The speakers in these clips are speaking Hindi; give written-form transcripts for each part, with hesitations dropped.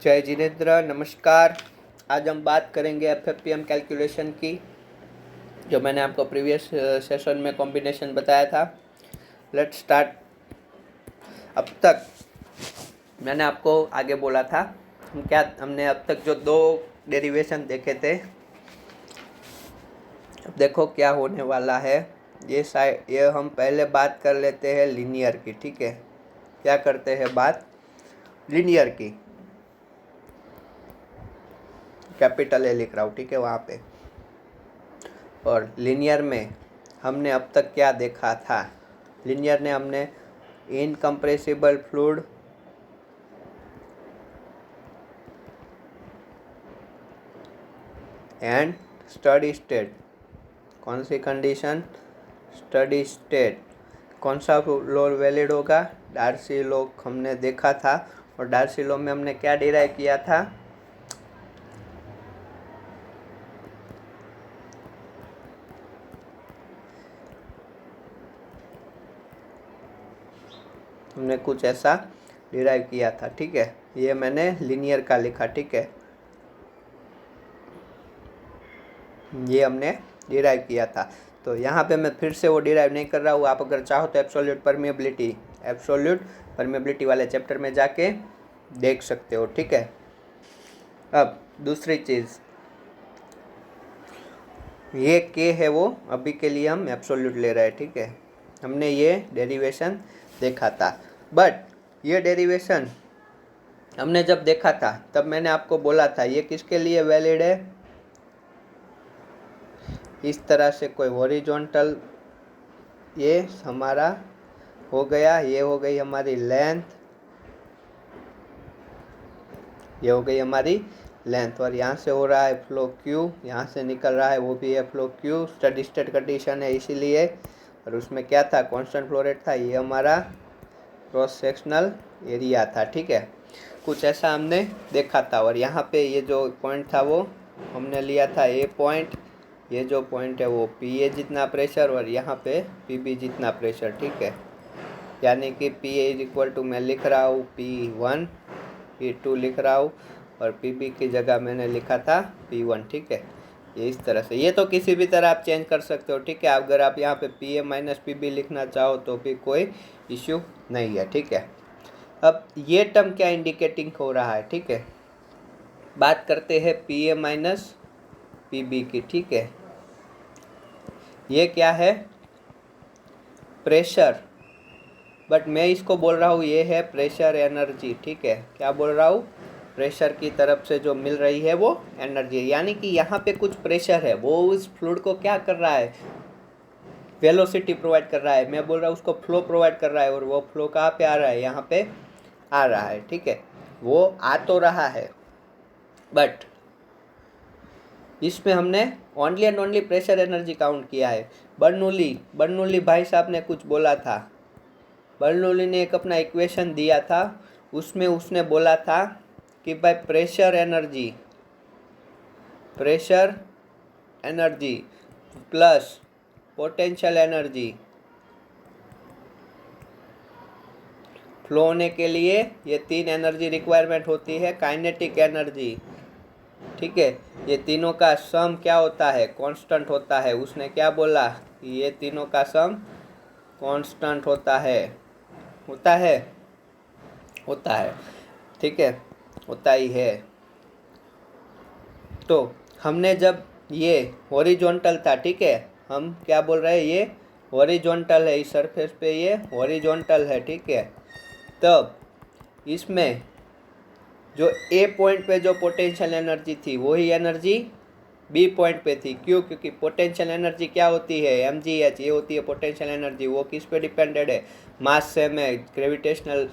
जय जिनेंद्र, नमस्कार। आज हम बात करेंगे एफएफपीएम कैलकुलेशन की, जो मैंने आपको प्रीवियस सेशन में कॉम्बिनेशन बताया था। Let's start. अब तक मैंने आपको आगे बोला था हमने अब तक जो दो डेरिवेशन देखे थे। अब देखो क्या होने वाला है। ये हम पहले बात कर लेते हैं लीनियर की। ठीक है, क्या करते हैं बात लीनियर की। कैपिटल ए लिख रहा हूँ, ठीक है, वहाँ पे। और लीनियर में हमने अब तक क्या देखा था। लीनियर ने हमने incompressible fluid, and steady state. कौन सी कंडीशन? Steady state. कौन सा लॉ वैलिड होगा? डार्सी लॉ हमने देखा था। और डार्सी लॉ में हमने क्या डिराइव किया था? हमने कुछ ऐसा डिराइव किया था। ठीक है, ये मैंने लीनियर का लिखा। ठीक है, ये हमने डिराइव किया था। तो यहाँ पे मैं फिर से वो डिराइव नहीं कर रहा हूँ। आप अगर चाहो तो एब्सोल्यूट परमेबिलिटी वाले चैप्टर में जाके देख सकते हो। ठीक है, अब दूसरी चीज़, ये के है वो अभी के लिए हम एब्सोल्यूट ले रहे हैं। ठीक है, हमने ये डेरिवेशन देखा था। बट ये डेरिवेशन हमने जब देखा था तब मैंने आपको बोला था ये किसके लिए वैलिड है। इस तरह से कोई हॉरिजॉन्टल, ये हमारा हो गया, ये हो गई हमारी लेंथ, ये हो गई हमारी लेंथ, और यहाँ से हो रहा है फ्लो क्यू, यहाँ से निकल रहा है वो भी है flow Q. Steady state condition है इसीलिए। और उसमें क्या था? कांस्टेंट फ्लो रेट था। ये हमारा क्रॉस सेक्शनल एरिया था। ठीक है, कुछ ऐसा हमने देखा था। और यहाँ पे ये जो पॉइंट था वो हमने लिया था ए पॉइंट। ये जो पॉइंट है वो पी ए जितना प्रेशर और यहाँ पे पी बी जितना प्रेशर। ठीक है, यानी कि P A is equal to, मैं लिख रहा हूँ P1, P2 लिख रहा हूँ, और पी बी की जगह मैंने लिखा था P1। ठीक है, ये इस तरह से। ये तो किसी भी तरह आप चेंज कर सकते हो। ठीक है, अगर आप यहाँ पे P A minus P B लिखना चाहो तो भी कोई इश्यू नहीं है। ठीक है, अब ये टर्म क्या इंडिकेटिंग हो रहा है? ठीक है, बात करते हैं P A minus P B की। ठीक है, ये क्या है? प्रेशर। बट मैं इसको बोल रहा हूँ ये है प्रेशर एनर्जी। ठीक है, क्या बोल रहा हूँ? प्रेशर की तरफ से जो मिल रही है वो एनर्जी, यानी कि यहाँ पे कुछ प्रेशर है, वो उस फ्लूइड को क्या कर रहा है? वेलोसिटी प्रोवाइड कर रहा है। मैं बोल रहा हूँ उसको फ्लो प्रोवाइड कर रहा है। और वो फ्लो कहाँ पे आ रहा है? यहाँ पे आ रहा है। ठीक है, वो आ तो रहा है, बट इसमें हमने only and only pressure energy count किया है। बर्नौली भाई साहब ने कुछ बोला था। बर्नौली ने एक अपना इक्वेशन दिया था, उसमें उसने बोला था कि भाई pressure energy plus potential energy, flow होने के लिए ये तीन एनर्जी रिक्वायरमेंट होती है। काइनेटिक एनर्जी, ठीक है, ये तीनों का सम क्या होता है? कांस्टेंट होता है। उसने क्या बोला? ये तीनों का सम कांस्टेंट होता है। होता है। ठीक है, होता ही है। तो हमने जब ये हॉरिजॉन्टल था, ठीक है, हम क्या बोल रहे हैं? ये हॉरिजॉन्टल है, इस सरफेस पे ये हॉरिजॉन्टल है। ठीक है, तब इसमें जो ए पॉइंट पे जो पोटेंशियल एनर्जी थी वही एनर्जी बी पॉइंट पे थी। क्यों? क्योंकि पोटेंशियल एनर्जी क्या होती है? mgh, ये होती है पोटेंशियल एनर्जी। वो किस पे डिपेंडेड है? मास सेम है, ग्रेविटेशनल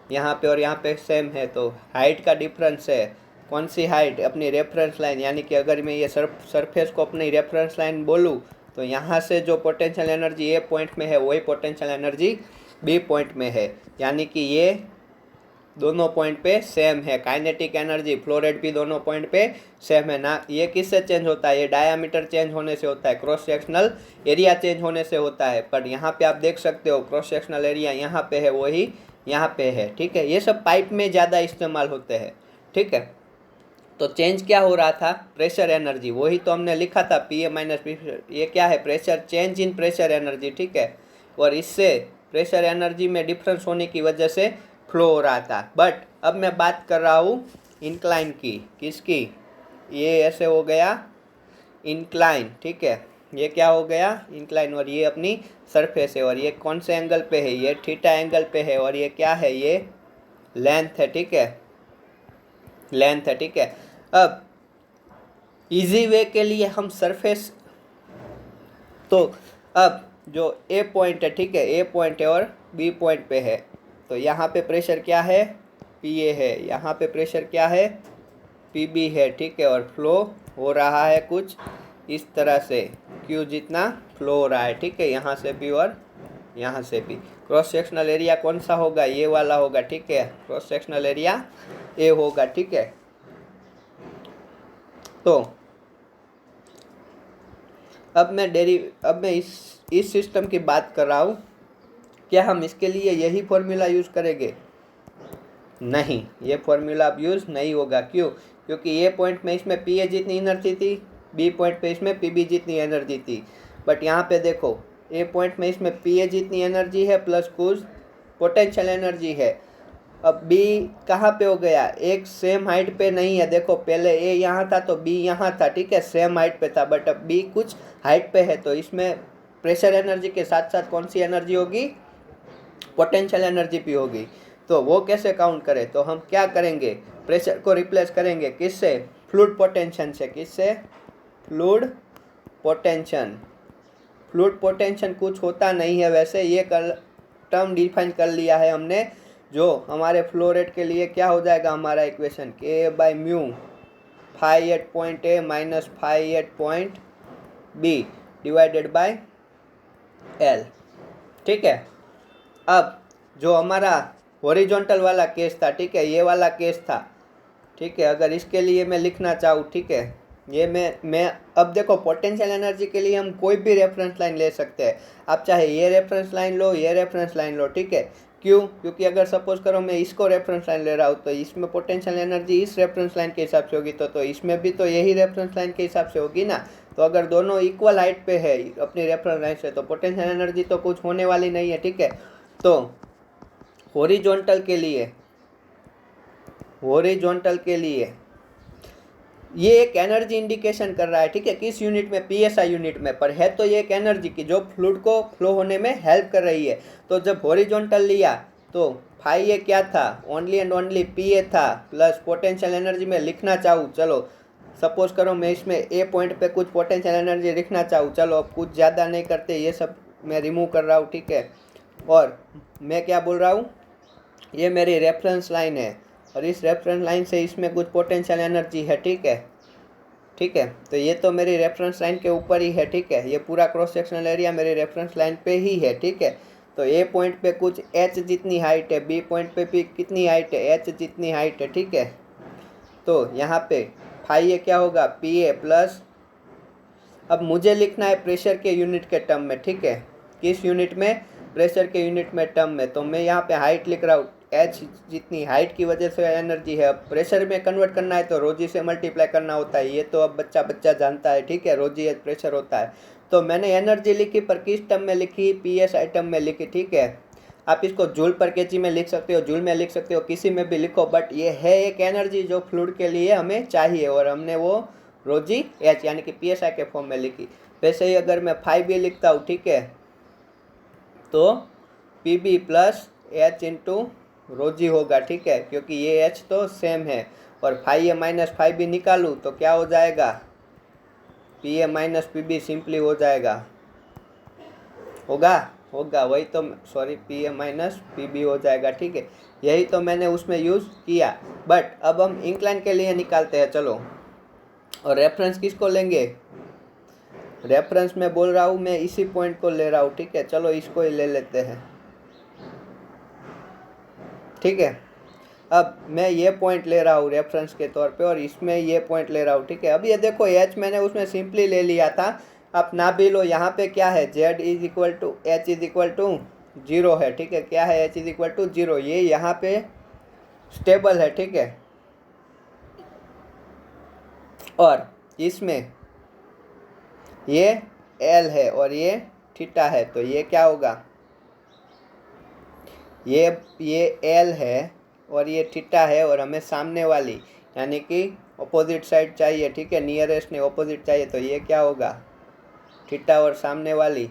यहाँ पे और यहाँ पे सेम है, तो हाइट का डिफरेंस है। कौन सी हाइट? अपनी रेफरेंस लाइन, यानी कि अगर मैं ये सरफेस को अपनी रेफरेंस लाइन बोलूँ तो यहाँ से जो पोटेंशियल एनर्जी ए पॉइंट में है वही पोटेंशियल एनर्जी बी पॉइंट में है, यानी कि ये दोनों पॉइंट पे सेम है। काइनेटिक एनर्जी, फ्लो रेट भी दोनों पॉइंट पे सेम है ना। ये किससे चेंज होता है? ये डायामीटर चेंज होने से होता है, क्रॉस सेक्शनल एरिया चेंज होने से होता है। पर यहाँ पे आप देख सकते हो क्रॉस सेक्शनल एरिया यहाँ पे है, वही यहाँ पे है। ठीक है, ये सब पाइप में ज़्यादा इस्तेमाल होते हैं। ठीक है। तो चेंज क्या हो रहा था, प्रेशर एनर्जी, वही तो हमने लिखा था पी ए माइनस पी, ये क्या है, pressure, change in pressure energy, ठीक है। और इससे प्रेशर एनर्जी में डिफरेंस होने की वजह से फ्लो हो रहा था। बट अब मैं बात कर रहा हूँ इंक्लाइन की, किसकी, ये ऐसे हो गया इंक्लाइन, ठीक है, ये क्या हो गया इंक्लाइन, और ये अपनी सरफेस है, और ये कौन से एंगल पे है, ये थीटा एंगल पे है, और ये क्या है, ये लेंथ है, ठीक है, लेंथ है, ठीक है। अब इजी वे के लिए हम सरफेस, तो अब जो ए पॉइंट है, ठीक है, ए पॉइंट है और बी पॉइंट पे है, तो यहाँ पे प्रेशर क्या है, पी ए है, यहाँ पे प्रेशर क्या है, पी बी है, ठीक है, और फ्लो हो रहा है कुछ इस तरह से, क्यू जितना फ्लो हो रहा है, ठीक है, यहाँ से भी और यहाँ से भी। क्रॉस सेक्शनल एरिया कौन सा होगा, ये वाला होगा, ठीक है, क्रॉस सेक्शनल एरिया ए होगा, ठीक है। तो अब मैं इस सिस्टम की बात कर रहा हूँ, क्या हम इसके लिए यही फॉर्मूला यूज़ करेंगे, नहीं, ये फॉर्मूला अब यूज़ नहीं होगा, क्यों, क्योंकि ये पॉइंट में इसमें पी ए जितनी एनर्जी थी, बी पॉइंट पे इसमें पी बी जितनी एनर्जी थी, बट यहाँ पे देखो ए पॉइंट में इसमें पी ए जितनी एनर्जी है प्लस कुछ पोटेंशियल एनर्जी है। अब बी कहाँ पे हो गया, एक सेम हाइट पे नहीं है, देखो पहले ए यहाँ था तो बी यहाँ था, ठीक है, सेम हाइट पे था, बट अब बी कुछ हाइट पे है, तो इसमें प्रेशर एनर्जी के साथ साथ कौन सी एनर्जी होगी, पोटेंशियल एनर्जी भी होगी। तो वो कैसे काउंट करें, तो हम क्या करेंगे, प्रेशर को रिप्लेस करेंगे किससे, फ्लूइड पोटेंशियल से, किससे, फ्लूइड पोटेंशियल। फ्लूइड पोटेंशियल कुछ होता नहीं है वैसे, ये टर्म डिफाइन कर लिया है हमने, जो हमारे फ्लो रेट के लिए क्या हो जाएगा हमारा equation, K by mu phi at point A minus phi at point B divided by L, ठीक है। अब जो हमारा हॉरिजॉन्टल वाला केस था, ठीक है, ये वाला केस था, ठीक है, अगर इसके लिए मैं लिखना चाहूँ, ठीक है, ये मैं अब देखो पोटेंशियल एनर्जी के लिए हम कोई भी रेफरेंस लाइन ले सकते हैं, आप चाहे ये रेफरेंस लाइन लो, ये रेफरेंस लाइन लो, ठीक है, क्यों, क्योंकि अगर सपोज करो मैं इसको रेफरेंस लाइन ले रहा हूँ, तो इसमें पोटेंशियल एनर्जी इस रेफरेंस लाइन के हिसाब से होगी, तो इसमें भी तो यही रेफरेंस लाइन के हिसाब से होगी ना। तो अगर दोनों इक्वल हाइट पे है अपनी रेफरेंस लाइन से, तो पोटेंशियल एनर्जी तो कुछ होने वाली नहीं है, ठीक है। तो हॉरिजॉन्टल के लिए ये एक एनर्जी इंडिकेशन कर रहा है, ठीक है, किस यूनिट में, पीएसआई यूनिट में, पर है तो ये एक एनर्जी की जो फ्लूइड को फ्लो होने में हेल्प कर रही है। तो जब हॉरिजॉन्टल लिया तो फाई ए क्या था, only and only P A था, प्लस पोटेंशियल एनर्जी में लिखना चाहूँ, चलो सपोज करो मैं इसमें ए पॉइंट पे कुछ पोटेंशियल एनर्जी लिखना चाहूँ, चलो अब कुछ ज़्यादा नहीं करते, ये सब मैं रिमूव कर रहा हूँ, ठीक है, और मैं क्या बोल रहा हूँ, ये मेरी रेफरेंस लाइन है, और इस रेफरेंस लाइन से इसमें कुछ पोटेंशियल एनर्जी है, ठीक है, ठीक है, तो ये तो मेरी रेफरेंस लाइन के ऊपर ही है, ठीक है, ये पूरा क्रॉस सेक्शनल एरिया मेरी रेफरेंस लाइन पे ही है, ठीक है। तो ए पॉइंट पे कुछ एच जितनी हाइट है, बी पॉइंट पे भी कितनी हाइट है, एच जितनी हाइट है, ठीक है। तो यहाँ पे फाई ए क्या होगा, पी ए प्लस, अब मुझे लिखना है प्रेशर के यूनिट के टर्म में, ठीक है, किस यूनिट में, प्रेशर के यूनिट में टर्म में, तो मैं यहाँ पे हाइट लिख रहा हूँ, एच जितनी हाइट की वजह से एनर्जी है। अब प्रेशर में कन्वर्ट करना है तो रोजी से मल्टीप्लाई करना होता है, ये तो अब बच्चा जानता है, ठीक है, रोजी एच प्रेशर होता है। तो मैंने एनर्जी लिखी पर किस टर्म में लिखी, पी एस आई टर्म में लिखी, ठीक है। आप इसको जूल पर केजी में लिख सकते हो, जूल में लिख सकते हो, किसी में भी लिखो, बट ये है एक एनर्जी जो फ्लूइड के लिए हमें चाहिए, और हमने वो रोजी एच यानी कि पी एस आई के फॉर्म में लिखी। वैसे ही अगर मैं फाइव भी लिखता हूँ, ठीक है, तो P B plus H into rho g होगा, ठीक है, क्योंकि ये एच तो सेम है, और phi A minus phi B निकालूँ तो क्या हो जाएगा, P A minus P B simply हो जाएगा, होगा वही तो, sorry, P A minus P B हो जाएगा, ठीक है, यही तो मैंने उसमें यूज़ किया। बट अब हम इंक्लाइन के लिए निकालते हैं, चलो, और रेफरेंस किसको लेंगे, रेफरेंस में बोल रहा हूँ मैं इसी पॉइंट को ले रहा हूँ, ठीक है, चलो इसको ही ले लेते हैं, ठीक है। अब मैं ये पॉइंट ले रहा हूँ रेफरेंस के तौर पे, और इसमें ये पॉइंट ले रहा हूँ, ठीक है। अब ये देखो एच मैंने उसमें सिंपली ले लिया था, आप ना भी लो, यहाँ पे क्या है, Z is equal to H is equal to 0 है, ठीक है, क्या है, एच इज इक्वल टू 0, ये यहाँ पे स्टेबल है, ठीक है, और इसमें ये एल है और ये थीटा है, तो ये क्या होगा, ये एल है और ये थीटा है और हमें सामने वाली यानी कि अपोजिट साइड चाहिए, ठीक है, नियरेस्ट ने अपोजिट चाहिए, तो ये क्या होगा, थीटा और सामने वाली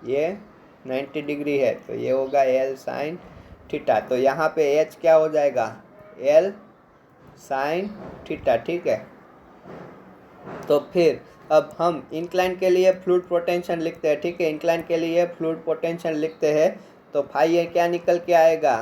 ये 90 डिग्री है, तो ये होगा एल साइन थीटा। तो यहाँ पे एच क्या हो जाएगा, एल साइन थीटा, ठीक है। तो फिर अब हम इंक्लाइन के लिए फ्लूइड पोटेंशियल लिखते हैं, ठीक है, इंक्लाइन के लिए फ्लूइड पोटेंशियल लिखते हैं, तो फाई ए क्या निकल के आएगा,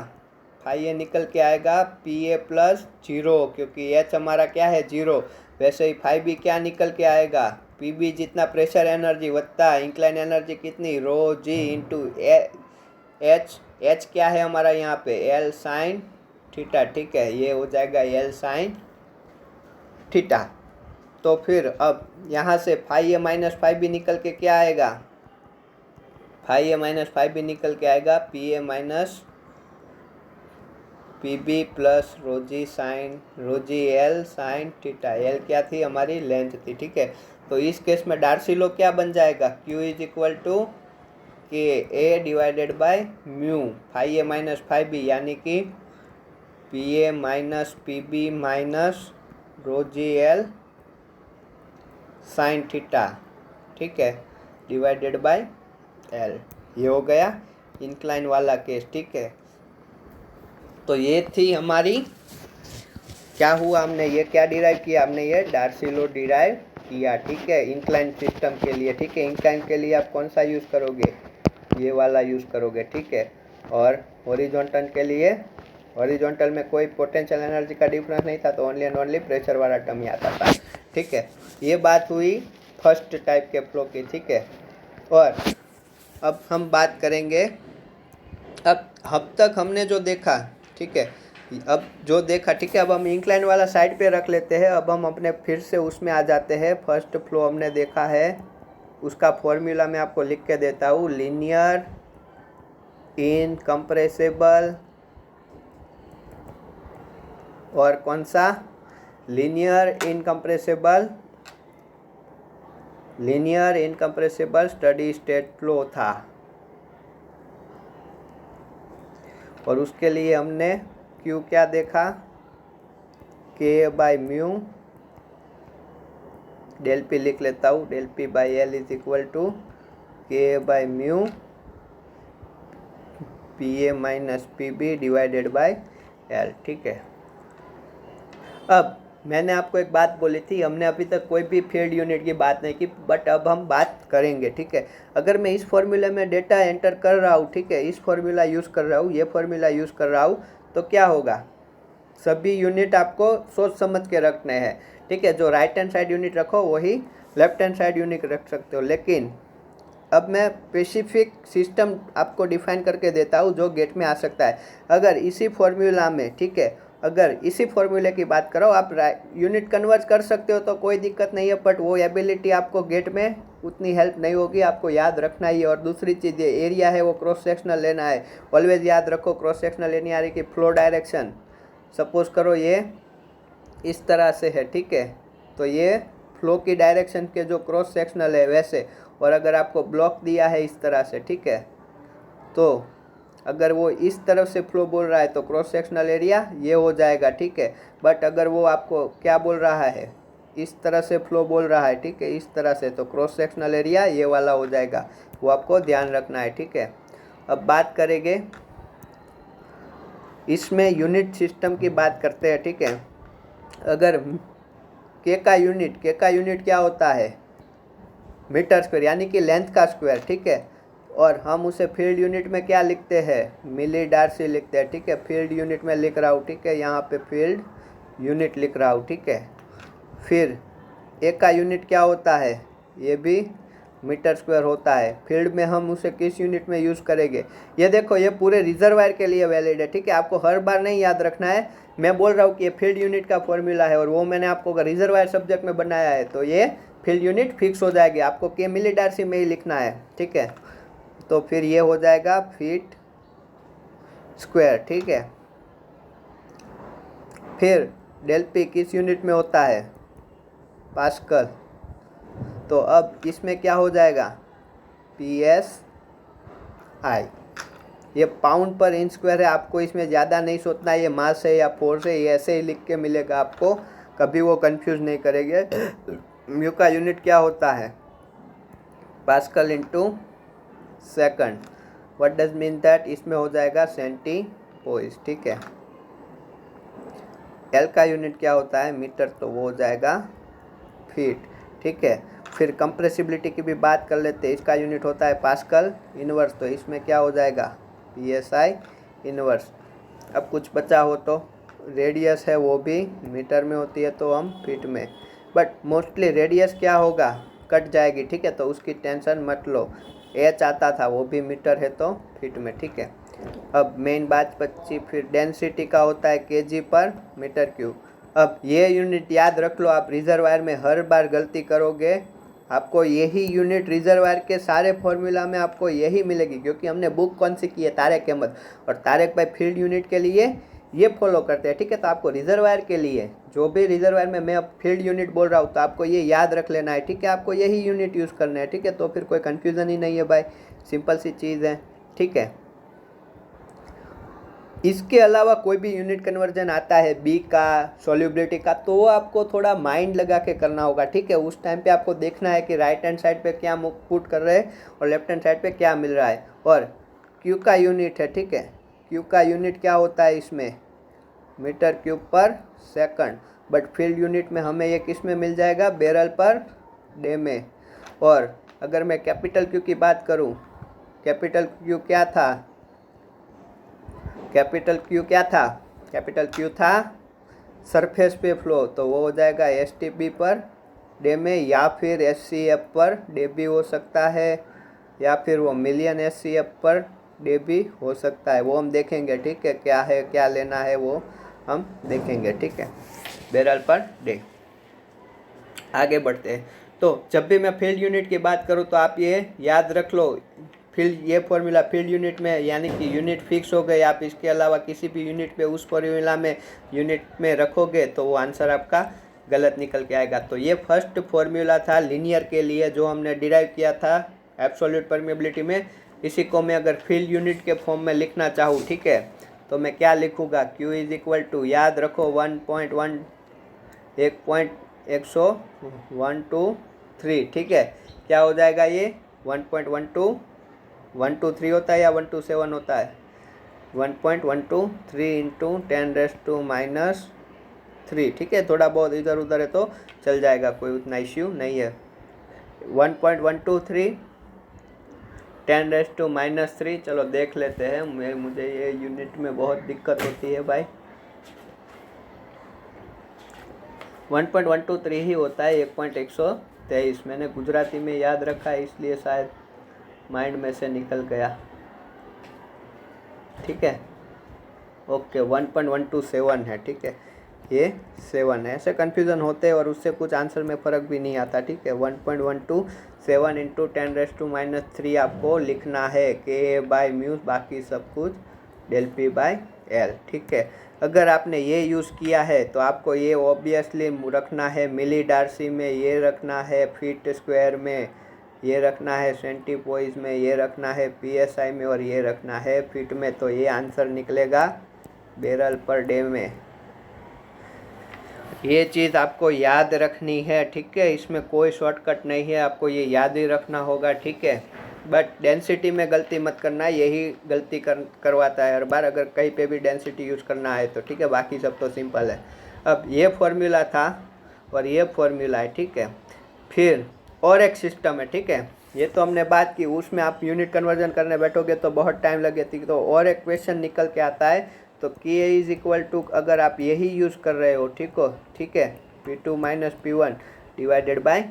फाई ए निकल के आएगा पी ए प्लस 0, क्योंकि एच हमारा क्या है 0। वैसे ही फाई बी क्या निकल के आएगा, पी बी जितना प्रेशर एनर्जी વધता है इंक्लाइन एनर्जी कितनी, रो जी इंटू एच, एच क्या है हमारा यहाँ पे एल साइन थीटा, ठीक है, ये हो जाएगा एल साइन थीटा। तो फिर अब यहाँ से phi A minus phi B निकल के क्या आएगा, phi A minus phi B निकल के आएगा P A minus P B plus rho g L sine theta. L क्या थी हमारी, लेंथ थी, ठीक है। तो इस केस में डार्सी लॉ क्या बन जाएगा, Q is equal to K A divided by mu phi A minus phi B, यानी कि P A minus P B minus rho g L sine theta, ठीक है, डिवाइडेड बाय एल। ये हो गया इंक्लाइन वाला केस, ठीक है। तो ये थी हमारी, क्या हुआ, हमने ये क्या डिराइव किया, हमने ये डार्सी लॉ डिराइव किया, ठीक है, इंक्लाइन सिस्टम के लिए, ठीक है। इंक्लाइन के लिए आप कौन सा यूज़ करोगे, ये वाला यूज़ करोगे, ठीक है। और हॉरिजॉन्टल के लिए, हॉरिजॉन्टल में कोई पोटेंशियल एनर्जी का डिफरेंस नहीं था, तो ओनली एंड ओनली प्रेशर वाला टर्म ही आता था, ठीक है। ये बात हुई फर्स्ट टाइप के फ्लो की, ठीक है। और अब हम बात करेंगे, अब तक हमने जो देखा, ठीक है, अब जो देखा, ठीक है, अब हम इंक्लाइन वाला साइड पे रख लेते हैं। अब हम अपने फिर से उसमें आ जाते हैं। फर्स्ट फ्लो हमने देखा है, उसका फॉर्मूला मैं आपको लिख के देता हूँ, लीनियर इनकम्प्रेसिबल, और कौन सा, linear incompressible steady state flow था। और उसके लिए हमने Q क्या देखा, K by mu, del P लिख लेता हूँ, del P by L is equal to K by mu P A minus P B divided by L, ठीक है। अब मैंने आपको एक बात बोली थी, हमने अभी तक कोई भी फील्ड यूनिट की बात नहीं की, बट अब हम बात करेंगे, ठीक है। अगर मैं इस फॉर्मूले में डेटा एंटर कर रहा हूँ, ठीक है, इस फॉर्मूला यूज़ कर रहा हूँ, ये फॉर्मूला यूज़ कर रहा हूँ, तो क्या होगा, सभी यूनिट आपको सोच समझ के रखने हैं, ठीक है। जो राइट हैंड साइड यूनिट रखो वही लेफ्ट हैंड साइड यूनिट रख सकते हो, लेकिन अब मैं स्पेसिफिक सिस्टम आपको डिफाइन करके देता हूँ जो गेट में आ सकता है। अगर इसी फॉर्मूला में, ठीक है, अगर इसी फॉर्मूले की बात करो, आप यूनिट कन्वर्ट कर सकते हो तो कोई दिक्कत नहीं है, बट वो एबिलिटी आपको गेट में उतनी हेल्प नहीं होगी, आपको याद रखना ही है। और दूसरी चीज़, ये एरिया है वो क्रॉस सेक्शनल लेना है, ऑलवेज याद रखो क्रॉस सेक्शनल लेनी आ रही कि फ्लो डायरेक्शन, सपोज करो ये इस तरह से है, ठीक है, तो ये फ्लो की डायरेक्शन के जो क्रॉस सेक्शनल है वैसे, और अगर आपको ब्लॉक दिया है इस तरह से, ठीक है, तो अगर वो इस तरफ से फ्लो बोल रहा है तो क्रॉस सेक्शनल एरिया ये हो जाएगा, ठीक है। बट अगर वो आपको क्या बोल रहा है, इस तरह से फ्लो बोल रहा है, ठीक है, इस तरह से, तो क्रॉस सेक्शनल एरिया ये वाला हो जाएगा, वो आपको ध्यान रखना है, ठीक है। अब बात करेंगे, इसमें यूनिट सिस्टम की बात करते हैं, ठीक है। अगर के का यूनिट क्या होता है, मीटर स्क्वायर, यानी कि लेंथ का स्क्वायर, ठीक है। और हम उसे फील्ड यूनिट में क्या लिखते हैं, मिली डार्सी लिखते हैं, ठीक है। फील्ड यूनिट में लिख रहा हूँ, ठीक है, यहाँ पे फील्ड यूनिट लिख रहा हूँ, ठीक है। फिर ए का यूनिट क्या होता है, ये भी मीटर स्क्वायर होता है। फील्ड में हम उसे किस यूनिट में यूज़ करेंगे, ये देखो, ये पूरे रिजर्वायर के लिए वैलिड है, ठीक है। आपको हर बार नहीं याद रखना है, मैं बोल रहा हूँ कि ये फील्ड यूनिट का फॉर्मूला है और वो मैंने आपको अगर रिजर्वायर सब्जेक्ट में बनाया है तो ये फील्ड यूनिट फिक्स हो जाएगी, आपको के मिली डार्सी में ही लिखना है, ठीक है। तो फिर ये हो जाएगा फीट स्क्वायर, ठीक है। फिर डेल पी किस यूनिट में होता है, पास्कल। तो अब इसमें क्या हो जाएगा, PSI। ये पाउंड पर इंच स्क्वायर है, आपको इसमें ज़्यादा नहीं सोचना ये मास है या फोर्स है, ये ऐसे ही लिख के मिलेगा आपको, कभी वो कंफ्यूज नहीं करेंगे। म्यू का यूनिट क्या होता है, pascal into second. What does mean that, इसमें हो जाएगा सेंटीपोइस, ठीक है। एल का यूनिट क्या होता है, मीटर, तो वो हो जाएगा फीट, ठीक है। फिर कंप्रेसिबिलिटी की भी बात कर लेते हैं, इसका यूनिट होता है पास्कल इनवर्स, तो इसमें क्या हो जाएगा, PSI इनवर्स। अब कुछ बचा हो तो रेडियस है वो भी मीटर में होती है तो हम फीट में, बट मोस्टली रेडियस क्या होगा, कट जाएगी, ठीक है, तो उसकी टेंशन मत लो। H आता था वो भी मीटर है तो फीट में, ठीक है। अब मेन बात बची, फिर डेंसिटी का होता है kg पर मीटर क्यूब। अब ये यूनिट याद रख लो, आप रिजर्वायर में हर बार गलती करोगे आपको यही यूनिट रिजर्वायर के सारे फॉर्मूला में आपको यही मिलेगी, क्योंकि हमने बुक कौन सी की है, तारेक अहमद, और तारेक भाई फील्ड यूनिट के लिए ये फॉलो करते हैं, ठीक है। तो आपको रिजर्वायर के लिए जो भी रिजर्वायर में मैं अब फील्ड यूनिट बोल रहा हूँ तो आपको ये याद रख लेना है, ठीक है। आपको यही यूनिट यूज़ करना है, ठीक है, तो फिर कोई कन्फ्यूज़न ही नहीं है भाई, सिंपल सी चीज़ है, ठीक है। इसके अलावा कोई भी यूनिट कन्वर्जन आता है बी का, सॉल्युबिलिटी का, तो वो आपको थोड़ा माइंड लगा के करना होगा, ठीक है। उस टाइम पे आपको देखना है कि राइट हैंड साइड पे क्या पुट कर रहे हैं और लेफ्ट हैंड साइड पे क्या मिल रहा है। और क्यू का यूनिट है, ठीक है, क्यू का यूनिट क्या होता है इसमें, मीटर क्यूब पर सेकंड, बट फील्ड यूनिट में हमें ये किस में मिल जाएगा, बैरल पर डे में। और अगर मैं कैपिटल क्यू की बात करूँ, कैपिटल क्यू क्या था, कैपिटल क्यू था सरफेस पे फ्लो, तो वो हो जाएगा STP पर डे में, या फिर SCF पर डे भी हो सकता है, या फिर वो मिलियन SCF पर डे भी हो सकता है, वो हम देखेंगे, ठीक है, क्या है क्या लेना है वो हम देखेंगे, ठीक है, बैरल पर डे। आगे बढ़ते हैं, तो जब भी मैं फील्ड यूनिट की बात करूँ तो आप ये याद रख लो, फील्ड ये फॉर्मूला फील्ड यूनिट में, यानी कि यूनिट फिक्स हो गए, आप इसके अलावा किसी भी यूनिट पे उस फॉर्मूला में यूनिट में रखोगे तो वो आंसर आपका गलत निकल के आएगा। तो ये फर्स्ट फॉर्मूला था लीनियर के लिए जो हमने डिराइव किया था एब्सोल्यूट परमेबिलिटी में। इसी को मैं अगर फील्ड यूनिट के फॉर्म में लिखना चाहूँ, ठीक है, तो मैं क्या लिखूँगा, Q इज इक्वल टू, याद रखो 1.1 1.123, ठीक है, क्या हो जाएगा ये 1.123 होता है या 127 होता है, 1.123 इंटू 10⁻⁻3, ठीक है, थोड़ा बहुत इधर उधर है तो चल जाएगा, कोई उतना इश्यू नहीं है। 1.123 10⁻⁻3, चलो देख लेते हैं, मुझे ये यूनिट में बहुत दिक्कत होती है भाई। 1.123 ही होता है, 1.123, मैंने गुजराती में याद रखा है इसलिए शायद माइंड में से निकल गया, ठीक है, ओके 1.127 है, ठीक है, ये 7 है, ऐसे कन्फ्यूज़न होते हैं और उससे कुछ आंसर में फ़र्क भी नहीं आता, ठीक है। 1.127 इंटू 10⁻⁻3 आपको लिखना है, K/μ, बाकी सब कुछ del P/L, ठीक है। अगर आपने ये यूज़ किया है तो आपको ये ऑब्वियसली रखना है मिली डार्सी में, ये रखना है फीट स्क्वायर में, ये रखना है सेंटीपोइस में, ये रखना है PSI में, और ये रखना है फीट में, तो ये आंसर निकलेगा बैरल पर डे में। ये चीज़ आपको याद रखनी है, ठीक है, इसमें कोई शॉर्टकट नहीं है, आपको ये याद ही रखना होगा, ठीक है। बट डेंसिटी में गलती मत करना, यही गलती करवाता है हर बार, अगर कहीं पे भी डेंसिटी यूज़ करना है तो, ठीक है, बाकी सब तो सिंपल है। अब ये फॉर्मूला था और ये फॉर्मूला है, ठीक है। फिर और एक सिस्टम है, ठीक है, ये तो हमने बात की, उसमें आप यूनिट कन्वर्जन करने बैठोगे तो बहुत टाइम लगेगी, तो और एक क्वेश्चन निकल के आता है, तो K इज इक्वल टू, अगर आप यही यूज़ कर रहे हो, ठीक है, P2 - P1 divided by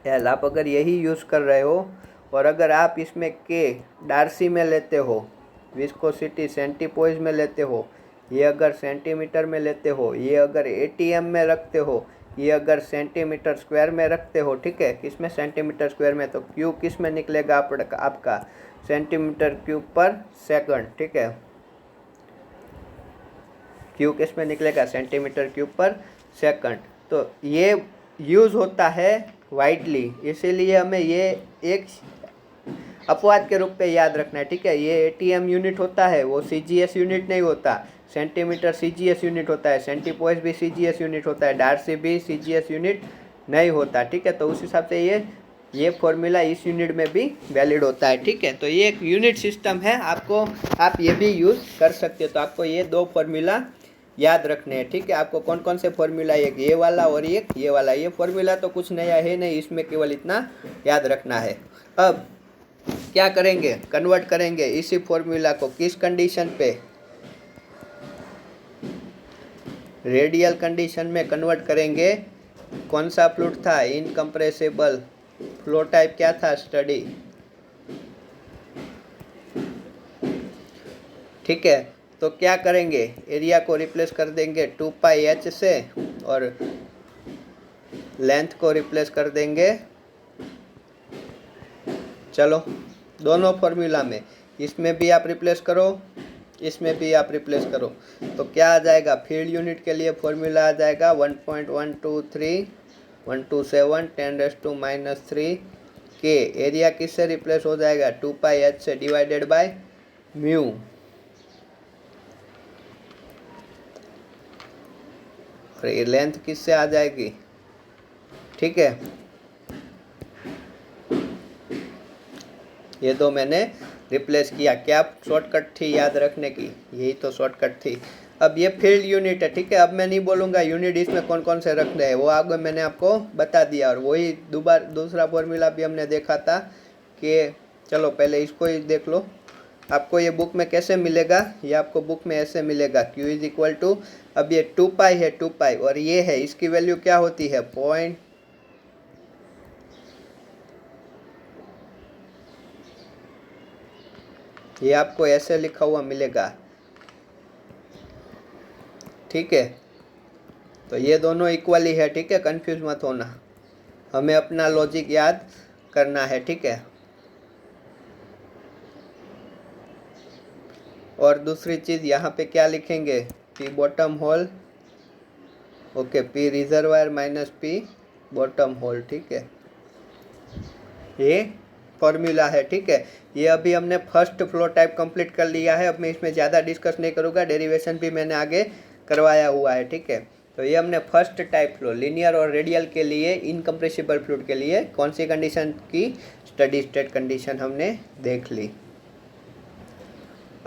L, आप अगर यही यूज़ कर रहे हो, और अगर आप इसमें K डार्सी में लेते हो, विस्कोसिटी सेंटीपोइस में लेते हो, ये अगर सेंटीमीटर में लेते हो, ये अगर ATM में रखते हो, ये अगर सेंटीमीटर स्क्वायर में रखते हो, ठीक है, किस में, सेंटीमीटर स्क्वायर में, तो Q किस में निकलेगा आपका सेंटीमीटर क्यूब पर सेकंड, ठीक है, Q किस में निकलेगा, सेंटीमीटर क्यूब पर सेकंड। तो ये यूज़ होता है वाइडली, इसीलिए हमें ये एक अपवाद के रूप पे याद रखना है, ठीक है। ये एटीएम यूनिट होता है, वो सीजीएस यूनिट नहीं होता। सेंटीमीटर सीजीएस यूनिट होता है, सेंटीपोइस भी सीजीएस यूनिट होता है, डार्सी भी सीजीएस यूनिट नहीं होता, ठीक है। तो उस हिसाब से ये फॉर्मूला इस यूनिट में भी वैलिड होता है, ठीक है। तो ये एक यूनिट सिस्टम है, आप ये भी यूज़ कर सकते हो। तो आपको ये दो फॉर्मूला याद रखने हैं, ठीक है। आपको कौन कौन से फॉर्मूला, एक ये वाला और एक ये वाला। ये फॉर्मूला तो कुछ नया है नहीं, इसमें केवल इतना याद रखना है। अब क्या करेंगे, कन्वर्ट करेंगे इसी फॉर्मूला को किस कंडीशन पे, रेडियल कंडीशन में कन्वर्ट करेंगे। कौन सा फ्लूइड था, इनकम्प्रेसिबल फ्लो टाइप क्या था, स्टडी, ठीक है। तो क्या करेंगे, एरिया को रिप्लेस कर देंगे 2πh से और लेंथ को रिप्लेस कर देंगे, चलो दोनों फॉर्मूला में, इसमें भी आप रिप्लेस करो, इसमें भी आप रिप्लेस करो। तो क्या आ जाएगा, फील्ड यूनिट के लिए फॉर्मूला आ जाएगा 1.123 10⁻³ के। एरिया किससे रिप्लेस हो जाएगा, 2πh से डिवाइडेड बाय म्यू। और ये लेंथ किससे आ जाएगी, ठीक है। ये दो मैंने रिप्लेस किया, क्या शॉर्टकट थी याद रखने की, यही तो शॉर्टकट थी। अब ये फील्ड यूनिट है, ठीक है। अब मैं नहीं बोलूँगा यूनिट इसमें कौन कौन से रखने हैं, वो आगे मैंने आपको बता दिया। और वही दूसरा फॉर्मूला भी हमने देखा था कि चलो पहले इसको ही देख लो। आपको ये बुक में कैसे मिलेगा, ये आपको बुक में ऐसे मिलेगा, Q इज इक्वल टू, अब ये 2π है, 2π और ये है, इसकी वैल्यू क्या होती है, पॉइंट, ये आपको ऐसे लिखा हुआ मिलेगा, ठीक है। तो ये दोनों इक्वली है, ठीक है, कंफ्यूज मत होना, हमें अपना लॉजिक याद करना है, ठीक है। और दूसरी चीज़ यहाँ पे क्या लिखेंगे, P bottom hole, okay, P reservoir minus P bottom hole, ठीक है। ये फॉर्मूला है, ठीक है। ये अभी हमने फर्स्ट फ्लो टाइप कंप्लीट कर लिया है, अब मैं इसमें ज़्यादा डिस्कस नहीं करूँगा, डेरिवेशन भी मैंने आगे करवाया हुआ है, ठीक है। तो ये हमने फर्स्ट टाइप फ्लो लीनियर और रेडियल के लिए, इनकम्प्रेसिबल फ्लूइड के लिए कौन सी कंडीशन की, स्टडी स्टेट कंडीशन हमने देख ली।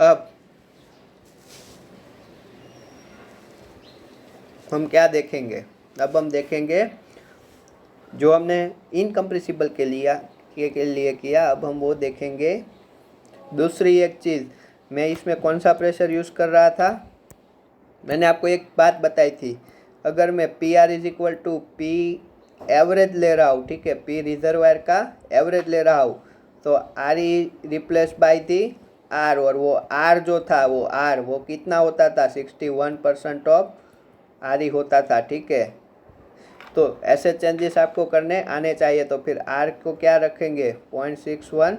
अब हम क्या देखेंगे, अब हम देखेंगे जो हमने इनकम्प्रेसिबल के लिए किया, अब हम वो देखेंगे। दूसरी एक चीज़, मैं इसमें कौन सा प्रेशर यूज़ कर रहा था, मैंने आपको एक बात बताई थी, अगर मैं PR is equal to P average ले रहा हूँ, ठीक है, P रिजर्वायर का एवरेज ले रहा हूँ, तो RE replace by the R, और वो R जो था वो R वो कितना होता था, 61% ऑफ RE होता था, ठीक है। तो ऐसे चेंजेस आपको करने आने चाहिए, तो फिर R को क्या रखेंगे, 0.61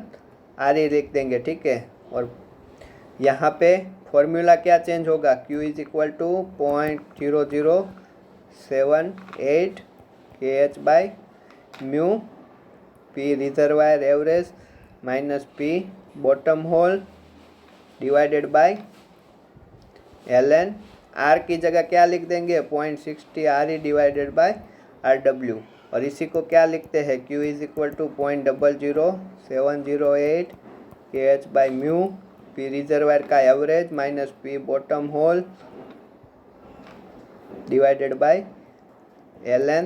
RE लिख देंगे, ठीक है। और यहाँ पे फॉर्मूला क्या चेंज होगा, Q is equal to 0.0078 KH by mu, P reservoir average minus P bottom whole divided by LN। R की जगह क्या लिख देंगे, 0.60 RE डिवाइडेड बाय RW। और इसी को क्या लिखते हैं, Q is equal to 0.00708 KH by mu, P reservoir का average minus P bottom whole divided by LN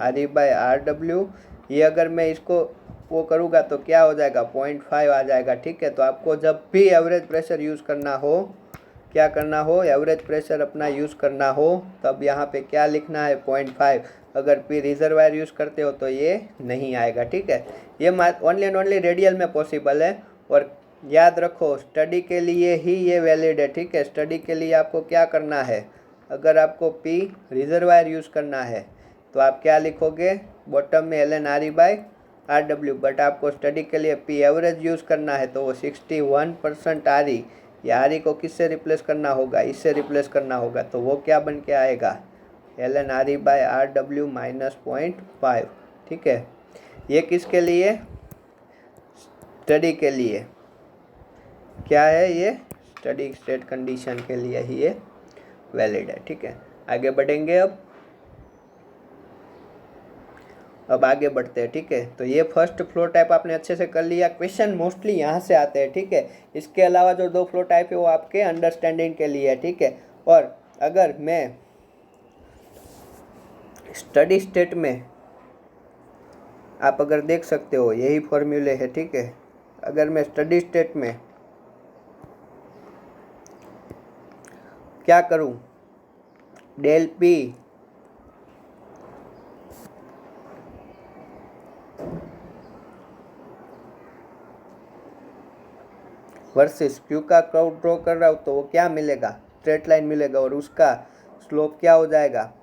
RE by RW। ये अगर मैं इसको वो करूँगा तो क्या हो जाएगा, 0.5 आ जाएगा, ठीक है। तो आपको जब भी एवरेज प्रेशर यूज़ करना हो, क्या करना हो, एवरेज प्रेशर अपना यूज़ करना हो, तब यहाँ पे क्या लिखना है, 0.5। अगर P रिजर्वायर यूज़ करते हो तो ये नहीं आएगा, ठीक है। ये ओनली एंड ओनली रेडियल में पॉसिबल है। और याद रखो, स्टडी के लिए ही ये वैलिड है, ठीक है। स्टडी के लिए आपको क्या करना है, अगर आपको P रिजर्वायर यूज़ करना है तो आप क्या लिखोगे, बॉटम में LN RE by RW, but आपको स्टडी के लिए P एवरेज यूज़ करना है तो वो 61% RE, या RE को किससे रिप्लेस करना होगा, इससे रिप्लेस करना होगा, तो वो क्या बन के आएगा, ln/RE/RW माइनस 0.5। ठीक है, ये किसके लिए? स्टडी के लिए। क्या है ये? स्टडी स्टेट कंडीशन के लिए ही ये वैलिड है। ठीक है, आगे बढ़ेंगे। अब आगे बढ़ते हैं। ठीक है, तो ये फर्स्ट फ्लो टाइप आपने अच्छे से कर लिया। क्वेश्चन मोस्टली यहाँ से आते हैं। ठीक है, इसके अलावा जो 2 फ्लो टाइप है वो आपके अंडरस्टैंडिंग के लिए है। ठीक है, और अगर मैं स्टडी स्टेट में, आप अगर देख सकते हो यही फॉर्मूले है। ठीक है, अगर मैं स्टडी स्टेट में क्या करूं, डेल पी वर्सेस क्यू का कर्व ड्रॉ कर रहा हूँ तो वो क्या मिलेगा? स्ट्रेट लाइन मिलेगा, और उसका स्लोप क्या हो जाएगा?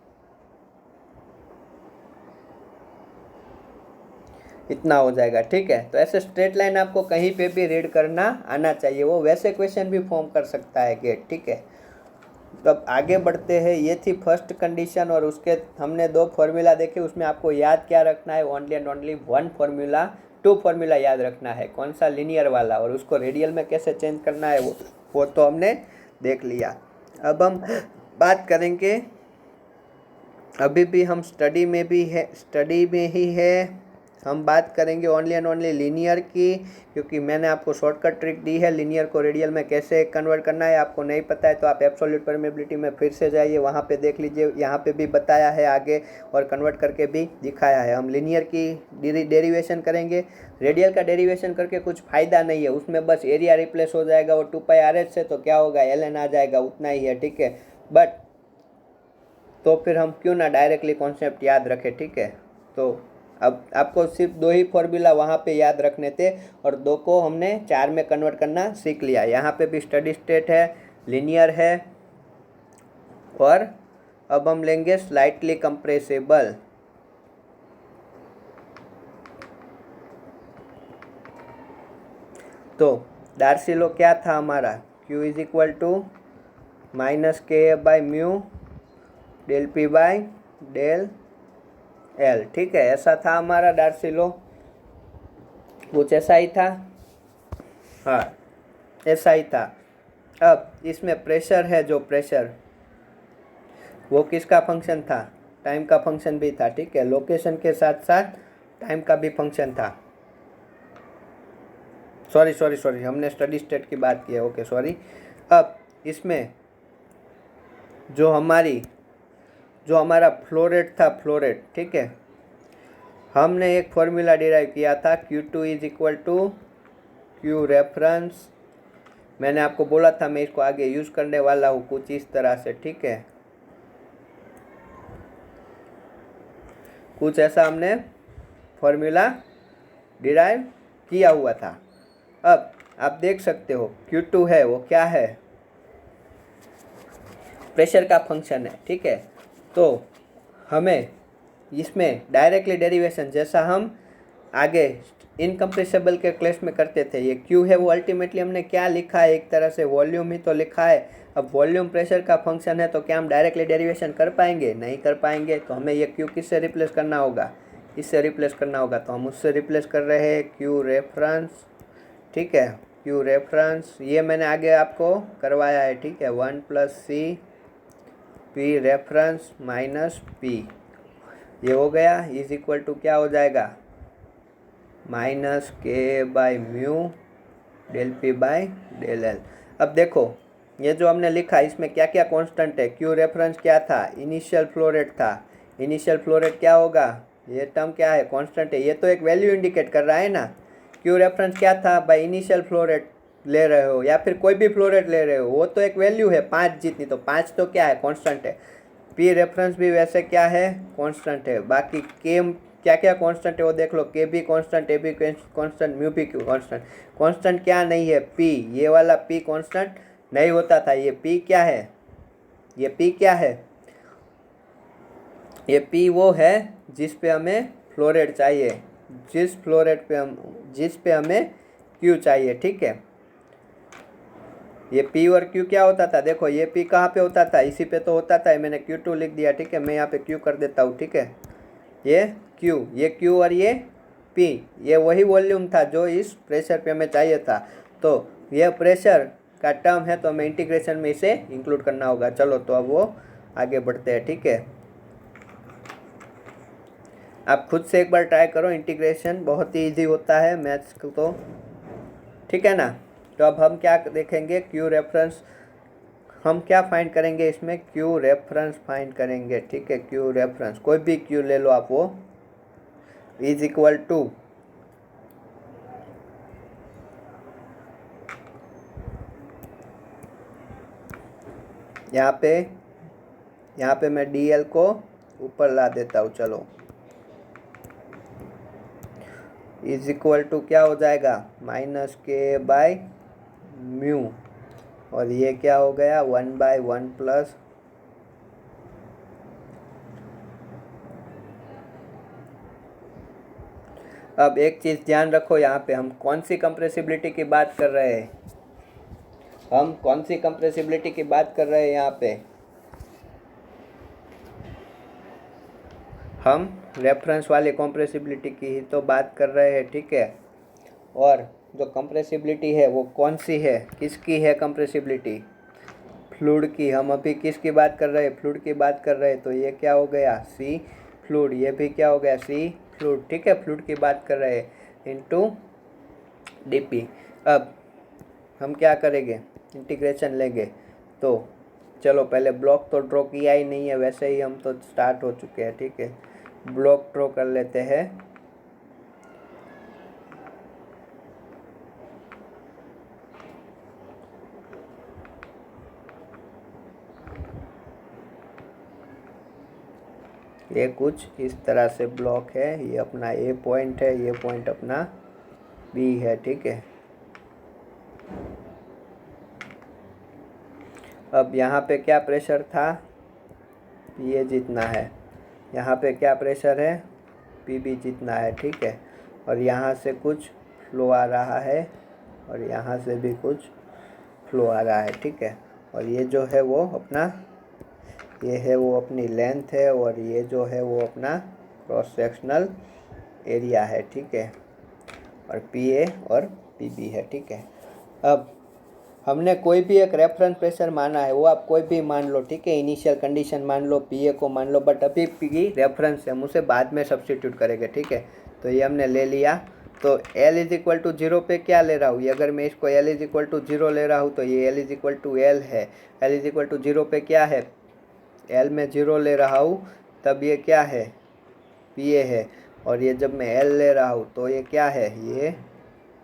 इतना हो जाएगा। ठीक है, तो ऐसे स्ट्रेट लाइन आपको कहीं पे भी रीड करना आना चाहिए, वो वैसे क्वेश्चन भी फॉर्म कर सकता है गेट। ठीक है, तो अब आगे बढ़ते हैं। ये थी फर्स्ट कंडीशन, और उसके हमने 2 फॉर्मूला देखे। उसमें आपको याद क्या रखना है? Only and only 1 formula, 2 formula याद रखना है। कौन सा? लीनियर वाला। और उसको रेडियल में कैसे चेंज करना है वो तो हमने देख लिया। अब हम बात करेंगे, अभी भी हम स्टडी में ही है, हम बात करेंगे ओनली एंड ओनली लीनियर की, क्योंकि मैंने आपको शॉर्टकट ट्रिक दी है। लीनियर को रेडियल में कैसे कन्वर्ट करना है आपको नहीं पता है तो आप एब्सोल्यूट परमेबिलिटी में फिर से जाइए, वहाँ पे देख लीजिए। यहाँ पे भी बताया है आगे, और कन्वर्ट करके भी दिखाया है। हम लीनियर की डेरिवेशन करेंगे। रेडियल का डेरिवेशन करके कुछ फ़ायदा नहीं है, उसमें बस एरिया रिप्लेस हो जाएगा। वो 2πRH से तो क्या होगा? ln आ जाएगा, उतना ही है। ठीक है, बट तो फिर हम क्यों ना डायरेक्टली कॉन्सेप्ट याद रखें। ठीक है, तो अब आपको सिर्फ 2 ही फॉर्मूला वहाँ पे याद रखने थे, और 2 को हमने 4 में कन्वर्ट करना सीख लिया। यहाँ पे भी स्टडी स्टेट है, लीनियर है, और अब हम लेंगे स्लाइटली कंप्रेसिबल। तो डार्सी लॉ क्या था हमारा? Q is equal to -KA/μ del P by del L। ठीक है, ऐसा था हमारा डार्सी लॉ, कुछ ऐसा ही था। हाँ, ऐसा ही था। अब इसमें प्रेशर है, जो प्रेशर वो किसका फंक्शन था? टाइम का फंक्शन भी था। ठीक है, लोकेशन के साथ साथ टाइम का भी फंक्शन था। सॉरी, हमने स्टडी स्टेट की बात की है। Okay, sorry. अब इसमें जो हमारा फ्लो रेट था, फ्लो रेट, ठीक है, हमने एक फॉर्मूला डिराइव किया था, Q2 is equal to Q reference. मैंने आपको बोला था मैं इसको आगे यूज़ करने वाला हूँ कुछ इस तरह से। ठीक है, कुछ ऐसा हमने फॉर्मूला डिराइव किया हुआ था। अब आप देख सकते हो Q2 है, वो क्या है? प्रेशर का फंक्शन है। ठीक है, तो हमें इसमें डायरेक्टली डेरिवेशन जैसा हम आगे इनकम्प्रेसिबल के केस में करते थे, ये Q है वो अल्टीमेटली हमने क्या लिखा है? एक तरह से वॉल्यूम ही तो लिखा है। अब वॉल्यूम प्रेशर का फंक्शन है, तो क्या हम डायरेक्टली डेरिवेशन कर पाएंगे? नहीं कर पाएंगे। तो हमें ये Q किससे रिप्लेस करना होगा? इससे रिप्लेस करना होगा। तो हम उससे रिप्लेस कर रहे हैं Q रेफरेंस। ठीक है, Q रेफरेंस ये मैंने आगे आपको करवाया है। ठीक है, 1 + C P reference minus P, ये हो गया, इज इक्वल टू क्या हो जाएगा? -K/μ del P by del L। अब देखो ये जो हमने लिखा इसमें क्या क्या कांस्टेंट है? Q रेफरेंस क्या था? इनिशियल फ्लो रेट था। इनिशियल फ्लो रेट क्या होगा? ये टर्म क्या है? कांस्टेंट है। ये तो एक वैल्यू इंडिकेट कर रहा है ना। Q रेफरेंस क्या था? भाई इनिशियल फ्लो रेट ले रहे हो या फिर कोई भी फ्लो रेट ले रहे हो, वो तो एक वैल्यू है 5 जितनी, तो 5 तो क्या है? कांस्टेंट है। P रेफरेंस भी वैसे क्या है? कांस्टेंट है। बाकी K क्या क्या कांस्टेंट है वो देख लो। K भी कांस्टेंट, A भी कांस्टेंट, म्यू भी कांस्टेंट। कांस्टेंट क्या नहीं है? P, ये वाला P कांस्टेंट नहीं होता था। ये P क्या है? ये P क्या है? ये P वो है जिस पे हमें फ्लो रेट चाहिए, जिस पे हमें Q चाहिए। ठीक है, ये P और Q क्या होता था, देखो ये P कहाँ पे होता था, इसी पे तो होता था, मैंने Q2 लिख दिया, ठीक है। मैं यहाँ पे Q कर देता हूँ, ठीक है। ये Q और ये P, ये वही वॉल्यूम था जो इस प्रेशर पे हमें चाहिए था। तो ये प्रेशर का टर्म है, तो हमें इंटीग्रेशन में इसे इंक्लूड करना होगा। चलो तो अब वो आगे बढ़ते हैं, ठीक है। आप खुद से एक बार ट्राई करो, इंटीग्रेशन बहुत ही ईजी होता है मैथ्स को, तो ठीक है ना। तो अब हम क्या देखेंगे, क्यू रेफरेंस हम क्या फाइंड करेंगे इसमें, क्यू रेफरेंस फाइंड करेंगे, ठीक है। क्यू रेफरेंस कोई भी क्यू ले लो आप, वो इज इक्वल टू यहाँ पे मैं dl को ऊपर ला देता हूँ, चलो। इज इक्वल टू क्या हो जाएगा, -k/μ, और ये क्या हो गया 1/1 प्लस अब एक चीज़ ध्यान रखो, यहाँ पे हम कौन सी कंप्रेसिबिलिटी की बात कर रहे हैं, हम कौन सी कंप्रेसिबिलिटी की बात कर रहे हैं, यहाँ पे हम रेफरेंस वाली कंप्रेसिबिलिटी की ही तो बात कर रहे हैं, ठीक है। और जो कंप्रेसिबिलिटी है वो कौन सी है, किसकी है कंप्रेसिबिलिटी, फ्लूइड की। हम अभी किसकी बात कर रहे हैं, फ्लूइड की बात कर रहे हैं। तो ये क्या हो गया सी फ्लूइड, ये भी क्या हो गया सी फ्लूइड, ठीक है। फ्लूइड की बात कर रहे हैं इनटू डीपी। अब हम क्या करेंगे, इंटीग्रेशन लेंगे। तो चलो पहले ब्लॉक तो ड्रॉ किया ही नहीं है, वैसे ही हम तो स्टार्ट हो चुके हैं, ठीक है। ब्लॉक ड्रॉ कर लेते हैं। ये कुछ इस तरह से ब्लॉक है, ये अपना ए पॉइंट है, ये पॉइंट अपना बी है, ठीक है। अब यहाँ पे क्या प्रेशर था, ये जितना है, यहाँ पे क्या प्रेशर है, पीबी जितना है, ठीक है। और यहाँ से कुछ फ्लो आ रहा है, और यहाँ से भी कुछ फ्लो आ रहा है, ठीक है। और ये जो है वो अपना, ये है वो अपनी लेंथ है, और ये जो है वो अपना क्रॉस सेक्शनल एरिया है, ठीक है। और पी ए और पी बी है, ठीक है। अब हमने कोई भी एक रेफरेंस प्रेशर माना है, वो आप कोई भी मान लो, ठीक है। इनिशियल कंडीशन मान लो, पी ए को मान लो, बट अभी पी रेफरेंस है, हम उसे बाद में सब्सटीट्यूट करेंगे, ठीक है। तो ये हमने ले लिया। तो L इज इक्वल टू 0 पे क्या ले रहा हूँ, ये अगर मैं इसको L इज इक्वल टू 0 ले रहा हूँ, तो ये L is equal to L है। L इज इक्वल टू 0 पे क्या है, L में 0 ले रहा हूँ, तब ये क्या है, पी ए है। और ये जब मैं L ले रहा हूँ तो ये क्या है, ये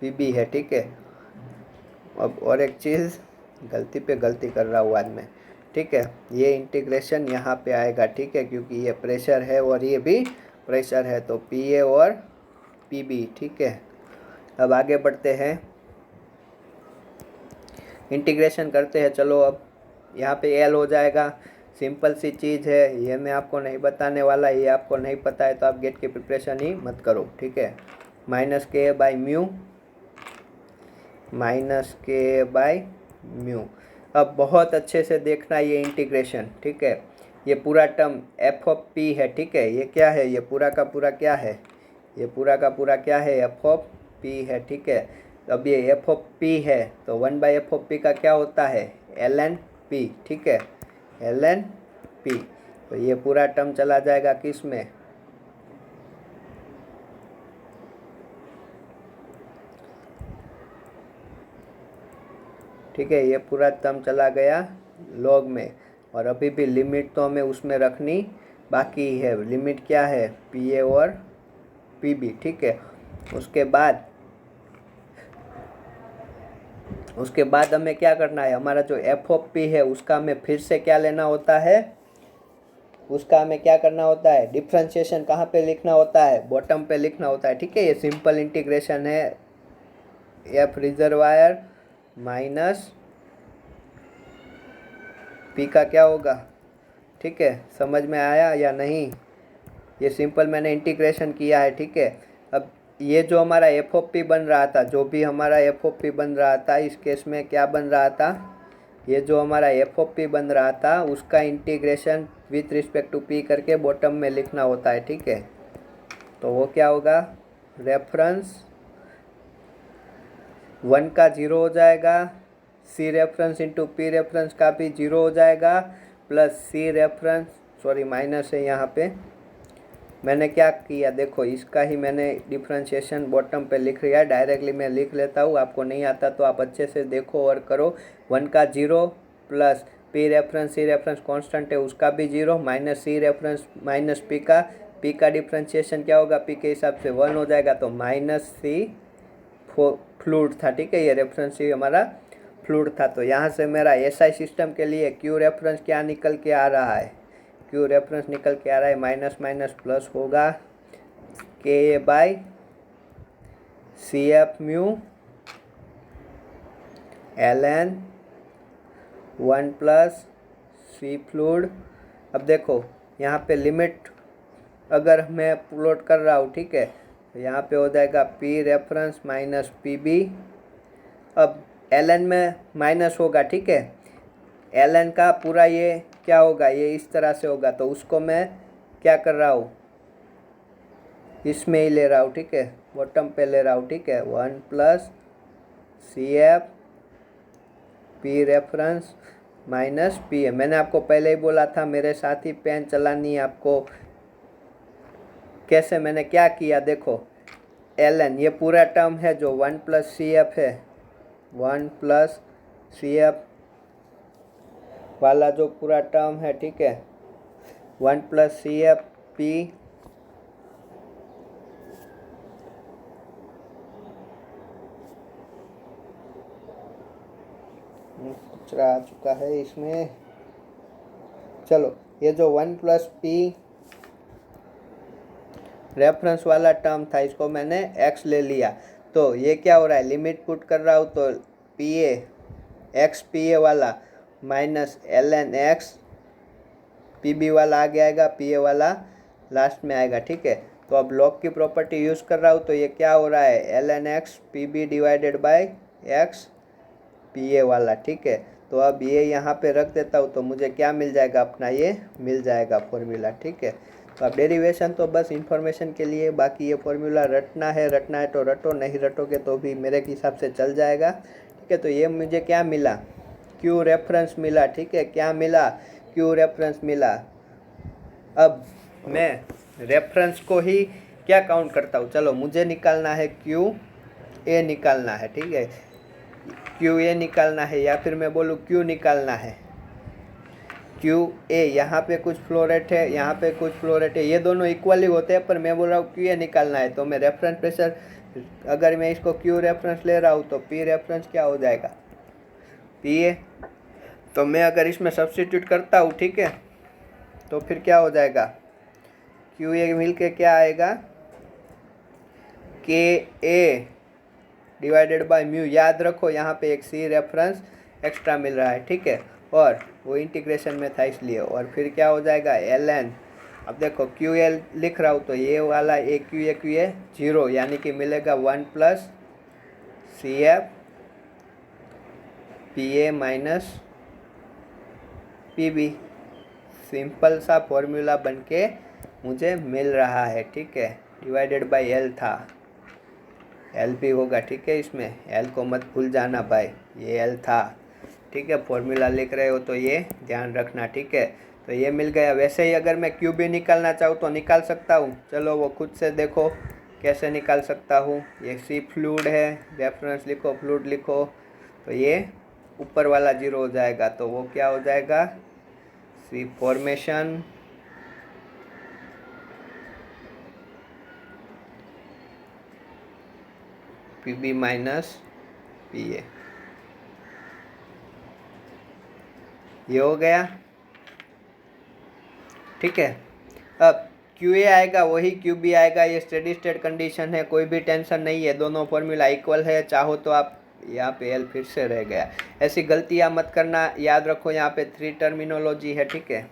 पी बी है, ठीक है। अब और एक चीज़, गलती पे गलती कर रहा हूँ आज मैं, ठीक है। ये इंटीग्रेशन यहाँ पे आएगा, ठीक है, क्योंकि ये प्रेशर है और ये भी प्रेशर है, तो पी ए और पी बी, ठीक है। अब आगे बढ़ते हैं, इंटीग्रेशन करते हैं। चलो अब यहाँ पे एल हो जाएगा, सिंपल सी चीज़ है, ये मैं आपको नहीं बताने वाला, ये आपको नहीं पता है तो आप गेट की प्रिपरेशन ही मत करो, ठीक है। -k/μ, -k/μ। अब बहुत अच्छे से देखना ये इंटीग्रेशन, ठीक है। ये पूरा टर्म एफ ऑफ पी है, ठीक है। ये क्या है, ये पूरा का पूरा क्या है, ये पूरा का पूरा क्या है, एफ ऑफ पी है, ठीक है। अब ये एफ ऑफ पी है, तो 1/f ऑफ पी का क्या होता है, ln p, ठीक है, ln p। तो ये पूरा टर्म चला जाएगा किस में, ठीक है। ये पूरा टर्म चला गया लॉग में, और अभी भी लिमिट तो हमें उसमें रखनी बाकी है। लिमिट क्या है, पी ए और पी बी, ठीक है। उसके बाद हमें क्या करना है, हमारा जो एफ ऑफ पी है उसका हमें फिर से क्या लेना होता है, उसका हमें क्या करना होता है, डिफ्रेंशिएशन कहाँ पे लिखना होता है, बॉटम पे लिखना होता है, ठीक है। ये सिंपल इंटीग्रेशन है, एफ रिजर्वायर माइनस पी का क्या होगा, ठीक है। समझ में आया या नहीं, ये सिंपल मैंने इंटीग्रेशन किया है, ठीक है। अब ये जो हमारा एफ ऑफ पी बन रहा था, जो भी हमारा एफ ऑफ पी बन रहा था, इस केस में क्या बन रहा था, ये जो हमारा एफ ऑफ पी बन रहा था उसका integration with respect to P करके बॉटम में लिखना होता है, ठीक है। तो वो क्या होगा, रेफरेंस 1 का 0 हो जाएगा, सी रेफरेंस इंटू पी रेफरेंस का भी 0 हो जाएगा, प्लस सी रेफरेंस, सॉरी माइनस है यहाँ पे, मैंने क्या किया देखो, इसका ही मैंने डिफ्रेंशिएशन बॉटम पे लिख लिया, डायरेक्टली मैं लिख लेता हूँ, आपको नहीं आता तो आप अच्छे से देखो और करो। 1 का 0 प्लस पी रेफरेंस सी रेफरेंस कांस्टेंट है उसका भी 0 माइनस सी रेफरेंस माइनस पी का डिफ्रेंशिएशन क्या होगा, पी के हिसाब से 1 हो जाएगा, तो माइनस सी फ्लूइड था, ठीक है। ये रेफरेंस ही हमारा फ्लूइड था। तो यहाँ से मेरा एसआई सिस्टम के लिए क्यू रेफरेंस क्या निकल के आ रहा है, क्यू रेफरेंस निकल के आ रहा है माइनस माइनस प्लस होगा K A by C F mu L N 1 plus C fluid. अब देखो यहाँ पे लिमिट अगर मैं प्लॉट कर रहा हूँ, ठीक है, तो यहाँ पे हो जाएगा P reference minus P B. अब एल एन में माइनस होगा, ठीक है, एल एन का पूरा ये क्या होगा, ये इस तरह से होगा, तो उसको मैं क्या कर रहा हूँ, इसमें ही ले रहा हूँ, ठीक है, बॉटम पे ले रहा हूँ, ठीक है। 1 plus C F P reference minus P है। मैंने आपको पहले ही बोला था मेरे साथ ही पेन चलानी है आपको। कैसे, मैंने क्या किया देखो, एल एन ये पूरा टर्म है जो 1 प्लस सी एफ है, 1 प्लस सी एफ वाला जो पूरा टर्म है, ठीक है, 1 प्लस सी एफ पी कचरा आ चुका है इसमें, चलो ये जो 1 प्लस पी रेफरेंस वाला टर्म था इसको मैंने x ले लिया। तो ये क्या हो रहा है, लिमिट पुट कर रहा हूँ तो P A X P A वाला minus L N X P B वाला आगे आएगा, पी ए वाला लास्ट में आएगा, ठीक है। तो अब लॉग की प्रॉपर्टी यूज़ कर रहा हूँ तो ये क्या हो रहा है, L N X P B divided by X P A वाला, ठीक है। तो अब ये यहाँ पे रख देता हूँ तो मुझे क्या मिल जाएगा, अपना ये मिल जाएगा फॉर्मूला, ठीक है। तो अब डेरिवेशन तो बस इंफॉर्मेशन के लिए, बाकी ये फॉर्मूला रटना है तो रटो, नहीं रटोगे तो भी मेरे हिसाब से चल जाएगा, ठीक है। तो ये मुझे क्या मिला, क्यू रेफरेंस मिला, ठीक है, क्या मिला, क्यू रेफरेंस मिला। अब मैं रेफरेंस को ही क्या काउंट करता हूँ, चलो मुझे निकालना है क्यू ए निकालना है, ठीक है, क्यू ए निकालना है, या फिर मैं बोलूँ क्यू निकालना है, क्यू ए। यहाँ पे कुछ फ्लो रेट है, यहाँ पे कुछ फ्लो रेट है, ये दोनों इक्वली होते हैं, पर मैं बोल रहा हूँ क्यू ए निकालना है। तो मैं रेफरेंस प्रेशर, अगर मैं इसको क्यू रेफरेंस ले रहा हूँ तो पी रेफरेंस क्या हो जाएगा, पी ए। तो मैं अगर इसमें सब्स्टिट्यूट करता हूँ, ठीक है, तो फिर क्या हो जाएगा, क्यू ए मिल के क्या आएगा, के ए डिवाइडेड बाय म्यू। याद रखो यहाँ पे एक सी रेफरेंस एक्स्ट्रा मिल रहा है, ठीक है, और वो इंटीग्रेशन में था इसलिए, और फिर क्या हो जाएगा एल एन। अब देखो क्यू एल लिख रहा हूँ तो ये वाला ए क्यू ए 0, यानी कि मिलेगा 1 plus C F P A minus P B. Simple सा फॉर्मूला बन के मुझे मिल रहा है, ठीक है, डिवाइडेड बाय एल था, एल भी होगा, ठीक है, इसमें एल को मत भूल जाना भाई, ये एल था, ठीक है। फॉर्मूला लिख रहे हो तो ये ध्यान रखना, ठीक है। तो ये मिल गया। वैसे ही अगर मैं क्यू भी निकालना चाहूँ तो निकाल सकता हूँ, चलो वो खुद से देखो कैसे निकाल सकता हूँ। ये सी फ्लूइड है, रेफरेंस लिखो, फ्लूइड लिखो, तो ये ऊपर वाला 0 हो जाएगा, तो वो क्या हो जाएगा, C formation P B minus P A, ये हो गया, ठीक है। अब क्यू ए आएगा वही क्यू बी आएगा, ये स्टेडी स्टेट कंडीशन है, कोई भी टेंशन नहीं है, दोनों फॉर्मूला इक्वल है। चाहो तो आप यहाँ पे एल फिर से रह गया, ऐसी गलतियाँ मत करना, याद रखो यहाँ पे 3 टर्मिनोलॉजी है, ठीक है,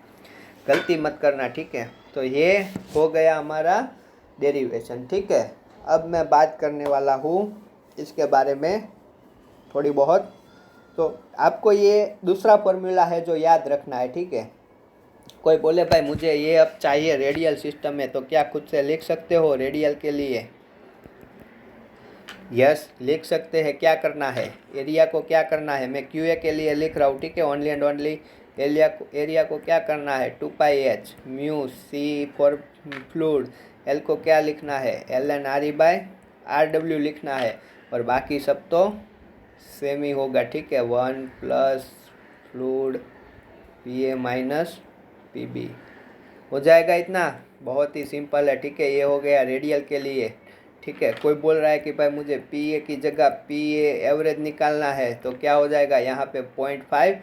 गलती मत करना, ठीक है। तो ये हो गया हमारा डेरिवेशन, ठीक है। अब मैं बात करने वाला हूँ इसके बारे में थोड़ी बहुत तो आपको ये दूसरा फॉर्मूला है जो याद रखना है, ठीक है। कोई बोले भाई मुझे ये अब चाहिए रेडियल सिस्टम में, तो क्या खुद से लिख सकते हो रेडियल के लिए? यस, लिख सकते हैं। क्या करना है, एरिया को क्या करना है, मैं क्यू ए के लिए लिख रहा हूँ, ठीक है, ओनली एंड ओनली। एरिया को क्या करना है, 2πh mu C for fluid. L को क्या लिखना है, ln RE/RW लिखना है, और बाकी सब तो सेम ही होगा, ठीक है। 1 प्लस फ्लूइड PA - PB हो जाएगा इतना, बहुत ही सिंपल है, ठीक है। ये हो गया रेडियल के लिए, ठीक है। कोई बोल रहा है कि भाई मुझे PA की जगह PA एवरेज निकालना है, तो क्या हो जाएगा, यहाँ पे 0.5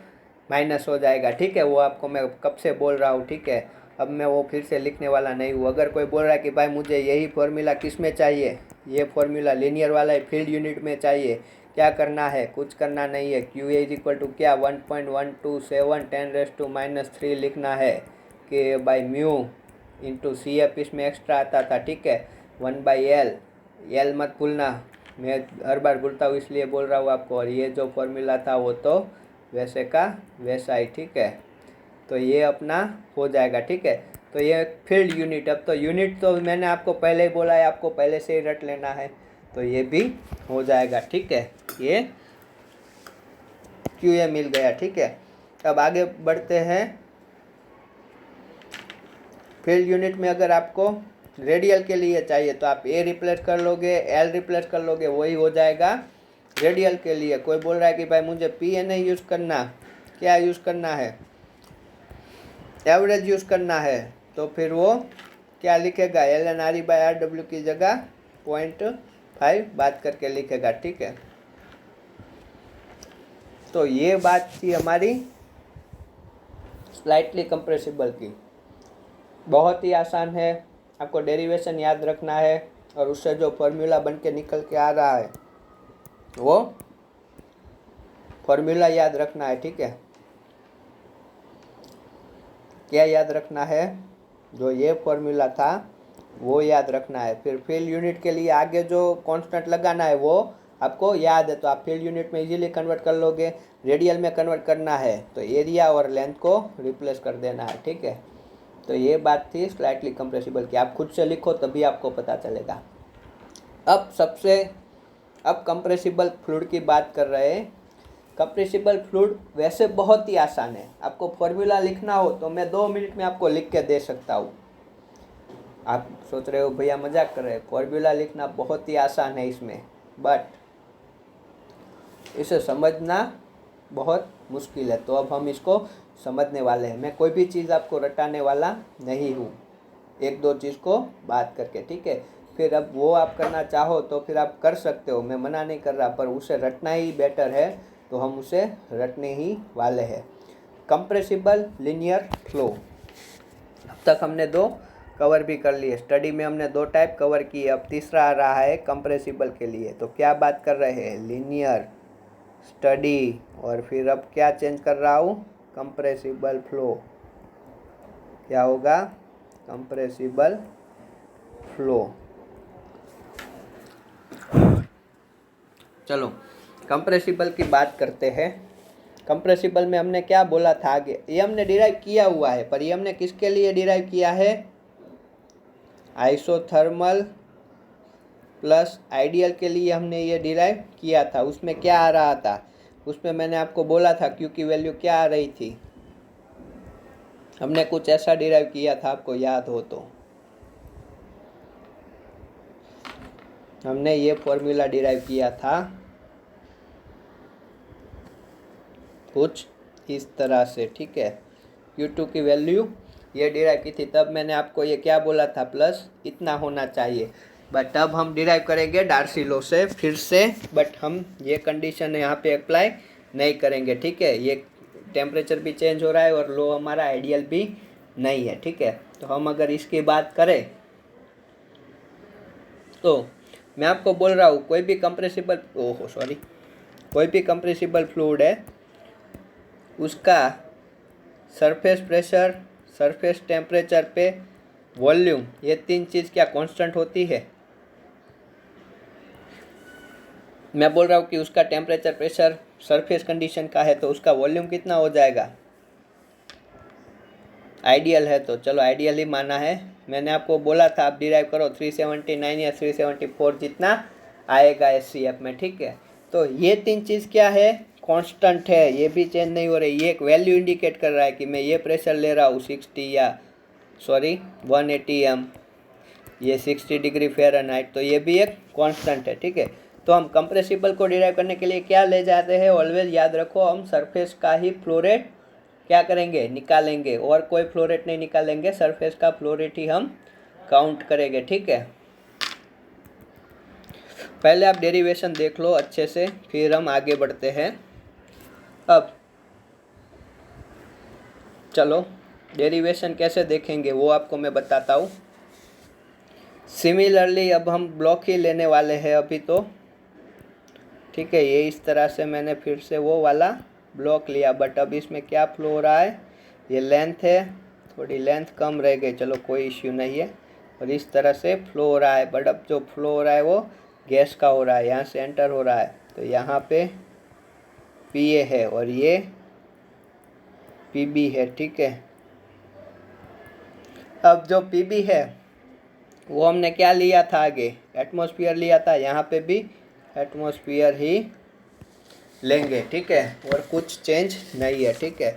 माइनस हो जाएगा, ठीक है। वो आपको मैं कब से बोल रहा हूँ, ठीक है। अब मैं वो फिर से लिखने वाला नहीं हूँ। अगर कोई बोल रहा है कि भाई मुझे यही फॉर्मूला किस में चाहिए, ये फॉर्मूला लीनियर वाला फील्ड यूनिट में चाहिए, क्या करना है, कुछ करना नहीं है। QA इक्वल टू क्या, 1.127 10⁻³ लिखना है कि बाई म्यू इंटू CF इसमें एक्स्ट्रा आता था, ठीक है, 1/L। एल मत भूलना, मैं हर बार भूलता हूँ इसलिए बोल रहा हूँ आपको। और ये जो फॉर्मूला था वो तो वैसे का वैसा ही, ठीक है। तो ये अपना हो जाएगा, ठीक है। तो ये फील्ड यूनिट, अब तो यूनिट तो मैंने आपको पहले ही बोला है, आपको पहले से ही रट लेना है, तो ये भी हो जाएगा, ठीक है। ये QA मिल गया, ठीक है। अब आगे बढ़ते हैं। फील्ड यूनिट में अगर आपको रेडियल के लिए चाहिए तो आप A रिप्लेस कर लोगे, L रिप्लेस कर लोगे, वही हो जाएगा रेडियल के लिए। कोई बोल रहा है कि भाई मुझे PA नहीं यूज़ करना, क्या यूज़ करना है, एवरेज यूज़ करना है, तो फिर वो क्या लिखेगा, ln RE/RW की जगह 0.5 बात करके लिखेगा, ठीक है। तो ये बात थी हमारी स्लाइटली कंप्रेसिबल की। बहुत ही आसान है, आपको डेरिवेशन याद रखना है, और उससे जो फॉर्मूला बन के निकल के आ रहा है वो फॉर्मूला याद रखना है, ठीक है। क्या याद रखना है, जो ये फॉर्मूला था वो याद रखना है। फिर फील्ड यूनिट के लिए आगे जो कांस्टेंट लगाना है वो आपको याद है, तो आप फील्ड यूनिट में इजीली कन्वर्ट कर लोगे। रेडियल में कन्वर्ट करना है तो एरिया और लेंथ को रिप्लेस कर देना है, ठीक है। तो ये बात थी स्लाइटली कंप्रेसिबल की, आप खुद से लिखो तभी आपको पता चलेगा। अब कंप्रेसिबल फ्लूइड की बात कर रहे हैं। कंप्रेसिबल फ्लूइड वैसे बहुत ही आसान है, आपको फॉर्मूला लिखना हो तो मैं 2 मिनट में आपको लिख के दे सकता हूँ। आप सोच रहे हो भैया मजाक कर रहे हैं, फॉर्मूला लिखना बहुत ही आसान है इसमें, बट इसे समझना बहुत मुश्किल है। तो अब हम इसको समझने वाले हैं। मैं कोई भी चीज़ आपको रटाने वाला नहीं हूँ, 1-2 चीज़ को बात करके, ठीक है। फिर अब वो आप करना चाहो तो फिर आप कर सकते हो, मैं मना नहीं कर रहा, पर उसे रटना ही बेटर है, तो हम उसे रटने ही वाले हैं। कंप्रेसिबल लीनियर फ्लो, अब तक हमने 2 कवर भी कर लिए। स्टडी में हमने 2 टाइप कवर किए, अब तीसरा आ रहा है कंप्रेसिबल के लिए। तो क्या बात कर रहे हैं, लीनियर स्टडी, और फिर अब क्या चेंज कर रहा हूँ, कंप्रेसिबल फ्लो। क्या होगा, कंप्रेसिबल फ्लो। चलो कंप्रेसिबल की बात करते हैं। कंप्रेसिबल में हमने क्या बोला था आगे, ये हमने डिराइव किया हुआ है, पर ये हमने किसके लिए डिराइव किया है, आइसोथर्मल प्लस आइडियल के लिए हमने ये डिराइव किया था। उसमें क्या आ रहा था, उसमें मैंने आपको बोला था Q की वैल्यू क्या आ रही थी, हमने कुछ ऐसा डिराइव किया था, आपको याद हो तो। हमने ये फॉर्मूला डिराइव किया था कुछ इस तरह से, ठीक है। Q2 की वैल्यू ये डिराइव की थी, तब मैंने आपको ये क्या बोला था, प्लस इतना होना चाहिए। बट अब हम डिराइव करेंगे डार्सी लॉ से फिर से, बट हम ये कंडीशन यहाँ पे अप्लाई नहीं करेंगे, ठीक है। ये टेम्परेचर भी चेंज हो रहा है और लॉ हमारा आइडियल भी नहीं है, ठीक है। तो हम अगर इसकी बात करें तो मैं आपको बोल रहा हूँ, कोई भी कंप्रेसिबल फ्लूइड है, उसका सरफेस प्रेशर, सरफेस टेम्परेचर पे वॉल्यूम, ये 3 चीज़ क्या कांस्टेंट होती है, मैं बोल रहा हूँ कि उसका टेम्परेचर प्रेशर सरफेस कंडीशन का है तो उसका वॉल्यूम कितना हो जाएगा, आइडियल है तो चलो आइडियल ही माना है। मैंने आपको बोला था आप डिराइव करो 379 या 374 जितना आएगा एससीएफ में, ठीक है। तो ये तीन चीज़ क्या है, कांस्टेंट है, ये भी चेंज नहीं हो रही। ये एक वैल्यू इंडिकेट कर रहा है कि मैं ये प्रेशर ले रहा हूँ 180 एम, ये 60 डिग्री फ़ारेनहाइट, तो ये भी एक कांस्टेंट है, ठीक है। तो हम कंप्रेसिबल को डिराइव करने के लिए क्या ले जाते हैं, ऑलवेज याद रखो हम सरफेस का ही फ्लो रेट क्या करेंगे, निकालेंगे, और कोई फ्लो रेट नहीं निकालेंगे, सरफेस का फ्लो रेट ही हम काउंट करेंगे, ठीक है। पहले आप डेरिवेशन देख लो अच्छे से, फिर हम आगे बढ़ते हैं। अब चलो डेरिवेशन कैसे देखेंगे वो आपको मैं बताता हूँ। सिमिलरली अब हम ब्लॉक ही लेने वाले हैं अभी तो, ठीक है। ये इस तरह से मैंने फिर से वो वाला ब्लॉक लिया, बट अब इसमें क्या फ्लो हो रहा है, ये लेंथ है, थोड़ी लेंथ कम रह गई, चलो कोई इश्यू नहीं है, और इस तरह से फ्लो हो रहा है। बट अब जो फ्लो हो रहा है वो गैस का हो रहा है, यहाँ से एंटर हो रहा है, तो यहाँ पे पीए है और ये पीबी है, ठीक है। अब जो पीबी है वो हमने क्या लिया था, आगे एटमॉस्फेयर लिया था, यहाँ पे भी एटमॉस्फेयर ही लेंगे, ठीक है, और कुछ चेंज नहीं है, ठीक है।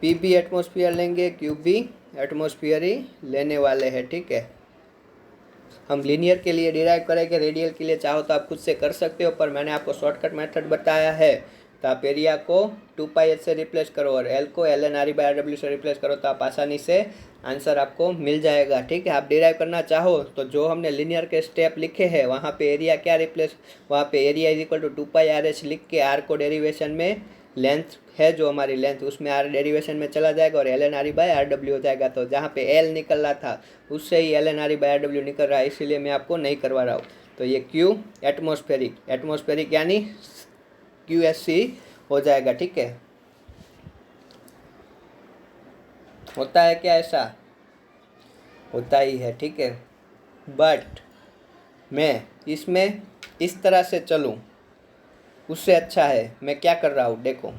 पीबी एटमॉस्फेयर लेंगे, क्यूबी एटमॉस्फेयर ही लेने वाले हैं, ठीक है। हम लीनियर के लिए डिराइव करेंगे, रेडियल के लिए चाहो तो आप खुद से कर सकते हो, पर मैंने आपको शॉर्टकट मेथड बताया है। तो आप एरिया को 2πh से रिप्लेस करो और एल को ln/r/w से रिप्लेस करो, तो आप आसानी से आंसर आपको मिल जाएगा, ठीक है। आप डिराइव करना चाहो तो जो हमने लीनियर के स्टेप लिखे हैं वहाँ पे एरिया क्या रिप्लेस, वहाँ पे एरिया = 2πRh लिख के आर को डेरिवेशन में, लेंथ है जो हमारी लेंथ, उसमें आर डेरिवेशन में चला जाएगा और ln/r/w हो जाएगा। तो जहाँ पे एल निकल रहा था उससे ही ln/r/w निकल रहा है, इसीलिए मैं आपको नहीं करवा रहा हूँ। तो ये क्यू एटमॉस्फेरिक यानी QSC हो जाएगा, ठीक है। होता है क्या, ऐसा होता ही है, ठीक है। बट मैं इसमें इस तरह से चलूँ उससे अच्छा है, मैं क्या कर रहा हूँ देखो,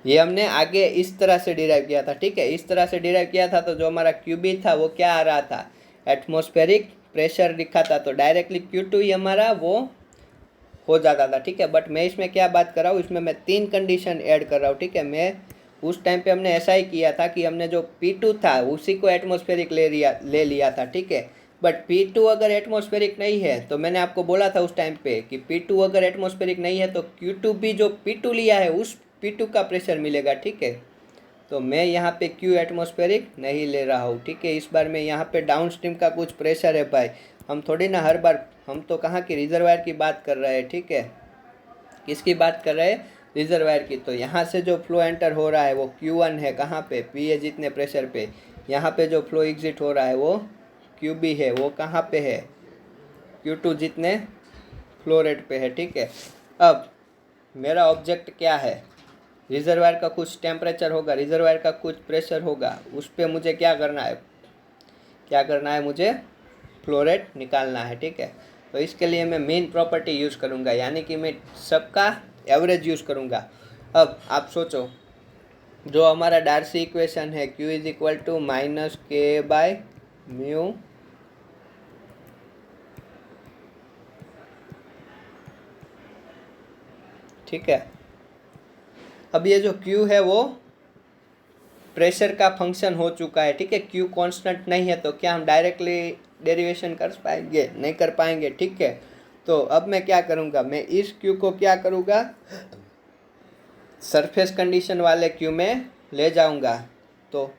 ये हमने आगे इस तरह से डिराइव किया था, ठीक है। इस तरह से डिराइव किया था तो जो हमारा क्यूबी था वो क्या आ रहा था, एटमॉस्फेरिक प्रेशर लिखा था, तो डायरेक्टली Q2 ही हमारा वो हो जाता था, ठीक है। बट मैं इसमें क्या बात कर रहा हूँ, इसमें मैं 3 कंडीशन ऐड कर रहा हूँ, ठीक है। मैं उस टाइम पे हमने ऐसा ही किया था कि हमने जो P2 था उसी को एटमॉस्फेरिक ले लिया था, ठीक है। बट P2 अगर एटमॉस्फेरिक नहीं है तो मैंने आपको बोला था उस टाइम पे कि P2 अगर एटमॉस्फेरिक नहीं है तो Q2 भी जो P2 लिया है उस P2 का प्रेशर मिलेगा, ठीक है। तो मैं यहाँ पे Q एटमॉस्फेरिक नहीं ले रहा हूँ, ठीक है। इस बार मैं यहाँ पे डाउन स्ट्रीम का कुछ प्रेशर है भाई, हम थोड़ी ना हर बार, हम तो कहाँ की रिजर्वायर की बात कर रहे हैं, ठीक है। किसकी बात कर रहे हैं, रिजर्वायर की। तो यहाँ से जो फ्लो एंटर हो रहा है वो Q1 है, कहाँ पे, पीए जितने प्रेशर पे। यहाँ पे जो फ्लो एग्जिट हो रहा है वो QB है, वो कहाँ पे है, Q2 जितने फ्लो रेट पे है, ठीक है। अब मेरा ऑब्जेक्ट क्या है, रिजर्वायर का कुछ टेम्परेचर होगा, रिजर्वायर का कुछ प्रेशर होगा, उस पर मुझे क्या करना है, मुझे फ्लो रेट निकालना है, ठीक है। तो इसके लिए मैं मेन प्रॉपर्टी यूज़ करूँगा, यानी कि मैं सबका एवरेज यूज़ करूँगा। अब आप सोचो, जो हमारा डार्सी इक्वेशन है Q = -K/μ, ठीक है। अब ये जो Q है वो प्रेशर का फंक्शन हो चुका है, ठीक है। Q कांस्टेंट नहीं है तो क्या हम डायरेक्टली डेरिवेशन कर पाएंगे, नहीं कर पाएंगे, ठीक है। तो अब मैं क्या करूँगा, मैं इस Q को क्या करूँगा, सरफेस कंडीशन वाले Q में ले जाऊँगा। तो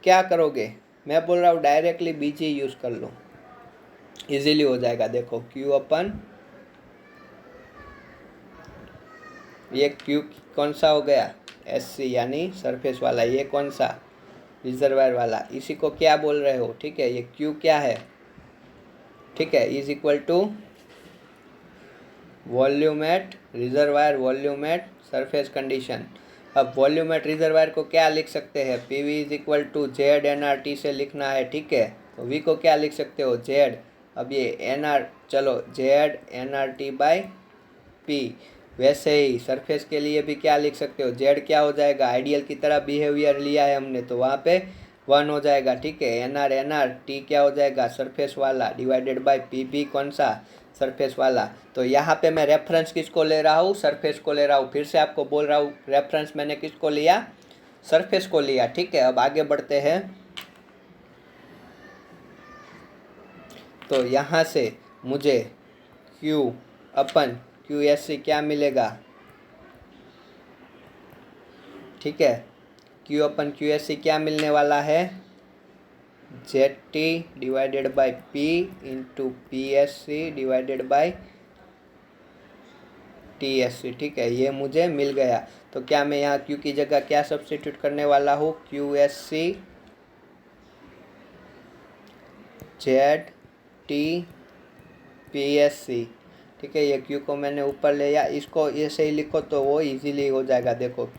क्या करोगे, मैं बोल रहा हूँ डायरेक्टली BG यूज़ कर लो, इजीली हो जाएगा। देखो Q/, ये Q कौन सा हो गया, SC यानी सरफेस वाला, ये कौन सा, रिजर्वायर वाला, इसी को क्या बोल रहे हो, ठीक है। ये Q क्या है, ठीक है, = volume at reservoir, volume at surface condition. अब वॉल्यूम एट रिजर्वायर को क्या लिख सकते हैं, PV = Z NRT से लिखना है, ठीक है। तो V को क्या लिख सकते हो, Z। अब ये NR, चलो Z NRT/P। वैसे ही सरफेस के लिए भी क्या लिख सकते हो, Z क्या हो जाएगा, आइडियल की तरह बिहेवियर लिया है हमने तो वहाँ पे 1 हो जाएगा, ठीक है। NR क्या हो जाएगा, सरफेस वाला, डिवाइडेड बाय PB कौन सा, सरफेस वाला। तो यहाँ पे मैं रेफरेंस किसको ले रहा हूँ, सरफेस को ले रहा हूँ। फिर से आपको बोल रहा हूँ, रेफरेंस मैंने किसको लिया, सरफेस को लिया, ठीक है। अब आगे बढ़ते हैं। तो यहाँ से मुझे Q/QSC क्या मिलेगा, ठीक है। Q/QSC क्या मिलने वाला है, ZT divided by P into PSC divided by TSC, ठीक है। ये मुझे मिल गया। तो क्या मैं यहाँ Q की जगह क्या सब्स्टिट्यूट करने वाला हूँ, QSC ZT PSC, ठीक है। ये Q को मैंने ऊपर ले या इसको ऐसे ही लिखो तो वो इजीली हो जाएगा। देखो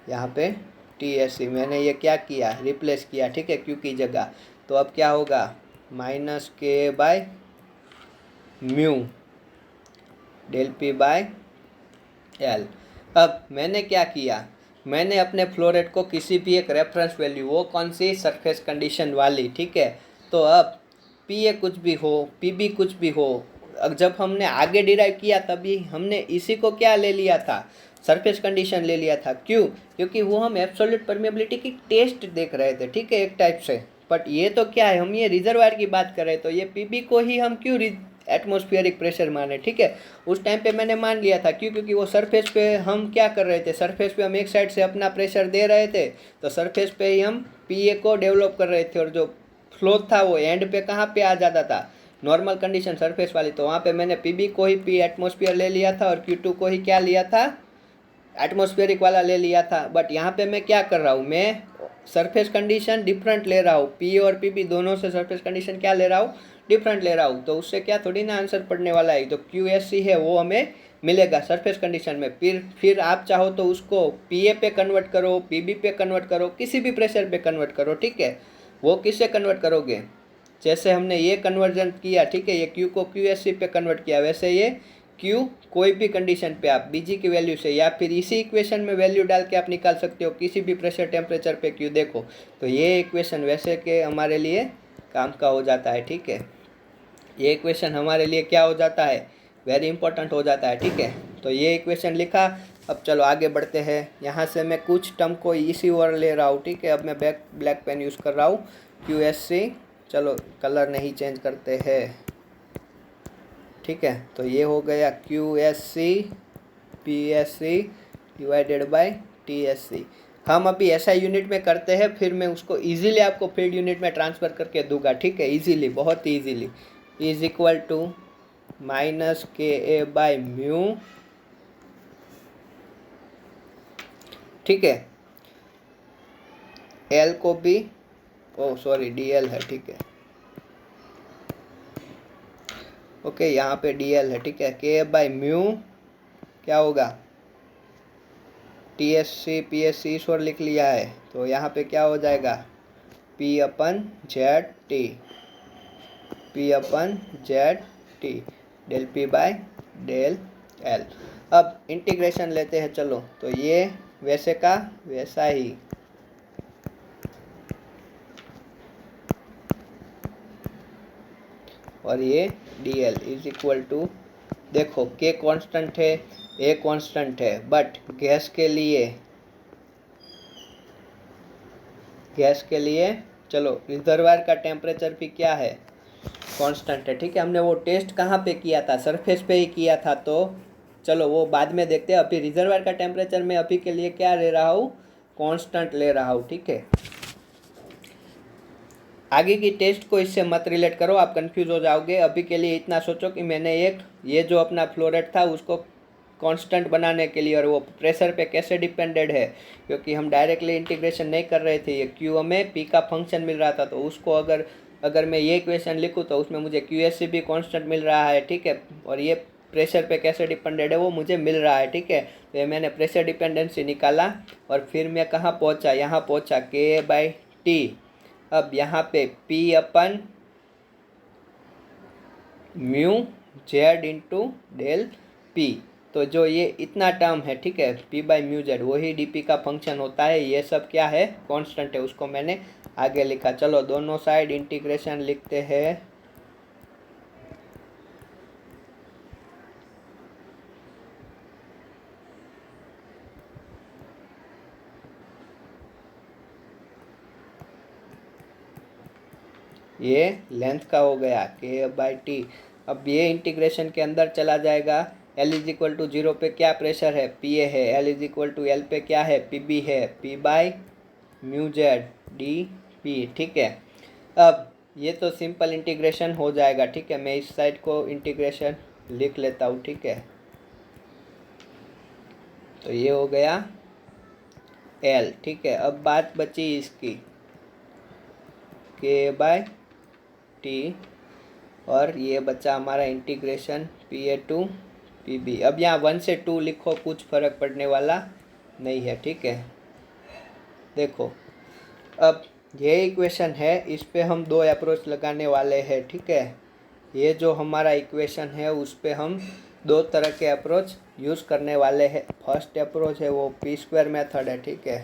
यहाँ पे TSC मैंने ये क्या किया, रिप्लेस किया, ठीक है, Q की जगह। तो अब क्या होगा, -K/μ del P/L। अब मैंने क्या किया, मैंने अपने फ्लो रेट को किसी भी एक रेफरेंस वैल्यू, वो कौन सी, सरफेस कंडीशन वाली, ठीक है। तो अब PA कुछ भी हो, PB कुछ भी हो, जब हमने आगे डिराइव किया तभी हमने इसी को क्या ले लिया था, सरफेस कंडीशन ले लिया था। क्यों, क्योंकि वो हम एब्सोल्यूट परमेबिलिटी की टेस्ट देख रहे थे, ठीक है, एक टाइप से। बट ये तो क्या है, हम ये रिजर्वायर की बात कर रहे हैं, तो ये PB को ही हम क्यों एटमॉस्फेरिक प्रेशर माने, ठीक है। उस टाइम पे मैंने मान लिया था, क्यों, क्योंकि वो सरफेस पे हम क्या कर रहे थे, सरफेस पे हम एक साइड से अपना प्रेशर दे रहे थे, तो सरफेस पे ही हम PA को डेवलप कर रहे थे, और जो फ्लो था वो एंड पे कहाँ पे आ जाता था, नॉर्मल कंडीशन सरफेस वाली। तो वहाँ पे मैंने PB को ही P एटमॉस्फेयर ले लिया था, और Q2 को ही क्या लिया था, एटमॉस्फेरिक वाला ले लिया था। बट यहाँ पे मैं क्या कर रहा हूँ, मैं सरफेस कंडीशन डिफरेंट ले रहा हूँ, P और PB दोनों से सरफेस कंडीशन क्या ले रहा हूँ, डिफरेंट ले रहा हूँ। तो उससे क्या थोड़ी ना आंसर पड़ने वाला है। तो QSC है वो हमें मिलेगा सरफेस कंडीशन में। फिर आप चाहो तो उसको PA पे कन्वर्ट करो, PB पे कन्वर्ट करो, किसी भी प्रेशर पे कन्वर्ट करो, ठीक है। वो किससे कन्वर्ट करोगे, जैसे हमने ये कन्वर्जन किया, ठीक है, ये Q को QSC पे कन्वर्ट किया, वैसे ये Q कोई भी कंडीशन पे आप BG की वैल्यू से या फिर इसी इक्वेशन में वैल्यू डाल के आप निकाल सकते हो, किसी भी प्रेशर टेम्परेचर पे Q देखो। तो ये इक्वेशन वैसे के हमारे लिए काम का हो जाता है, ठीक है। ये इक्वेशन हमारे लिए क्या हो जाता है, वेरी इंपॉर्टेंट हो जाता है, ठीक है। तो ये इक्वेशन लिखा। अब चलो आगे बढ़ते हैं। यहाँ से मैं कुछ टर्म को इसी ओर ले रहा हूँ, ठीक है। अब मैं ब्लैक पेन यूज़ कर रहा हूँ, QSC, चलो कलर नहीं चेंज करते हैं, ठीक है। तो ये हो गया QSC PSC divided by TSC। हम अभी SI यूनिट में करते हैं, फिर मैं उसको इजीली आपको फील्ड यूनिट में ट्रांसफ़र करके दूंगा, ठीक है, इजीली, बहुत ही easily. Is equal to -KA/μ, ठीक है। L को भी, ओ सॉरी DL है, ठीक है, ओके, यहाँ पे DL है, ठीक है। KA/μ क्या होगा, TSC PSC इस ओर लिख लिया है, तो यहाँ पे क्या हो जाएगा, P/ZT, P/ZT del P/del L। अब इंटीग्रेशन लेते हैं, चलो। तो ये वैसे का वैसा ही, और ये DL इज इक्वल टू, देखो K कांस्टेंट है, A कांस्टेंट है, बट गैस के लिए चलो रिजर्वायर का टेम्परेचर भी क्या है, कांस्टेंट है, ठीक है। हमने वो टेस्ट कहाँ पे किया था, सरफेस पे ही किया था, तो चलो वो बाद में देखते हैं। अभी रिजर्वायर का टेम्परेचर मैं अभी के लिए क्या ले रहा हूँ, कांस्टेंट ले रहा हूँ, ठीक है। आगे की टेस्ट को इससे मत रिलेट करो, आप कंफ्यूज हो जाओगे। अभी के लिए इतना सोचो कि मैंने ये जो अपना फ्लो रेट था उसको कांस्टेंट बनाने के लिए, और वो प्रेशर पे कैसे डिपेंडेड है, क्योंकि हम डायरेक्टली इंटीग्रेशन नहीं कर रहे थे, ये Q में P का फंक्शन मिल रहा था। तो उसको अगर मैं ये इक्वेशन लिखूँ तो उसमें मुझे QSC भी कांस्टेंट मिल रहा है, ठीक है, और ये प्रेशर पे कैसे डिपेंडेड है वो मुझे मिल रहा है, ठीक है। तो ये मैंने प्रेशर डिपेंडेंसी निकाला, और फिर मैं कहाँ पहुँचा, यहाँ पहुँचा K/T। अब यहाँ पे P/, mu Z into del P. तो जो ये इतना टर्म है, ठीक है, पी बाई म्यू जेड, वही डीपी का फंक्शन होता है। ये सब क्या है, कांस्टेंट है, उसको मैंने आगे लिखा। चलो दोनों साइड इंटीग्रेशन लिखते हैं। ये लेंथ का हो गया के बाई टी। अब ये इंटीग्रेशन के अंदर चला जाएगा। L is equal to zero पे क्या प्रेशर है, पी ए है। L is equal to L पे क्या है, पी बी है। P by mu Z D P, ठीक है। अब ये तो सिंपल इंटीग्रेशन हो जाएगा, ठीक है। मैं इस साइड को इंटीग्रेशन लिख लेता हूँ, ठीक है। तो ये हो गया एल, ठीक है। अब बात बची इसकी के बाय टी, और ये बचा हमारा integration P A to P B. अब यहाँ 1 से 2 लिखो, कुछ फर्क पड़ने वाला नहीं है, ठीक है। देखो अब ये इक्वेशन है, इस पे हम 2 अप्रोच लगाने वाले हैं, ठीक है। ये जो हमारा इक्वेशन है उस पे हम 2 तरह के अप्रोच यूज़ करने वाले हैं। फर्स्ट अप्रोच है वो पी स्क्वायर मेथड है, ठीक है।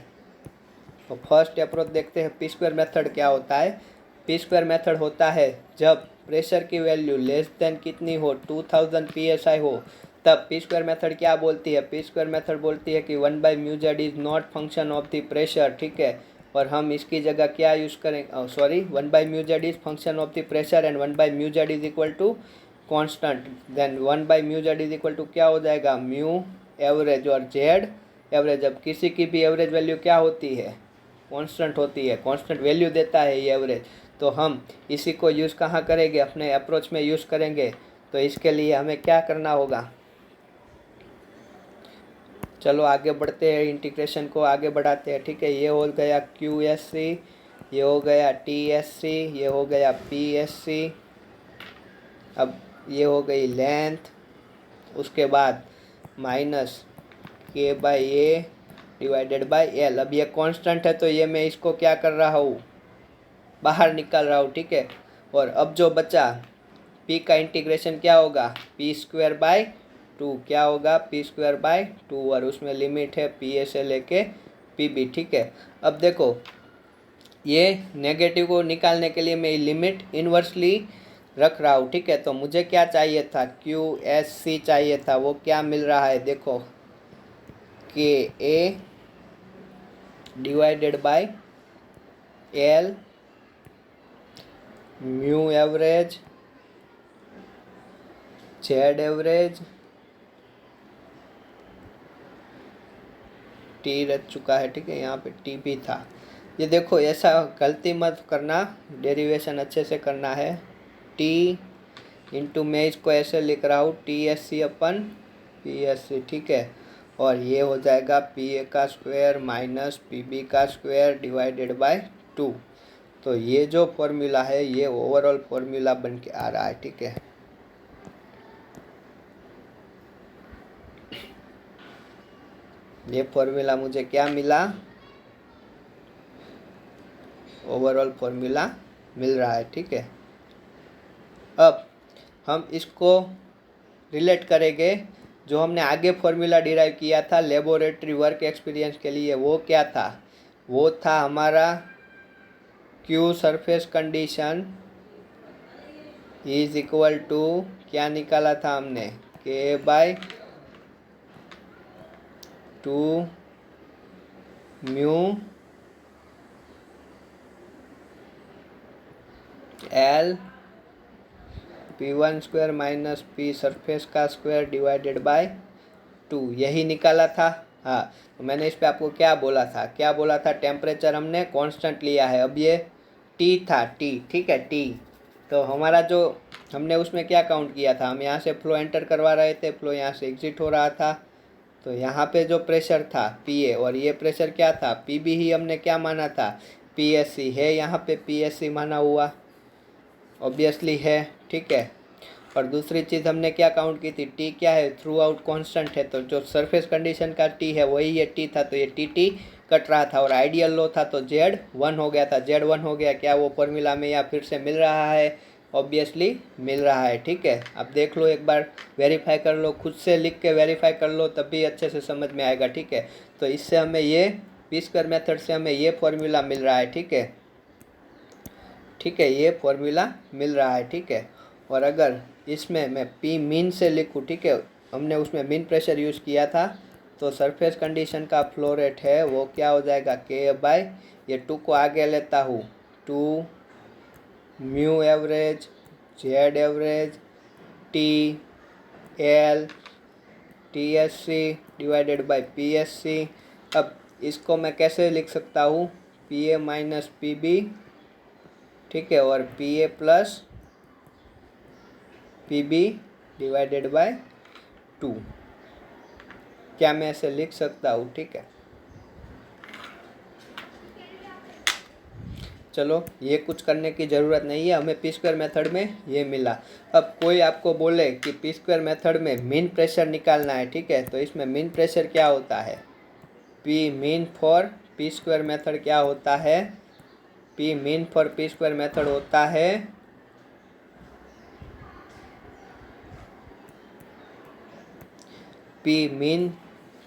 तो फर्स्ट अप्रोच देखते हैं। पी स्क्वायर मेथड क्या होता है। पी स्क्वायर मेथड होता है जब प्रेशर की वैल्यू लेस देन कितनी हो, 2000 psi हो, तब पी स्क्वायर मेथड क्या बोलती है। पी स्क्वायर मेथड बोलती है कि 1 by mu Z is not function of the pressure, ठीक है। और हम इसकी जगह क्या यूज़ करेंगे, sorry, 1 by mu Z is function of the pressure and 1 by mu Z is equal to constant. Then 1 by mu Z is equal to क्या हो जाएगा, म्यू एवरेज और जेड एवरेज। अब किसी की भी एवरेज वैल्यू क्या होती है, कांस्टेंट होती है, कांस्टेंट वैल्यू देता है ये एवरेज। तो हम इसी को यूज़ कहाँ करेंगे, अपने अप्रोच में यूज़ करेंगे। तो इसके लिए हमें क्या करना होगा, चलो आगे बढ़ते हैं, इंटीग्रेशन को आगे बढ़ाते हैं, ठीक है। ये हो गया क्यू एस सी, ये हो गया टी एस सी, ये हो गया पी एस सी। अब ये हो गई लेंथ, उसके बाद minus K by A divided by L. अब ये कांस्टेंट है तो ये मैं इसको क्या कर रहा हूँ, बाहर निकाल रहा हूँ, ठीक है। और अब जो बचा p का इंटीग्रेशन क्या होगा, पी स्क्वायर बाई 2, क्या होगा, पी स्क्वायर बाई 2, और उसमें लिमिट है पी ए से लेके पी बी, ठीक है। अब देखो ये नेगेटिव को निकालने के लिए मैं लिमिट इन्वर्सली रख रहा हूँ, ठीक है। तो मुझे क्या चाहिए था, क्यू एस सी चाहिए था, वो क्या मिल रहा है, देखो K A divided by L mu average Z average T रच चुका है, ठीक है। यहाँ पे टी भी था। ये देखो ऐसा गलती मत करना, डेरिवेशन अच्छे से करना है। टी इंटू मैं इसको ऐसे लिख रहा हूँ, टी एस सी अपन पी एस सी, ठीक है। और ये हो जाएगा पी ए का स्क्वायर माइनस पी बी का स्क्वायर डिवाइडेड बाय 2। तो ये जो फॉर्मूला है ये ओवरऑल फॉर्मूला बन के आ रहा है, ठीक है। ये फॉर्मूला मुझे क्या मिला, ओवरऑल फॉर्मूला मिल रहा है, ठीक है। अब हम इसको रिलेट करेंगे जो हमने आगे फॉर्मूला डिराइव किया था लेबोरेटरी वर्क एक्सपीरियंस के लिए। वो क्या था, वो था हमारा Q surface condition is equal to, क्या निकाला था हमने, K by 2 mu L P one square minus P surface का स्क्वायर डिवाइडेड बाय 2, यही निकाला था। हाँ, तो मैंने इस पे आपको क्या बोला था, क्या बोला था, टेम्परेचर हमने कांस्टेंट लिया है। अब ये टी था, टी, ठीक है, टी। तो हमारा जो हमने उसमें क्या काउंट किया था, हम यहाँ से फ्लो एंटर करवा रहे थे, फ्लो यहाँ से एग्जिट हो रहा था। तो यहाँ पे जो प्रेशर था पी ए, और ये प्रेशर क्या था, पी बी ही हमने क्या माना था, पी एस सी है, यहाँ पे पी एस सी माना हुआ, ऑब्वियसली है, ठीक है। और दूसरी चीज़ हमने क्या काउंट की थी, टी क्या है, थ्रू आउट कॉन्स्टेंट है। तो जो सरफेस कंडीशन का टी है वही ये टी था, तो ये टी टी कट रहा था। और आइडियल लो था तो जेड 1 हो गया था, जेड 1 हो गया, क्या वो फॉर्मूला में या फिर से मिल रहा है, ऑब्वियसली मिल रहा है। ठीक है, आप देख लो एक बार, वेरीफाई कर लो, खुद से लिख के वेरीफाई कर लो, तभी अच्छे से समझ में आएगा। ठीक है, तो इससे हमें ये पी स्क्वायर मेथड से हमें ये फॉर्मूला मिल रहा है। ठीक है, ठीक है, ये फॉर्मूला मिल रहा है। ठीक है, और अगर इसमें मैं पी मीन से लिखूँ, ठीक है, हमने उसमें मीन प्रेशर यूज़ किया था, तो सरफेस कंडीशन का फ्लो रेट है वो क्या हो जाएगा, के बाय, ये 2 को आगे लेता हूँ, 2 mu average Z average T L T S C divided by P S C. अब इसको मैं कैसे लिख सकता हूँ, P A minus P B, ठीक है, और P A plus P B divided by 2, क्या मैं ऐसे लिख सकता हूँ। ठीक है, चलो ये कुछ करने की ज़रूरत नहीं है, हमें पी स्क्वायर मेथड में ये मिला। अब कोई आपको बोले कि पी स्क्वायर मेथड में मीन प्रेशर निकालना है, ठीक है, तो इसमें मीन प्रेशर क्या होता है, P mean for P square method क्या होता है, P mean for P square method होता है P mean,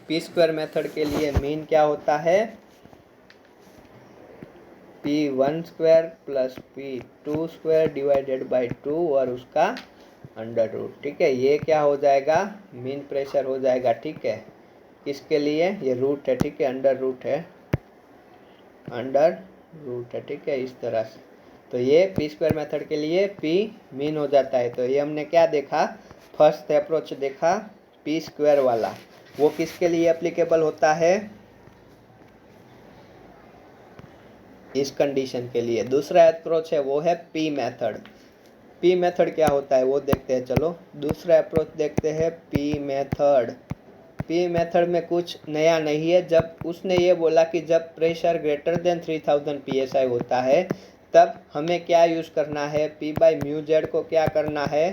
P square method के लिए मीन क्या होता है, P1 square plus P2 square divided by 2 और उसका अंडर रूट। ठीक है, ये क्या हो जाएगा, मीन प्रेशर हो जाएगा। ठीक है, किसके लिए, ये रूट है, ठीक है, अंडर रूट है, अंडर रूट है। ठीक है, इस तरह से, तो ये पी स्क्वायर मेथड के लिए पी मीन हो जाता है। तो ये हमने क्या देखा, फर्स्ट अप्रोच देखा पी स्क्वायर वाला, वो किसके लिए एप्लीकेबल होता है, इस कंडीशन के लिए। दूसरा अप्रोच है वो है पी मेथड। पी मेथड क्या होता है वो देखते हैं, चलो दूसरा अप्रोच देखते हैं, पी मेथड। पी मेथड में कुछ नया नहीं है, जब उसने ये बोला कि जब प्रेशर ग्रेटर देन 3000 psi होता है तब हमें क्या यूज़ करना है, पी बाई म्यू जेड को क्या करना है,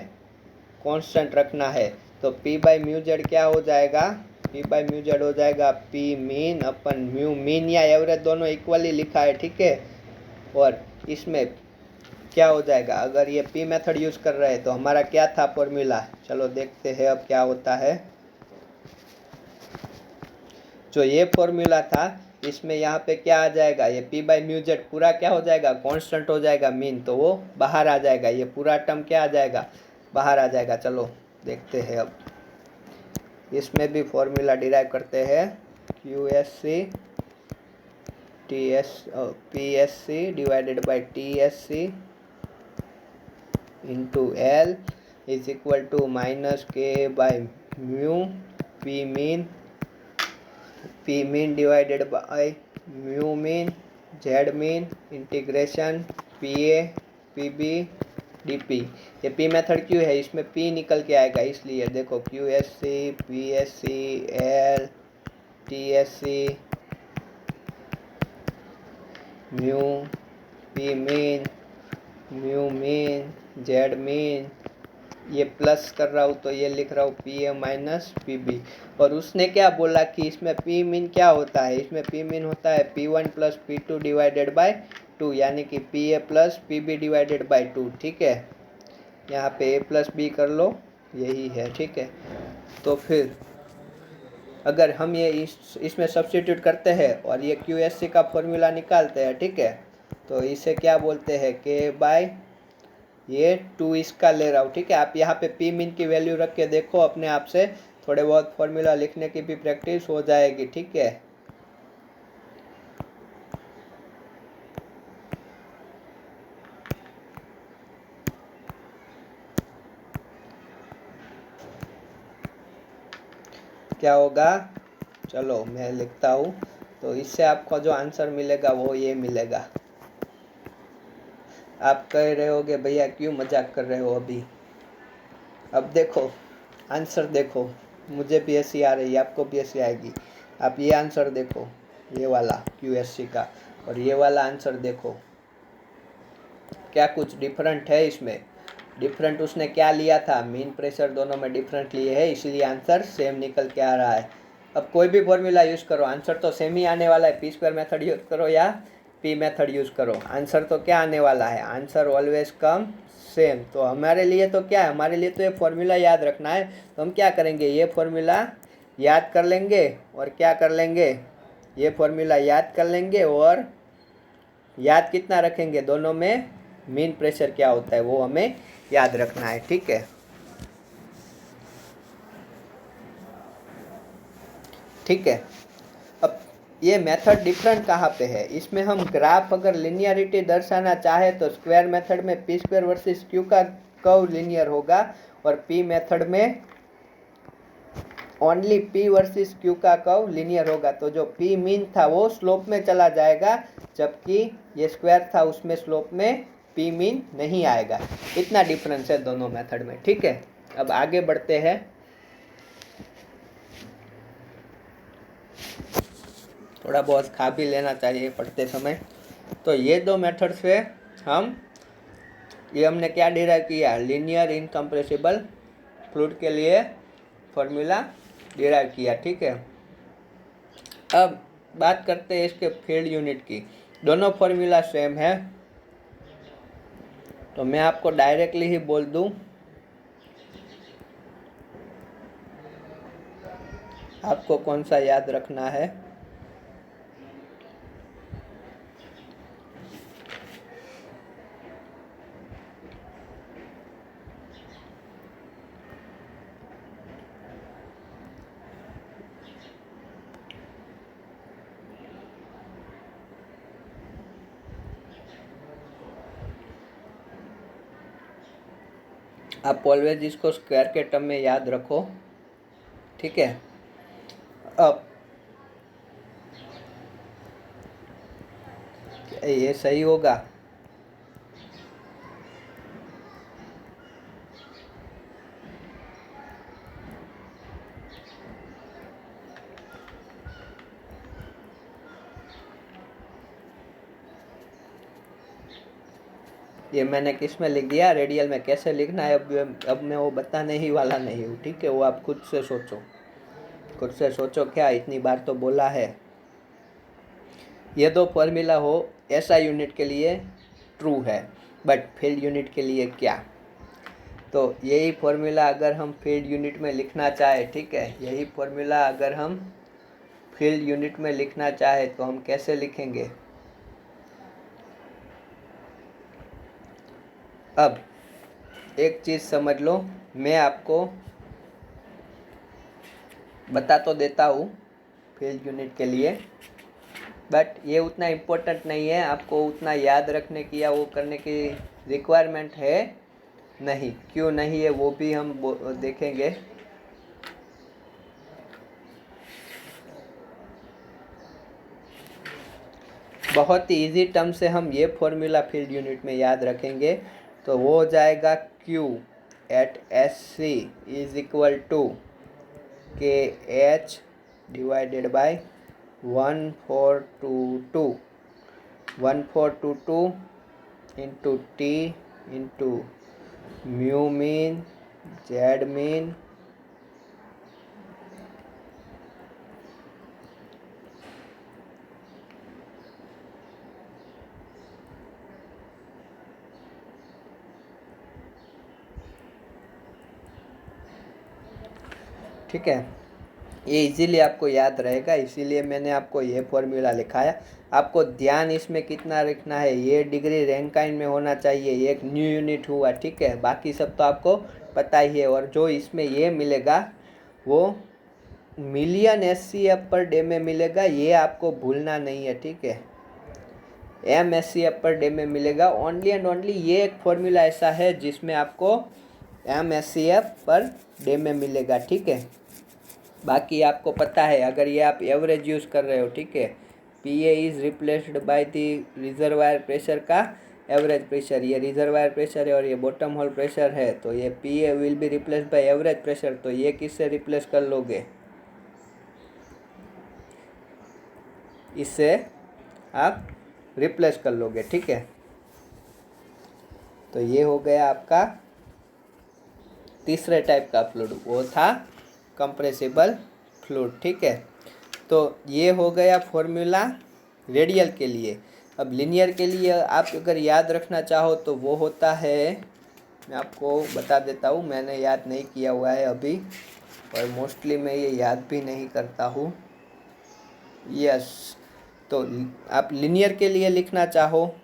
कांस्टेंट रखना है। तो पी बाई म्यू जेड क्या हो जाएगा, पी बाई म्यू जेड हो जाएगा पी मीन अपन म्यू मीन या एवरेज दोनों इक्वली लिखा है। ठीक है, और इसमें क्या हो जाएगा, अगर ये पी मेथड यूज़ कर रहे हैं तो हमारा क्या था फॉर्मूला, चलो देखते हैं अब क्या होता है। जो ये फॉर्मूला था इसमें यहाँ पे क्या आ जाएगा, ये पी बाई म्यू जेड पूरा क्या हो जाएगा, कांस्टेंट हो जाएगा मीन, तो वो बाहर आ जाएगा, ये पूरा टर्म क्या आ जाएगा, बाहर आ जाएगा। चलो देखते हैं अब, इसमें भी फॉर्मूला डिराइव करते हैं, Q S C T S P S C divided by T S C into L is equal to minus K by mu P mean divided by mu mean Z mean integration P A P B D P. ये पी मेथड क्यों है, इसमें पी निकल के आएगा, इसलिए देखो Q S C P S C L T S C mu P mean mu mean Z mean, ये प्लस कर रहा हूँ तो ये लिख रहा हूँ P A minus P B. और उसने क्या बोला कि इसमें पी मीन क्या होता है, इसमें पी मीन होता है P1 plus P2 divided by 2, यानी कि P A plus P B divided by 2। ठीक है, यहाँ पे ए प्लस बी कर लो, यही है। ठीक है, तो फिर अगर हम ये इसमें सब्स्टिट्यूट करते हैं और ये क्यू एस सी का फॉर्मूला निकालते हैं, ठीक है, तो इसे क्या बोलते हैं, के बाय ये 2 इसका ले रहा हूँ। ठीक है, आप यहाँ पे पी मीन की वैल्यू रख के देखो अपने आप से, थोड़े बहुत फॉर्मूला लिखने की भी प्रैक्टिस हो जाएगी। ठीक है, क्या होगा, चलो मैं लिखता हूँ, तो इससे आपको जो आंसर मिलेगा वो ये मिलेगा। आप कह रहे होगे भैया क्यों मजाक कर रहे हो अभी, अब देखो आंसर देखो, मुझे भी ऐसी आ रही है, आपको भी ऐसी आएगी। आप ये आंसर देखो, ये वाला QSC का, और ये वाला आंसर देखो, क्या कुछ डिफरेंट है इसमें, डिफरेंट उसने क्या लिया था, मीन प्रेशर दोनों में डिफरेंट लिए है, इसलिए आंसर सेम निकल के आ रहा है। अब कोई भी फॉर्मूला यूज़ करो आंसर तो सेम ही आने वाला है, पी स्क्वायर मेथड यूज़ करो या पी मेथड यूज़ करो। आंसर तो क्या आने वाला है, आंसर ऑलवेज कम सेम। तो हमारे लिए तो क्या है, हमारे लिए तो ये फॉर्मूला याद रखना है। तो हम क्या करेंगे, ये फॉर्मूला याद कर लेंगे और क्या कर लेंगे, ये फॉर्मूला याद कर लेंगे और याद कितना रखेंगे, दोनों में मीन प्रेशर क्या होता है वो हमें याद रखना है। ठीक है, ठीक है। अब ये मेथड डिफरेंट कहाँ पे है, इसमें हम ग्राफ अगर लिनियरिटी दर्शाना चाहे तो स्क्वायर मेथड में पी स्क्वायर वर्सेस क्यू का कर्व लिनियर होगा और पी मेथड में ओनली पी वर्सेस क्यू का कर्व लिनियर होगा। तो जो पी मीन था वो स्लोप में चला जाएगा, जबकि ये स्क्वायर था उसमें स्लोप में पी मीन नहीं आएगा। इतना डिफरेंस है दोनों मेथड में। ठीक है, अब आगे बढ़ते हैं। थोड़ा बहुत खा भी लेना चाहिए पढ़ते समय। तो ये दो मेथड से हमने क्या डिराइव किया, लीनियर इनकम्प्रेसिबल फ्लूइड के लिए फॉर्मूला डिराइव किया। ठीक है, अब बात करते हैं इसके फील्ड यूनिट की। दोनों फॉर्मूला सेम है, तो मैं आपको डायरेक्टली ही बोल दूं, आपको कौन सा याद रखना है। आप ऑलवेज इसको स्क्वायर के टर्म में याद रखो। ठीक है, अब ये सही होगा, ये मैंने किस में लिख दिया, रेडियल में। कैसे लिखना है अब मैं वो बताने ही वाला नहीं हूँ। ठीक है, वो आप खुद से सोचो, खुद से सोचो, क्या इतनी बार तो बोला है। ये दो फॉर्मूला हो ऐसा यूनिट के लिए ट्रू है, बट फील्ड यूनिट के लिए क्या। तो यही फॉर्मूला अगर हम फील्ड यूनिट में लिखना चाहे, ठीक है, यही फॉर्मूला अगर हम फील्ड यूनिट में लिखना चाहे तो हम कैसे लिखेंगे। अब एक चीज़ समझ लो, मैं आपको बता तो देता हूँ फील्ड यूनिट के लिए, बट ये उतना इम्पोर्टेंट नहीं है, आपको उतना याद रखने की या वो करने की रिक्वायरमेंट है नहीं। क्यों नहीं है वो भी हम देखेंगे। बहुत ही इजी टर्म से हम ये फॉर्मूला फील्ड यूनिट में याद रखेंगे, तो वो हो जाएगा Q at SC is equal to KH divided by 1422 into T into mu mean Z mean ठीक है, ये इजीली आपको याद रहेगा, इसीलिए मैंने आपको ये फॉर्मूला लिखाया। आपको ध्यान इसमें कितना रखना है, ये डिग्री रैंकाइन में होना चाहिए, ये एक न्यू यूनिट हुआ। ठीक है, बाकी सब तो आपको पता ही है। और जो इसमें ये मिलेगा वो मिलियन SCF पर डे में मिलेगा, ये आपको भूलना नहीं है। ठीक है, MSCF पर डे में मिलेगा ओनली एंड ओनली। ये एक फॉर्मूला ऐसा है जिसमें आपको MSCF पर डे में मिलेगा। ठीक है, बाकी आपको पता है, अगर ये आप एवरेज यूज़ कर रहे हो, ठीक है, PA is replaced by the reservoir pressure का एवरेज प्रेशर, ये रिजर्वायर प्रेशर है और ये बॉटम होल प्रेशर है, तो ये PA will be replaced by average pressure. तो ये किससे रिप्लेस कर लोगे, इससे आप रिप्लेस कर लोगे। ठीक है, तो ये हो गया आपका तीसरे टाइप का फ्लूइड, वो था कंप्रेसिबल फ्लूइड। ठीक है, तो ये हो गया फॉर्मूला रेडियल के लिए। अब लीनियर के लिए आप अगर याद रखना चाहो तो वो होता है, मैं आपको बता देता हूँ, मैंने याद नहीं किया हुआ है अभी, और मोस्टली मैं ये याद भी नहीं करता हूँ। यस, तो आप लीनियर के लिए लिखना चाहो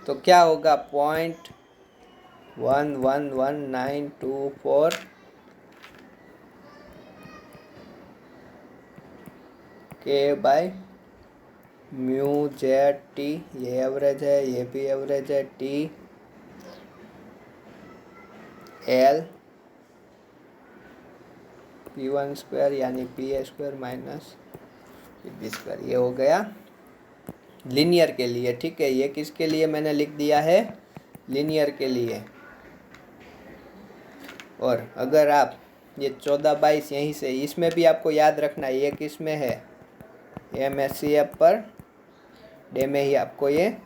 तो क्या होगा, 0.111924 के बाय म्यू जेड टी, ये एवरेज है, ये भी एवरेज है, टी एल P1 स्क्वायर यानी PA square minus PB square, ये हो गया लीनियर के लिए। ठीक है, ये किसके लिए मैंने लिख दिया है, लीनियर के लिए। और अगर आप ये 14/22 यहीं से, इसमें भी आपको याद रखना है ये किस में है, MSCF पर डे में ही आपको ये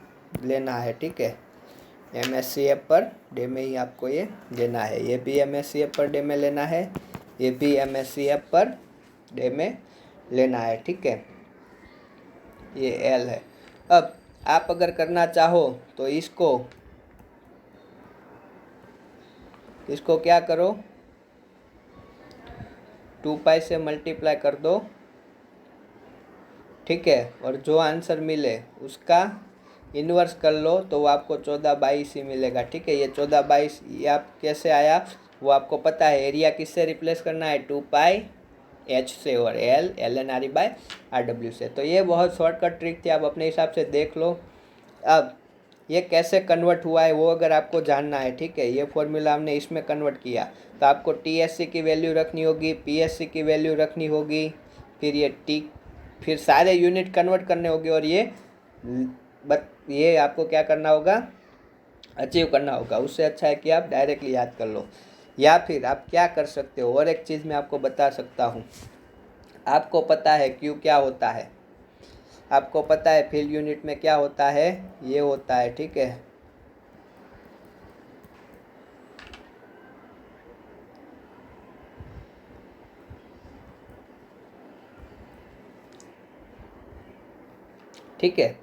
लेना है। ठीक है, MSCF पर डे में ही आपको ये लेना है, ये भी MSCF पर डे में लेना है, ये भी MSCF पर डे में लेना है। ठीक है, ये L है। अब आप अगर करना चाहो तो इसको क्या करो, 2π से मल्टीप्लाई कर दो। ठीक है, और जो आंसर मिले उसका इन्वर्स कर लो तो वो आपको 14/22 ही मिलेगा। ठीक है, ये 14/22 ये आप कैसे आया वो आपको पता है। एरिया किससे रिप्लेस करना है, 2πh से, और ln/RW से। तो ये बहुत शॉर्टकट ट्रिक थी, आप अपने हिसाब से देख लो। अब ये कैसे कन्वर्ट हुआ है वो अगर आपको जानना है, ठीक है, ये फॉर्मूला हमने इसमें कन्वर्ट किया तो आपको TSC की वैल्यू रखनी होगी, PSC की वैल्यू रखनी होगी, फिर फिर सारे यूनिट कन्वर्ट करने होंगे, और ये आपको क्या करना होगा, अचीव करना होगा। उससे अच्छा है कि आप डायरेक्टली याद कर लो। या फिर आप क्या कर सकते हो, और एक चीज़ मैं आपको बता सकता हूँ, आपको पता है क्यू क्या होता है, आपको पता है फील्ड यूनिट में क्या होता है, ये होता है। ठीक है, ठीक है,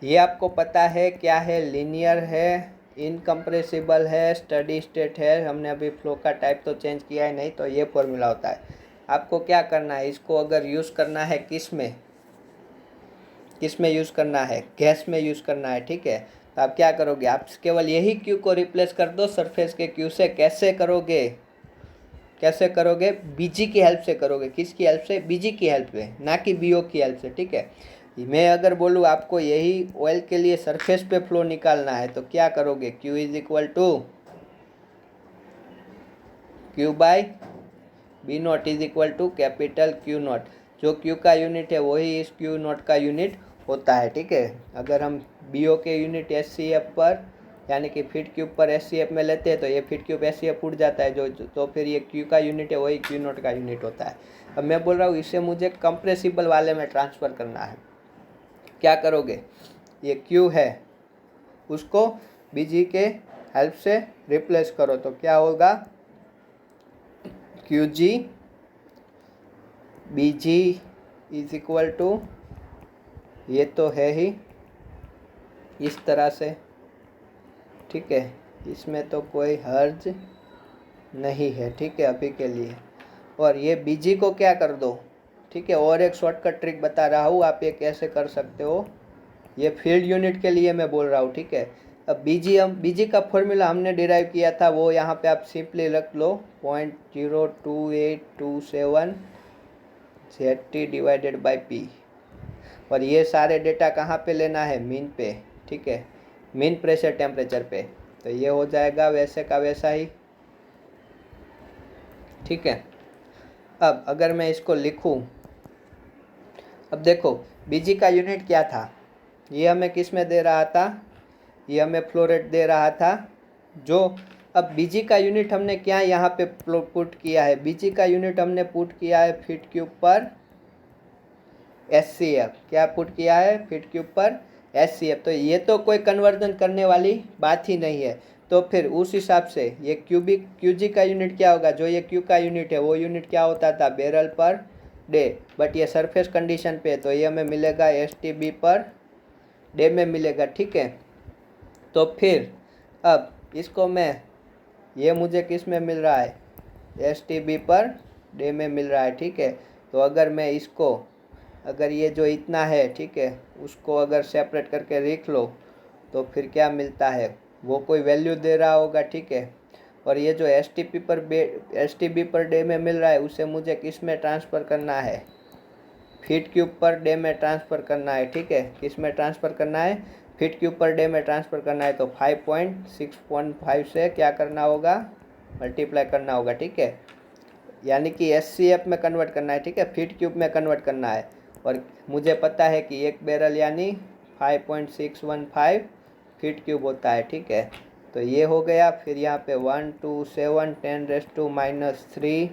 ये आपको पता है क्या है, लीनियर है, इनकम्प्रेसिबल है, स्टडी स्टेट है। हमने अभी फ्लो का टाइप तो चेंज किया है नहीं, तो ये फॉर्मूला होता है। आपको क्या करना है, इसको अगर यूज़ करना है किस में यूज़ करना है, गैस में यूज़ करना है। ठीक है, तो आप क्या करोगे, आप केवल यही क्यू को रिप्लेस कर दो सरफेस के क्यू से। कैसे करोगे, बीजी की हेल्प से करोगे। किसकी हेल्प से, बीजी की हेल्प से, ना कि BO की हेल्प से। ठीक है, मैं अगर बोलूँ आपको यही ऑयल के लिए सरफेस पे फ्लो निकालना है तो क्या करोगे, Q = Q/B0 = कैपिटल Q0। जो Q का यूनिट है वही इस Q0 का यूनिट होता है। ठीक है, अगर हम BO के यूनिट SCF पर यानी कि फीट क्यूब पर SCF में लेते हैं तो ये फीट क्यूब SCF उड़ जाता है, तो फिर ये Q का यूनिट है वही Q0 का यूनिट होता है। अब मैं बोल रहा हूँ इसे मुझे कंप्रेसिबल वाले में ट्रांसफ़र करना है। क्या करोगे, ये Q है उसको BG के हेल्प से रिप्लेस करो तो क्या होगा, QG BG = ये तो है ही इस तरह से। ठीक है, इसमें तो कोई हर्ज नहीं है। ठीक है, अभी के लिए। और ये BG को क्या कर दो। ठीक है, और एक शॉर्टकट ट्रिक बता रहा हूँ, आप ये कैसे कर सकते हो, ये फील्ड यूनिट के लिए मैं बोल रहा हूँ। ठीक है, अब BG का फॉर्मूला हमने डिराइव किया था, वो यहाँ पे आप सिंपली रख लो, 0.02827 ZT/P। और ये सारे डेटा कहाँ पे लेना है, मीन पे। ठीक है, मीन प्रेशर टेम्परेचर पे, तो ये हो जाएगा वैसे का वैसा ही। ठीक है, अब अगर मैं इसको लिखूं, अब देखो BG का यूनिट क्या था, ये हमें किस में दे रहा था, ये हमें फ्लो रेट दे रहा था। जो अब BG का यूनिट हमने क्या यहाँ पे पुट किया है, BG का यूनिट हमने पुट किया है फीट क्यूब पर SCF। क्या पुट किया है, फीट क्यूब पर SCF। तो ये तो कोई कन्वर्जन करने वाली बात ही नहीं है। तो फिर उस हिसाब से ये QG का यूनिट क्या होगा, जो ये Q का यूनिट है वो यूनिट क्या होता था, बैरल पर डे, बट ये सरफेस कंडीशन पे है तो ये हमें मिलेगा STB पर डे में मिलेगा, ठीक है। तो फिर अब इसको मैं, ये मुझे किस में मिल रहा है, STB पर डे में मिल रहा है, ठीक है। तो अगर मैं इसको, अगर ये जो इतना है, ठीक है, उसको अगर सेपरेट करके लिख लो तो फिर क्या मिलता है, वो कोई वैल्यू दे रहा होगा, ठीक है। और ये जो STB पर डे में मिल रहा है उसे मुझे किस में ट्रांसफ़र करना है, फीट क्यूब पर डे में ट्रांसफ़र करना है, ठीक है। किस में ट्रांसफ़र करना है, फीट क्यूब पर डे में ट्रांसफ़र करना है। तो 5.615 से क्या करना होगा, मल्टीप्लाई करना होगा, ठीक है। यानी कि SCF में कन्वर्ट करना है, ठीक है, फीट क्यूब में कन्वर्ट करना है। और मुझे पता है कि एक बैरल यानी 5.615 फीट क्यूब होता है, ठीक है। तो ये हो गया। फिर यहाँ पे 127 10⁻³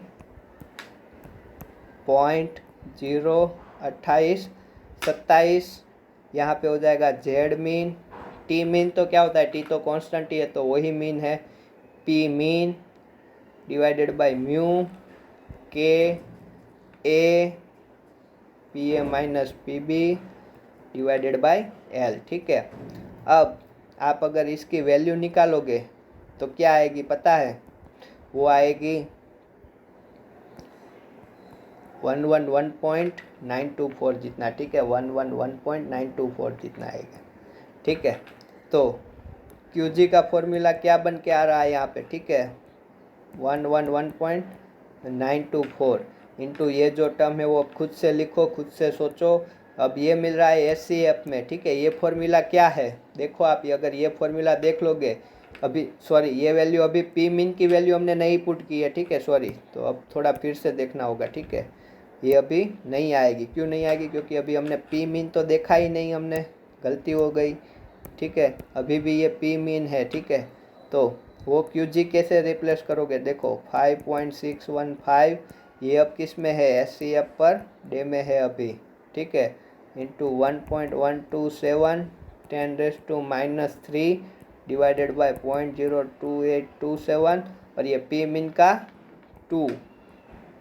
02827, यहाँ पे हो जाएगा जेड मीन। टी मीन तो क्या होता है, टी तो कांस्टेंट ही है तो वही मीन है। P mean divided by mu K A P A minus P B divided by L, ठीक है। अब आप अगर इसकी वैल्यू निकालोगे तो क्या आएगी पता है, वो आएगी 111.924 जितना, ठीक है, 111.924 जितना आएगा, ठीक है। तो QG का फॉर्मूला क्या बन के आ रहा है यहाँ पे, ठीक है, 111.924 इंटू ये जो टर्म है वो खुद से लिखो, खुद से सोचो। अब ये मिल रहा है SCF में, ठीक है। ये फॉर्मूला क्या है देखो आप, ये अगर ये फॉर्मूला देख लोगे, अभी सॉरी ये वैल्यू अभी पी मीन की वैल्यू हमने नहीं पुट की है, ठीक है, सॉरी। तो अब थोड़ा फिर से देखना होगा, ठीक है। ये अभी नहीं आएगी, क्यों नहीं आएगी, क्योंकि अभी हमने पी मीन तो देखा ही नहीं, हमने गलती हो गई, ठीक है। अभी भी ये पी मीन है, ठीक है। तो वो QG कैसे रिप्लेस करोगे, देखो 5.615 ये अब किस में है, SCF पर डे में है अभी, ठीक है, इंटू 1.127 10⁻³ डिवाइडेड बाय 0.02827 और ये पी मीन का 2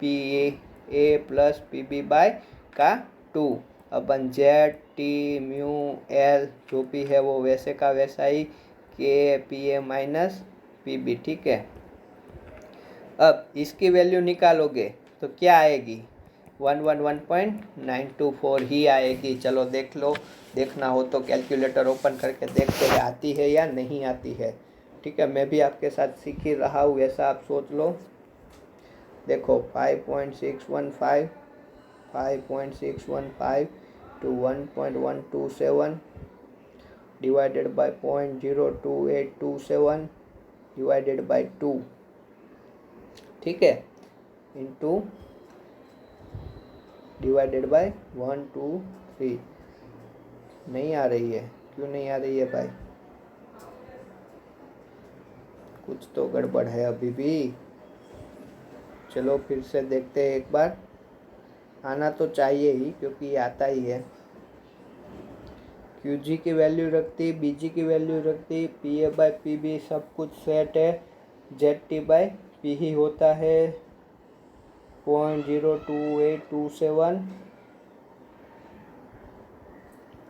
PA प्लस PB बाय का 2 अपन ZT म्यू L जो भी है वो वैसे का वैसा ही के PA माइनस PB, ठीक है। अब इसकी वैल्यू निकालोगे तो क्या आएगी, 111.924 ही आएगी। चलो देख लो, देखना हो तो कैलकुलेटर ओपन करके देखते हैं आती है या नहीं आती है, ठीक है। मैं भी आपके साथ सीख ही रहा हूँ, ऐसा आप सोच लो। देखो 5.615 to 1.127 divided by 0.02827 divided by 2, ठीक है, इंटू डिवाइडेड बाय 1 2 3। नहीं आ रही है, क्यों नहीं आ रही है भाई, कुछ तो गड़बड़ है अभी भी। चलो फिर से देखते हैं एक बार, आना तो चाहिए ही क्योंकि ये आता ही है। QG की वैल्यू रखती, BG की वैल्यू रखती, PA बाय PB सब कुछ सेट है, ZT बाय P ही होता है 0.02827।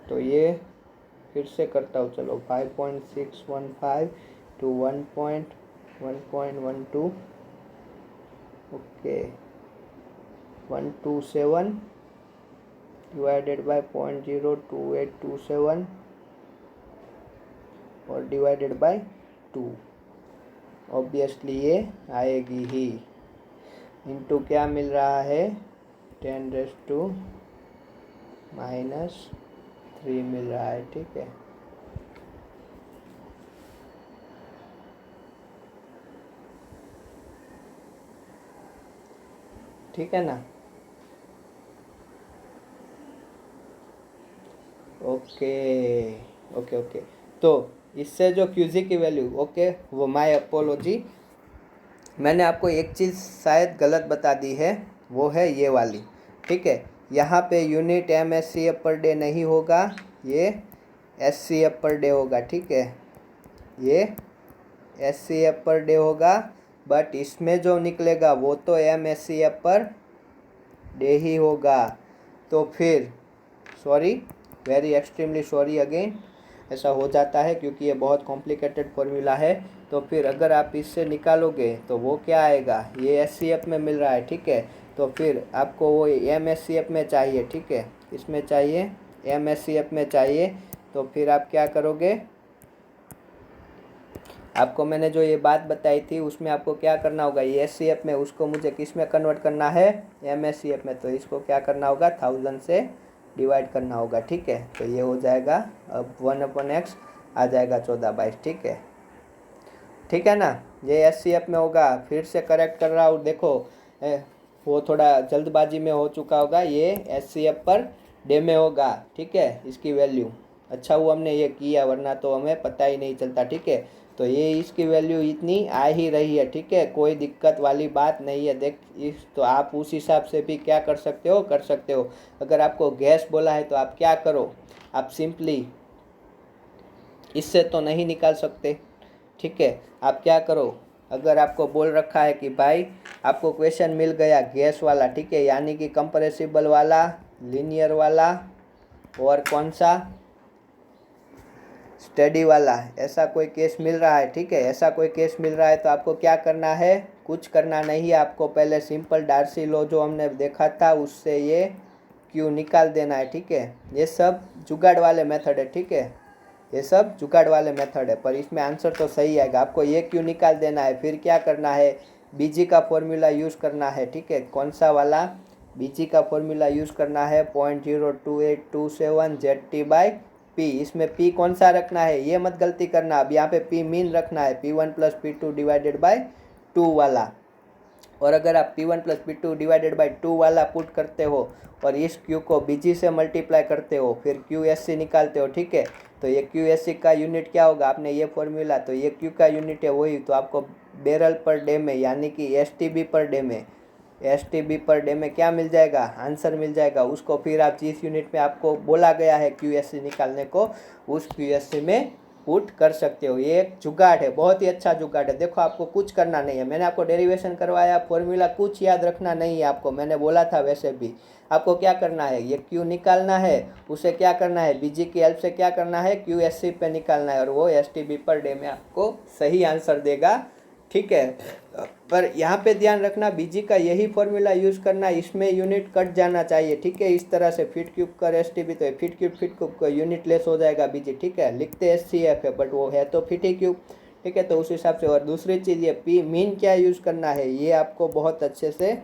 तो ये फिर से करता हूँ, चलो 5.615 to 1.112 ओके 127 डिवाइडेड बाय 0.02827 और डिवाइडेड बाय 2। ऑब्वियसली ये आएगी ही, इंटू क्या मिल रहा है 10⁻³ मिल रहा है, ठीक है। ठीक है ना, ओके ओके ओके। तो इससे जो QG की वैल्यू, ओके वो माय अपोलॉजी, मैंने आपको एक चीज़ शायद गलत बता दी है, वो है ये वाली, ठीक है। यहाँ पे यूनिट MSCF पर डे नहीं होगा, ये SCF पर डे होगा, ठीक है, ये SCF पर डे होगा। बट इसमें जो निकलेगा वो तो MSCF पर डे ही होगा। तो फिर sorry, very extremely sorry again, ऐसा हो जाता है क्योंकि ये बहुत कॉम्प्लिकेटेड फॉर्मूला है। तो फिर अगर आप इससे निकालोगे तो वो क्या आएगा, ये SCF में मिल रहा है, ठीक है। तो फिर आपको वो MSCF में चाहिए, ठीक है, इसमें चाहिए, MSCF में चाहिए। तो फिर आप क्या करोगे, आपको मैंने जो ये बात बताई थी उसमें आपको क्या करना होगा, ये SCF में, उसको मुझे किस में कन्वर्ट करना है, MSCF में। तो इसको क्या करना होगा, 1000 से डिवाइड करना होगा, ठीक है। तो ये हो जाएगा, अब 1/x आ जाएगा 14/22, ठीक है ना। ये SCF में होगा। फिर से करेक्ट कर रहा हूँ, देखो वो थोड़ा जल्दबाजी में हो चुका होगा, ये SCF पर डे में होगा, ठीक है, इसकी वैल्यू। अच्छा हुआ हमने ये किया, वरना तो हमें पता ही नहीं चलता, ठीक है। तो ये इसकी वैल्यू इतनी आ ही रही है, ठीक है, कोई दिक्कत वाली बात नहीं है। देख इस, तो आप उस हिसाब से भी क्या कर सकते हो, अगर आपको गैस बोला है तो आप क्या करो, आप सिंपली इससे तो नहीं निकाल सकते, ठीक है। आप क्या करो, अगर आपको बोल रखा है कि भाई आपको क्वेश्चन मिल गया गैस वाला, ठीक है, यानी कि कंप्रेसिबल वाला, लीनियर वाला और कौन सा, स्टडी वाला, ऐसा कोई केस मिल रहा है, ठीक है, ऐसा कोई केस मिल रहा है तो आपको क्या करना है, कुछ करना नहीं है। आपको पहले सिंपल डार्सी लॉ जो हमने देखा था उससे ये क्यू निकाल देना है, ठीक है। ये सब जुगाड़ वाले मेथड है, ठीक है, ये सब जुगाड़ वाले मेथड है, पर इसमें आंसर तो सही आएगा। आपको ये क्यू निकाल देना है, फिर क्या करना है, बीजी का फॉर्मूला यूज़ करना है, ठीक है। कौन सा वाला, बीजी का फॉर्मूला यूज़ करना है, 0.02827 ZT/P। इसमें P कौन सा रखना है, ये मत गलती करना, अब यहाँ पे P मीन रखना है, P1 + P2 डिवाइडेड बाई 2 वाला। और अगर आप P1 + P2 डिवाइडेड बाई 2 वाला पुट करते हो और इस Q को BG से मल्टीप्लाई करते हो, फिर QSC निकालते हो, ठीक है। तो ये QSC का यूनिट क्या होगा, आपने ये फॉर्मूला, तो ये Q का यूनिट है वही, तो आपको बैरल पर डे में यानी कि STB पर डे में, STB पर डे में क्या मिल जाएगा, आंसर मिल जाएगा। उसको फिर आप जिस यूनिट में आपको बोला गया है QSC निकालने को, उस QSC में पुट कर सकते हो। ये एक जुगाड़ है, बहुत ही अच्छा जुगाड़ है। देखो आपको कुछ करना नहीं है, मैंने आपको डेरिवेशन करवाया, फॉर्मूला कुछ याद रखना नहीं है आपको, मैंने बोला था वैसे भी। आपको क्या करना है, ये क्यू निकालना है, उसे क्या करना है, बीजी की हेल्प से क्या करना है, QSC पे निकालना है, और वो STB पर डे में आपको सही आंसर देगा, ठीक है। पर यहाँ पे ध्यान रखना, बीजी का यही फॉर्मूला यूज़ करना, इसमें यूनिट कट जाना चाहिए, ठीक है। इस तरह से फीट क्यूब कर STB, तो फीट क्यूब यूनिट लेस हो जाएगा बीजी, ठीक है। लिखते SCF है बट वो है तो फीट ही क्यूब, ठीक है। तो उस हिसाब से। और दूसरी चीज़ ये P मीन क्या यूज़ करना है, ये आपको बहुत अच्छे से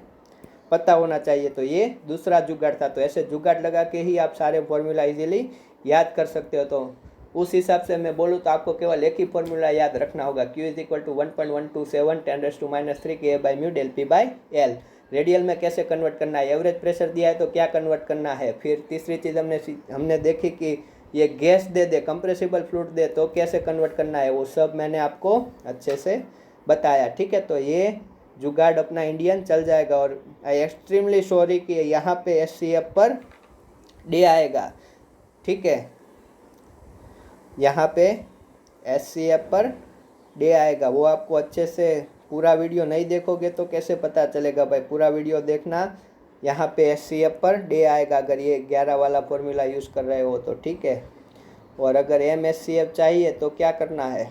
पता होना चाहिए। तो ये दूसरा जुगाड़ था। तो ऐसे जुगाड़ लगा के ही आप सारे फॉर्मूला इजीली याद कर सकते हो। तो उस हिसाब से मैं बोलूँ तो आपको केवल एक ही फॉर्मूला याद रखना होगा, Q = 1.127 10⁻³ KA/μ∆P/L। रेडियल में कैसे कन्वर्ट करना है, एवरेज प्रेशर दिया है तो क्या कन्वर्ट करना है। फिर तीसरी चीज़ हमने देखी कि ये गैस दे कंप्रेसिबल फ्लूइड दे तो कैसे कन्वर्ट करना है, वो सब मैंने आपको अच्छे से बताया, ठीक है। तो ये जुगाड़ अपना इंडियन चल जाएगा। और आई एक्सट्रीमली सॉरी कि यहाँ पे SCF पर डे आएगा, ठीक है, यहाँ पे SCF पर डे आएगा। वो आपको अच्छे से, पूरा वीडियो नहीं देखोगे तो कैसे पता चलेगा भाई, पूरा वीडियो देखना। यहाँ पे SCF पर डे आएगा अगर ये 11 वाला फॉर्मूला यूज़ कर रहे हो तो, ठीक है। और अगर MSCF चाहिए तो क्या करना है,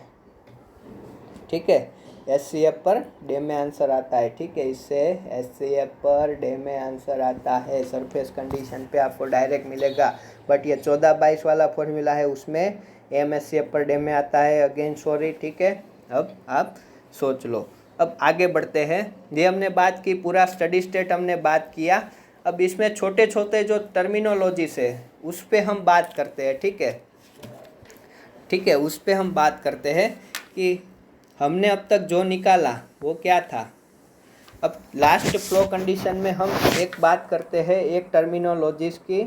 ठीक है, SCF पर डे में आंसर आता है, ठीक है। इससे SCF पर डे में आंसर आता है, सरफेस कंडीशन पे आपको डायरेक्ट मिलेगा। बट ये 14/22 वाला फॉर्मूला है, उसमें MSCF पर डे में आता है। अगेन सॉरी, ठीक है। अब आप सोच लो। अब आगे बढ़ते हैं। ये हमने बात की, पूरा स्टडी स्टेट हमने बात किया। अब इसमें छोटे छोटे जो टर्मिनोलॉजीज है उस पर हम बात करते हैं, ठीक है, ठीक है। उस पर हम बात करते हैं कि हमने अब तक जो निकाला वो क्या था। अब लास्ट फ्लो कंडीशन में हम एक बात करते हैं, एक टर्मिनोलॉजीज की,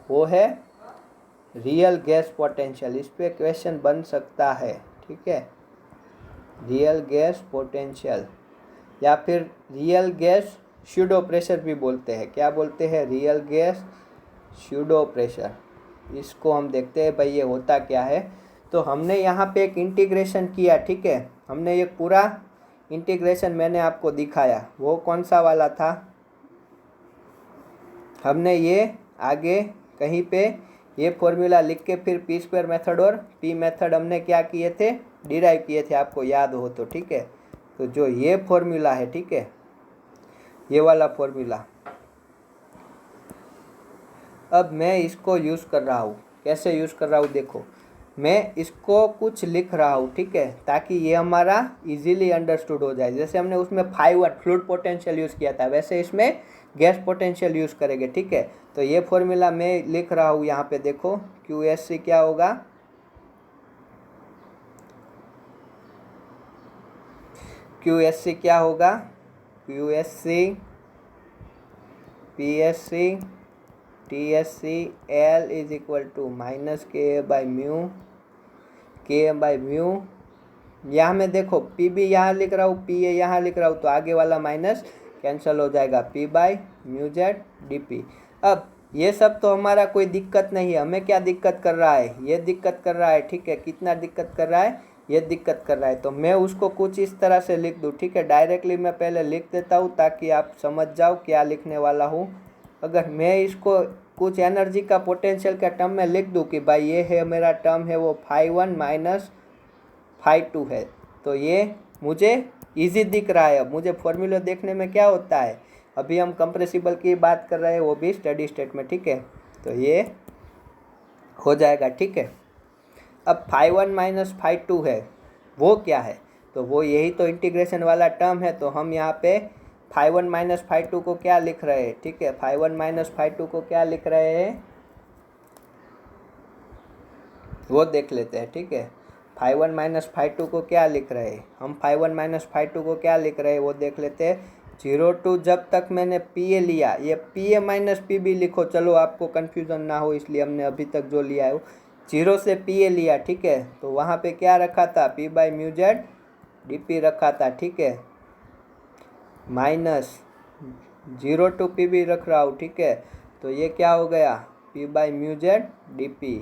वो है रियल गैस पोटेंशियल। इस पे क्वेश्चन बन सकता है, ठीक है, रियल गैस पोटेंशियल या फिर रियल गैस स्यूडो प्रेशर भी बोलते हैं। क्या बोलते हैं, रियल गैस स्यूडो प्रेशर। इसको हम देखते हैं भाई ये होता क्या है। तो हमने यहाँ पे एक इंटीग्रेशन किया, ठीक है, हमने ये पूरा इंटीग्रेशन मैंने आपको दिखाया, वो कौन सा वाला था, हमने ये आगे कहीं पे ये फॉर्मूला लिख के फिर पी स्क्वायर मेथड और पी मेथड हमने क्या किए थे, डिराइव किए थे, आपको याद हो तो, ठीक है। तो जो ये फॉर्मूला है, ठीक है, ये वाला फॉर्मूला, अब मैं इसको यूज़ कर रहा हूँ। कैसे यूज़ कर रहा हूँ देखो, मैं इसको कुछ लिख रहा हूँ, ठीक है, ताकि ये हमारा इजीली अंडरस्टूड हो जाए। जैसे हमने उसमें 5 फ्लूइड पोटेंशियल यूज़ किया था, वैसे इसमें गैस पोटेंशियल यूज़ करेंगे, ठीक है। तो ये फॉर्मूला मैं लिख रहा हूँ यहाँ पे, देखो QSC क्या होगा, QSC क्या होगा, QSC PSC TSC L is equal to minus KA/μ, KA/μ। यहाँ में देखो PB यहाँ लिख रहा हूँ, PA यहाँ लिख रहा हूँ, तो आगे वाला माइनस कैंसिल हो जाएगा, P/μz dP। अब ये सब तो हमारा कोई दिक्कत नहीं है, हमें क्या दिक्कत कर रहा है, ये दिक्कत कर रहा है, ठीक है। कितना दिक्कत कर रहा है, ये दिक्कत कर रहा है। तो मैं उसको कुछ इस तरह से लिख दूँ, ठीक है। डायरेक्टली मैं पहले लिख देता हूँ ताकि आप समझ जाओ क्या लिखने वाला हूँ। अगर मैं इसको कुछ एनर्जी का पोटेंशियल का टर्म में लिख दूँ कि भाई ये है मेरा टर्म है वो φ1 माइनस φ2 है, तो ये मुझे इजी दिख रहा है। अब मुझे फॉर्मूला देखने में क्या होता है, अभी हम कंप्रेसिबल की बात कर रहे हैं, वो भी स्टडी स्टेट में, ठीक है। तो ये हो जाएगा, ठीक है। अब φ1 माइनस φ2 है, वो क्या है, तो वो यही तो इंटीग्रेशन वाला टर्म है। तो हम यहाँ पे φ1 माइनस φ2 को क्या लिख रहे हैं, ठीक है, φ1 माइनस φ2 को क्या लिख रहे हैं वो देख लेते हैं, ठीक है। φ1 माइनस φ2 को क्या लिख रहे हैं हम, φ1 माइनस φ2 को क्या लिख रहे हैं वो देख लेते हैं। 0 टू जब तक मैंने PA लिया, ये PA माइनस PB लिखो, चलो आपको कन्फ्यूज़न ना हो इसलिए हमने अभी तक जो लिया है वो 0 से PA लिया, ठीक है। तो वहाँ पे क्या रखा था, P/μz dP रखा था, ठीक है, माइनस 0 टू PB रख रहा हूँ, ठीक है। तो ये क्या हो गया, P/μz dP।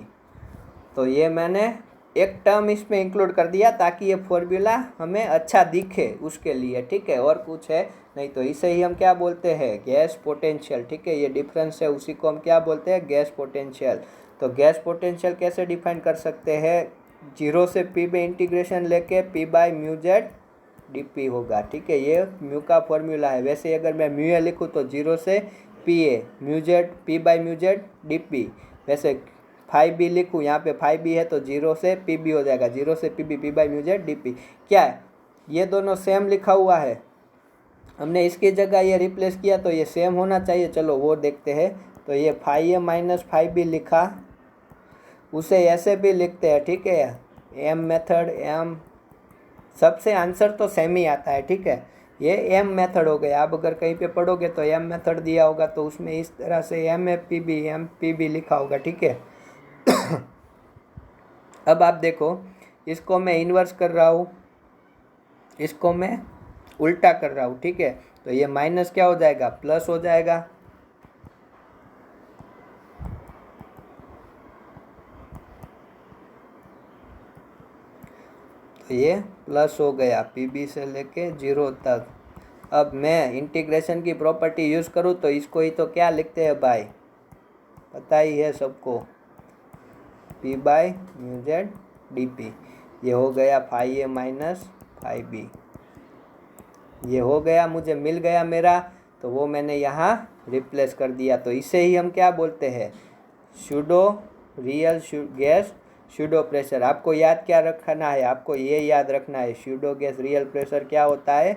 तो ये मैंने एक टर्म इसमें इंक्लूड कर दिया ताकि ये फॉर्मूला हमें अच्छा दिखे उसके लिए, ठीक है, और कुछ है नहीं। तो इसे ही हम क्या बोलते हैं, गैस पोटेंशियल, ठीक है। ये डिफरेंस है, उसी को हम क्या बोलते हैं, गैस पोटेंशियल। तो गैस पोटेंशियल कैसे डिफाइन कर सकते हैं, 0 से P में इंटीग्रेशन लेके P/μz dP होगा, ठीक है। ये म्यू का फॉर्मूला है। वैसे अगर मैं म्यू लिखूँ तो 0 से PA μz P/μz dP। वैसे 5B लिखूँ, यहाँ पे 5B है तो 0 से PB हो जाएगा, 0 से PB P/μz dP। क्या है, ये दोनों सेम लिखा हुआ है, हमने इसकी जगह ये रिप्लेस किया तो ये सेम होना चाहिए, चलो वो देखते हैं। तो ये φA माइनस φB लिखा, उसे ऐसे भी लिखते हैं, ठीक है, एम मेथड, एम सबसे आंसर तो सेम ही आता है, ठीक है। ये एम मेथड हो गया। आप अगर कहीं पे पढ़ोगे तो एम मेथड दिया होगा तो उसमें इस तरह से MPB लिखा होगा, ठीक है। अब आप देखो, इसको मैं इन्वर्स कर रहा हूँ, इसको मैं उल्टा कर रहा हूँ, ठीक है। तो ये माइनस क्या हो जाएगा, प्लस हो जाएगा। तो ये प्लस हो गया PB से लेके 0 तक। अब मैं इंटीग्रेशन की प्रॉपर्टी यूज़ करूँ तो इसको ही तो क्या लिखते हैं भाई, पता ही है सबको, P/μz dP। ये हो गया φA माइनस φB, ये हो गया, मुझे मिल गया मेरा, तो वो मैंने यहाँ रिप्लेस कर दिया। तो इसे ही हम क्या बोलते हैं, pseudo real gas pseudo pressure. आपको याद क्या रखना है, आपको ये याद रखना है, सूडो गैस रियल प्रेशर क्या होता है,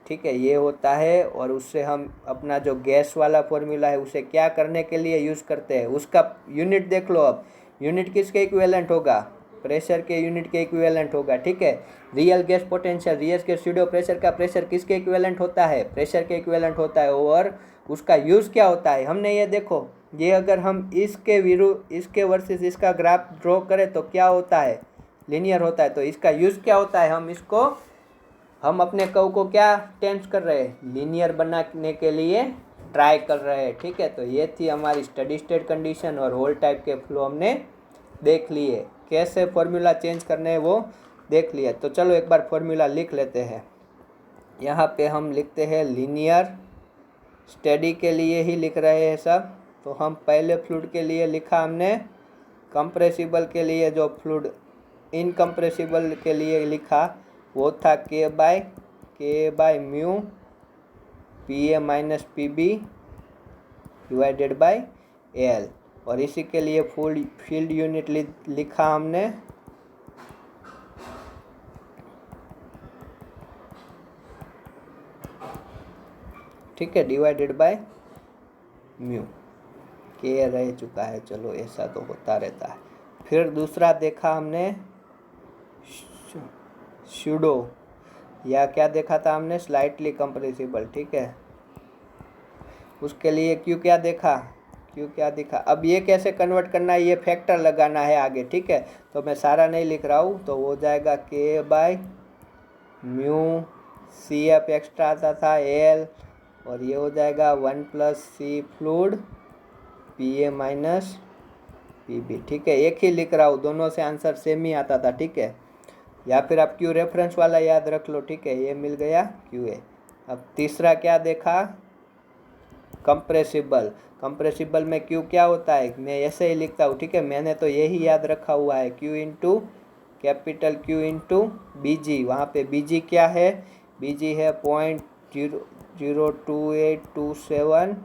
ठीक है, ये होता है। और उससे हम अपना जो गैस वाला फॉर्मूला है उसे क्या करने के लिए यूज़ करते हैं, उसका यूनिट देख लो। अब यूनिट किसके इक्विवेलेंट होगा, प्रेशर के यूनिट के इक्विवेलेंट होगा, ठीक है। Real gas potential, real gas pseudo pressure का प्रेशर किसके इक्विवेलेंट होता है, प्रेशर के इक्विवेलेंट होता है। और उसका यूज़ क्या होता है, हमने ये देखो, ये अगर हम इसके विरुद्ध, इसके वर्सेस इसका ग्राफ ड्रॉ करें तो क्या होता है, लीनियर होता है। तो इसका यूज़ क्या होता है, हम अपने कर्व को क्या टेंस कर रहे हैं, लीनियर बनाने के लिए ट्राई कर रहे हैं, ठीक है। तो ये थी हमारी स्टडी स्टेट कंडीशन और होल टाइप के फ्लो हमने देख लिए, कैसे फॉर्मूला चेंज करने हैं वो देख लिया। तो चलो एक बार फॉर्मूला लिख लेते हैं। यहाँ पे हम लिखते हैं लीनियर स्टेडी के लिए ही लिख रहे हैं सब। तो हम पहले फ्लूइड के लिए लिखा हमने, कंप्रेसिबल के लिए जो फ्लूइड इनकम्प्रेसिबल के लिए लिखा वो था K by mu P A minus P B divided by L. और इसी के लिए फील्ड यूनिट लिखा हमने ठीक है, डिवाइडेड बाय म्यू। के रह चुका है, चलो ऐसा तो होता रहता है। फिर दूसरा देखा हमने सूडो, या क्या देखा था हमने, स्लाइटली कंप्रेसिबल। ठीक है, उसके लिए क्यू क्या देखा, क्यू क्या दिखा। अब ये कैसे कन्वर्ट करना है, ये फैक्टर लगाना है आगे। ठीक है, तो मैं सारा नहीं लिख रहा हूँ, तो हो जाएगा K by mu C F extra आता था एल, और ये हो जाएगा 1 plus C fluid P A minus P B. ठीक है, एक ही लिख रहा हूँ, दोनों से आंसर सेम ही आता था। ठीक है, या फिर आप क्यू रेफरेंस वाला याद रख लो। ठीक है, ये मिल गया क्यू ए। अब तीसरा क्या देखा, कंप्रेसिबल। कंप्रेसिबल में क्यू क्या होता है, मैं ऐसे ही लिखता हूँ। ठीक है, मैंने तो यही याद रखा हुआ है, Q into capital Q into B G. वहाँ पे बी जी क्या है, बी जी है 0.02827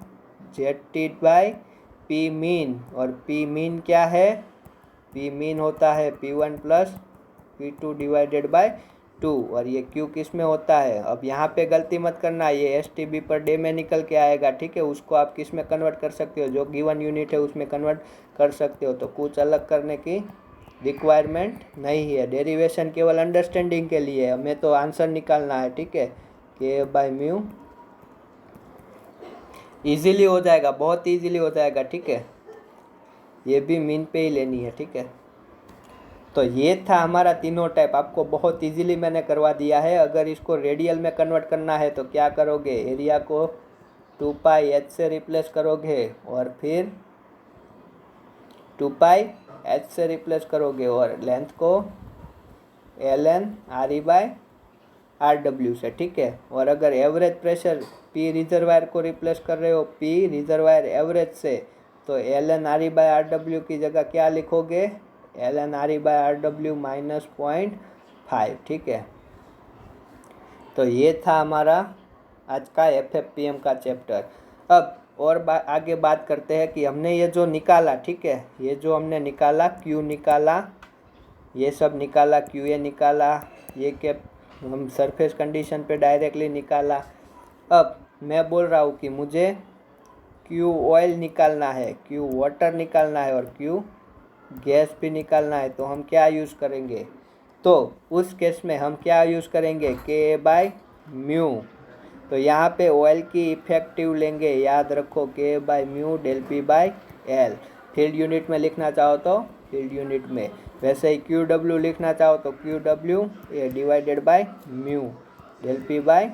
जेटी बाय पी मीन। और पी मीन क्या है, पी मीन होता है P1 plus P2 divided by 2। और ये Q किस में होता है, अब यहाँ पे गलती मत करना, ये STB पर डे में निकल के आएगा। ठीक है, उसको आप किस में कन्वर्ट कर सकते हो, जो गिवन यूनिट है उसमें कन्वर्ट कर सकते हो। तो कुछ अलग करने की रिक्वायरमेंट नहीं है, डेरिवेशन केवल अंडरस्टैंडिंग के लिए है, हमें तो आंसर निकालना है। ठीक है, के बाय म्यू ईजिली हो जाएगा, बहुत ईजिली हो जाएगा। ठीक है, ये भी मीन पे ही लेनी है। ठीक है, तो ये था हमारा तीनों टाइप, आपको बहुत इजीली मैंने करवा दिया है। अगर इसको रेडियल में कन्वर्ट करना है तो क्या करोगे, एरिया को 2 पाई एच से रिप्लेस करोगे, और फिर 2 पाई एच से रिप्लेस करोगे, और लेंथ को ln RE बाय RW से। ठीक है, और अगर एवरेज प्रेशर P रिजर्वायर को रिप्लेस कर रहे हो P रिजर्वायर एवरेज से, तो ln RE बाय RW की जगह क्या लिखोगे, ln RE by RW minus 0.5। ठीक है, तो ये था हमारा आज का FFPM का चैप्टर। अब और आगे बात करते हैं कि हमने ये जो निकाला, ठीक है, ये जो हमने निकाला, Q निकाला, ये सब निकाला, QA निकाला, ये कैप हम सरफेस कंडीशन पे डायरेक्टली निकाला। अब मैं बोल रहा हूँ कि मुझे Q ऑयल निकालना है, Q वाटर निकालना है, और Q गैस भी निकालना है। तो हम क्या यूज़ करेंगे, तो उस केस में हम क्या यूज़ करेंगे, K बाय म्यू। तो यहाँ पे ऑयल की इफेक्टिव लेंगे, याद रखो K by mu del P by L। Field unit में लिखना चाहो तो फील्ड यूनिट में, वैसे ही QW लिखना चाहो तो QW ये divided by mu del P by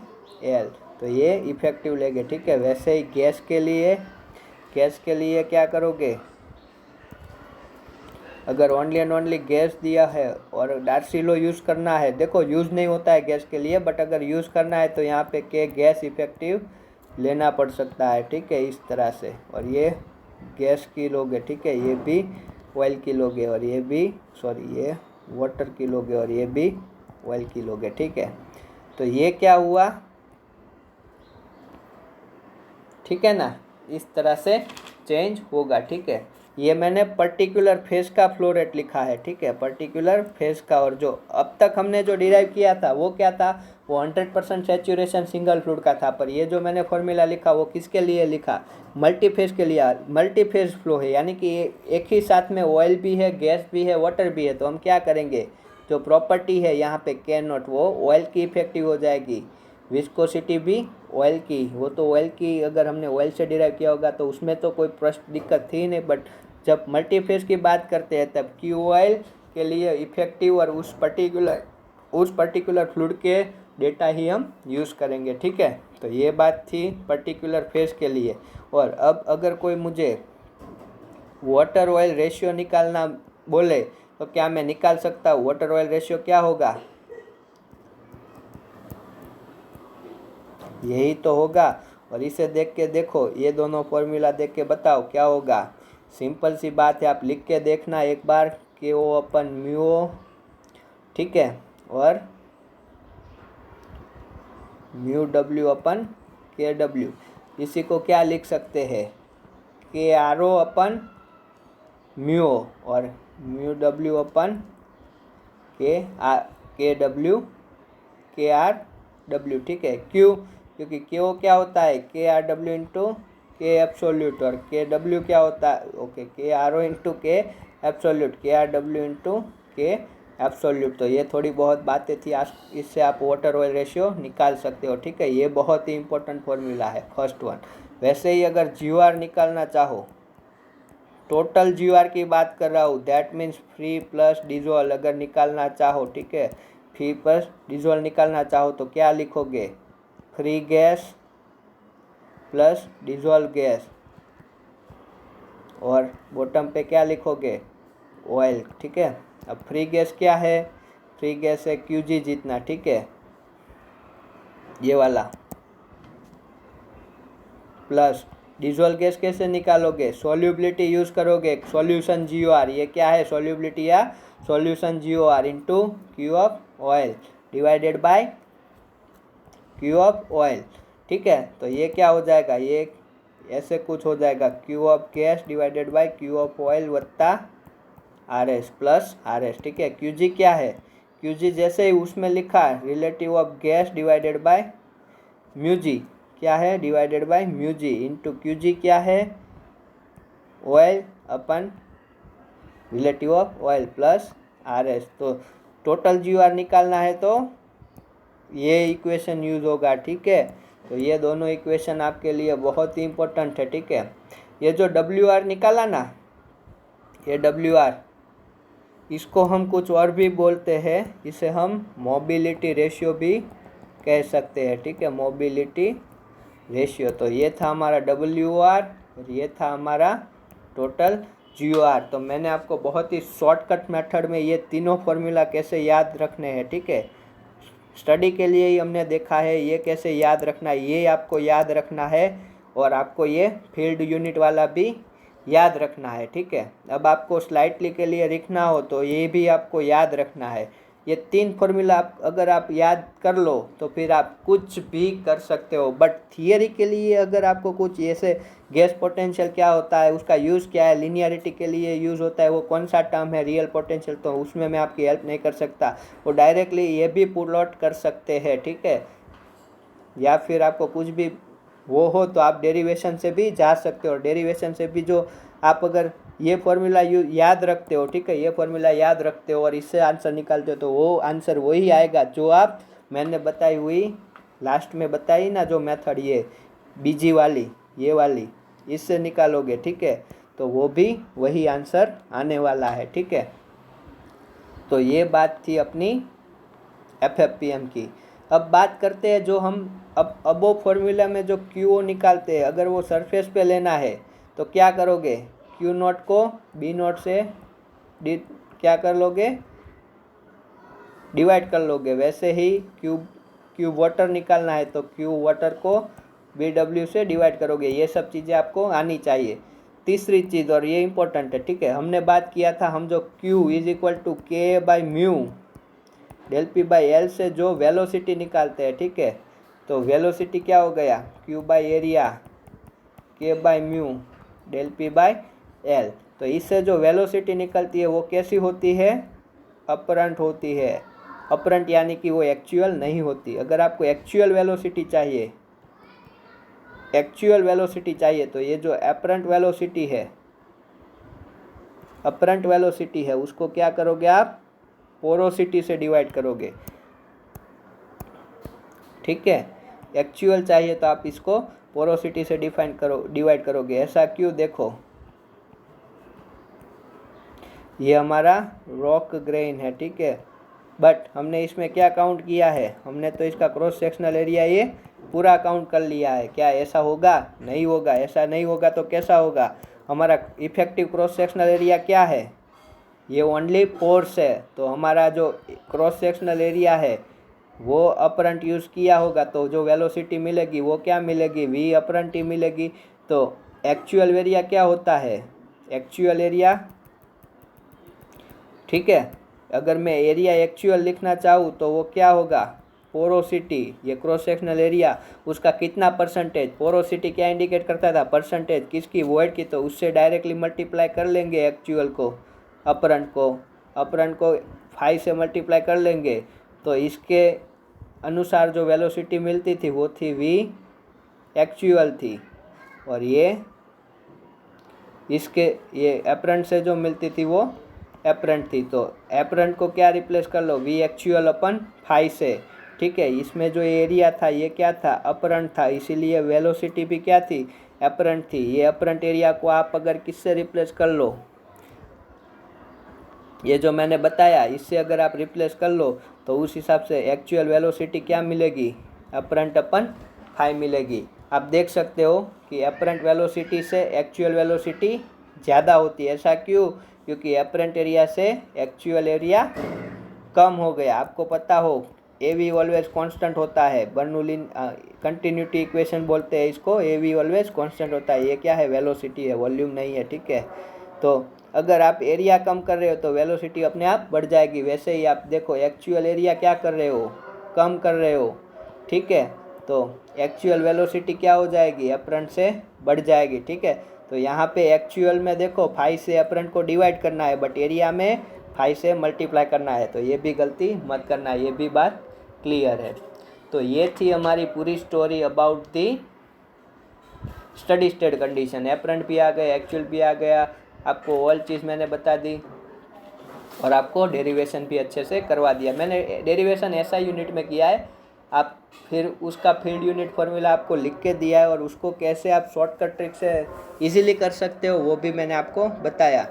L। तो ये इफेक्टिव लेंगे। ठीक है, वैसे ही गैस के लिए क्या करोगे, अगर ओनली एंड ओनली गैस दिया है और डार्सी लॉ यूज़ करना है, देखो यूज़ नहीं होता है गैस के लिए, बट अगर यूज़ करना है तो यहाँ पे के गैस इफेक्टिव लेना पड़ सकता है। ठीक है, इस तरह से, और ये गैस की लोगे। ठीक है, ये भी ऑयल की लोगे, और ये भी ये वाटर की लोगे, और ये भी ऑयल की लोगे। ठीक है, तो ये क्या हुआ, ठीक है ना, इस तरह से चेंज होगा। ठीक है, ये मैंने पर्टिकुलर फेज का फ्लो रेट लिखा है। ठीक है, पर्टिकुलर फेज का, और जो अब तक हमने जो डिराइव किया था वो क्या था, वो 100% सैचुरेशन सिंगल फ्लूइड का था। पर ये जो मैंने फॉर्मूला लिखा वो किसके लिए लिखा, मल्टीफेज के लिए। मल्टीफेज फ्लो है, यानी कि एक ही साथ में ऑयल भी है, गैस भी है, वाटर भी है। तो हम क्या करेंगे, जो प्रॉपर्टी है यहाँ पे K नॉट, वो ऑयल की इफेक्टिव हो जाएगी, विस्कोसिटी भी ऑयल की, वो तो ऑयल की अगर हमने ऑयल से डिराइव किया होगा तो उसमें तो कोई प्रश्न दिक्कत थी नहीं। बट जब मल्टीफेज की बात करते हैं तब Q ऑयल के लिए इफेक्टिव और उस पर्टिकुलर फ्लूइड के डेटा ही हम यूज़ करेंगे। ठीक है, तो ये बात थी पर्टिकुलर फेज के लिए। और अब अगर कोई मुझे वाटर ऑयल रेशियो निकालना बोले तो क्या मैं निकाल सकता हूँ, वाटर ऑयल रेशियो क्या होगा, यही तो होगा। और इसे देख के देखो, ये दोनों फॉर्मूला देख के बताओ क्या होगा। सिंपल सी बात है, आप लिख के देखना एक बार, के ओ अपन म्यू ओ, ठीक है, और म्यू डब्ल्यू अपन के डब्ल्यू। इसी को क्या लिख सकते हैं, के आर ओ अपन म्यू ओ और म्यू डब्ल्यू अपन के डब्ल्यू के आर डब्ल्यू, ठीक है। क्यों? क्योंकि के ओ क्या होता है, के आर डब्ल्यू इंटू के एब्सोल्यूट, और के डब्ल्यू क्या होता है, ओके, के आर ओ इंटू के एब्सोल्यूट, के आर डब्ल्यू इंटू के एब्सोल्यूट। तो ये थोड़ी बहुत बातें थी, इससे आप वाटर ऑयल रेशियो निकाल सकते हो, ठीक है। ये बहुत ही इंपॉर्टेंट फॉर्मूला है, फर्स्ट वन। वैसे ही अगर GOR निकालना चाहो, टोटल GOR की बात कर रहा हूँ, that means free plus dissolve अगर निकालना चाहो, ठीक है, फ्री प्लस डिजोल्व निकालना चाहो तो क्या लिखोगे, free gas plus dissolve gas, और बॉटम पे क्या लिखोगे, ऑयल, ठीक है। अब फ्री गैस क्या है, फ्री गैस है QG जितना, ठीक है, ये वाला, प्लस डिजोल्व गैस कैसे निकालोगे, सॉल्युबिलिटी यूज करोगे, सॉल्यूशन GOR, ये क्या है, सॉल्युबिलिटी या solution GOR into Q of oil divided by Q of oil, ठीक है। तो ये क्या हो जाएगा, ये ऐसे कुछ हो जाएगा, Q of gas divided bye Q of oil वत्ता RS प्लस RS, ठीक है। QG क्या है, QG जैसे ही उसमें लिखा relative of gas divided by mu g, क्या है, divided by mu g into QG क्या है, ऑयल अपन relative of oil plus RS। तो टोटल GOR निकालना है तो ये इक्वेशन यूज होगा, ठीक है। तो ये दोनों इक्वेशन आपके लिए बहुत ही इंपॉर्टेंट है, ठीक है। ये जो WR निकाला ना, ये WR, इसको हम कुछ और भी बोलते हैं, इसे हम मोबिलिटी रेशियो भी कह सकते हैं, ठीक है, मोबिलिटी रेशियो। तो ये था हमारा WR और ये था हमारा टोटल GOR। तो मैंने आपको बहुत ही शॉर्टकट मेथड में ये तीनों फॉर्मूला कैसे याद रखने हैं, ठीक है, स्टडी के लिए ही हमने देखा है, ये कैसे याद रखना है ये आपको याद रखना है, और आपको ये फील्ड यूनिट वाला भी याद रखना है, ठीक है। अब आपको स्लाइटली के लिए लिखना हो तो ये भी आपको याद रखना है। ये तीन फॉर्मूला अगर आप याद कर लो तो फिर आप कुछ भी कर सकते हो। बट थियरी के लिए अगर आपको कुछ ऐसे गैस पोटेंशियल क्या होता है, उसका यूज़ क्या है, लिनियरिटी के लिए यूज़ होता है, वो कौन सा टर्म है, रियल पोटेंशियल, तो उसमें मैं आपकी हेल्प नहीं कर सकता। वो डायरेक्टली ये भी पुल आउट कर सकते हैं, ठीक है। या फिर आपको कुछ भी वो हो तो आप डेरिवेशन से भी जा सकते हो। डेरिवेशन से भी जो आप अगर ये फॉर्मूला याद रखते हो, ठीक है, ये फॉर्मूला याद रखते हो और इससे आंसर निकालते हो, तो वो आंसर वही आएगा जो आप मैंने बताई हुई लास्ट में बताई ना जो मेथड, ये बीजी वाली, ये वाली, इससे निकालोगे, ठीक है, तो वो भी वही आंसर आने वाला है, ठीक है। तो ये बात थी अपनी FFPM की। अब बात करते हैं जो हम अब वो फॉर्मूला में जो QO निकालते हैं, अगर वो सरफेस पे लेना है तो क्या करोगे, Q0 को B0 से क्या कर लोगे, डिवाइड कर लोगे। वैसे ही Q वाटर निकालना है तो Q वाटर को BW से डिवाइड करोगे। ये सब चीज़ें आपको आनी चाहिए। तीसरी चीज़, और ये इंपॉर्टेंट है, ठीक है, हमने बात किया था, हम जो Q is equal to K by mu del P by L से जो वेलोसिटी निकालते हैं, ठीक है, तो वेलोसिटी क्या हो गया, Q by area K by mu del P by L। तो इससे जो वेलोसिटी निकलती है वो कैसी होती है, अपरंट होती है। अपरंट यानी कि वो एक्चुअल नहीं होती। अगर आपको एक्चुअल वेलोसिटी चाहिए तो ये जो अपरंट वेलोसिटी है उसको क्या करोगे आप, पोरोसिटी से डिवाइड करोगे, ठीक है। एक्चुअल चाहिए तो आप इसको पोरोसिटी से डिवाइड करोगे। ऐसा क्यों, देखो ये हमारा रॉक ग्रेन है, ठीक है, बट हमने इसमें क्या काउंट किया है, हमने तो इसका क्रॉस सेक्शनल एरिया ये पूरा काउंट कर लिया है। क्या ऐसा होगा, नहीं होगा। ऐसा नहीं होगा तो कैसा होगा, हमारा इफेक्टिव क्रॉस सेक्शनल एरिया क्या है, ये ओनली पोर्स है। तो हमारा जो क्रॉस सेक्शनल एरिया है वो अपरंट यूज़ किया होगा तो जो वेलोसिटी मिलेगी वो क्या मिलेगी, v अपरंट ही मिलेगी। तो एक्चुअल एरिया क्या होता है, एक्चुअल एरिया, ठीक है। अगर मैं एरिया एक्चुअल लिखना चाहूँ तो वो क्या होगा, पोरोसिटी, ये क्रॉस सेक्शनल एरिया, उसका कितना परसेंटेज, पोरोसिटी क्या इंडिकेट करता था, परसेंटेज किसकी, वॉइड की, तो उससे डायरेक्टली मल्टीप्लाई कर लेंगे एक्चुअल को, अपरंट को 5 से मल्टीप्लाई कर लेंगे। तो इसके अनुसार जो वेलोसिटी मिलती थी वो थी v एक्चुअल थी, और ये अपरंट से जो मिलती थी वो अपरंट थी। तो अपरंट को क्या रिप्लेस कर लो, v एक्चुअल अपन 5 से, ठीक है। इसमें जो एरिया था ये क्या था, अपरंट था, इसीलिए वेलोसिटी भी क्या थी, अपरंट थी। ये अपरंट एरिया को आप अगर किससे रिप्लेस कर लो, ये जो मैंने बताया इससे अगर आप रिप्लेस कर लो तो उस हिसाब से एक्चुअल वेलोसिटी क्या मिलेगी, अपरंट अपन 5 मिलेगी। आप देख सकते हो कि अपरंट वेलोसिटी से एक्चुअल वेलोसिटी ज़्यादा होती है। ऐसा क्यों, क्योंकि अपरंट एरिया से एक्चुअल एरिया कम हो गया। आपको पता हो ए वी ऑलवेज कॉन्स्टेंट होता है, बर्नौली कंटिन्यूटी इक्वेशन बोलते हैं इसको, ए वी ऑलवेज कॉन्स्टेंट होता है। ये क्या है, वेलोसिटी है, वॉल्यूम नहीं है, ठीक है। तो अगर आप एरिया कम कर रहे हो तो वेलोसिटी अपने आप बढ़ जाएगी। वैसे ही आप देखो एक्चुअल एरिया क्या कर रहे हो, कम कर रहे हो, ठीक है। तो एक्चुअल वेलोसिटी क्या हो जाएगी, अपरंट से बढ़ जाएगी, ठीक है। तो यहाँ पे एक्चुअल में देखो 5 से अपरंट को डिवाइड करना है, बट एरिया में 5 से मल्टीप्लाई करना है, तो ये भी गलती मत करना, ये भी बात क्लियर है। तो ये थी हमारी पूरी story about the steady state condition. Apparent भी आ गया, एक्चुअल भी आ गया, आपको ऑल चीज़ मैंने बता दी, और आपको डेरिवेशन भी अच्छे से करवा दिया। मैंने डेरिवेशन ऐसा यूनिट में किया है, आप फिर उसका फील्ड यूनिट फार्मूला आपको लिख के दिया है, और उसको कैसे आप शॉर्टकट ट्रिक से इजीली कर सकते हो वो भी मैंने आपको बताया।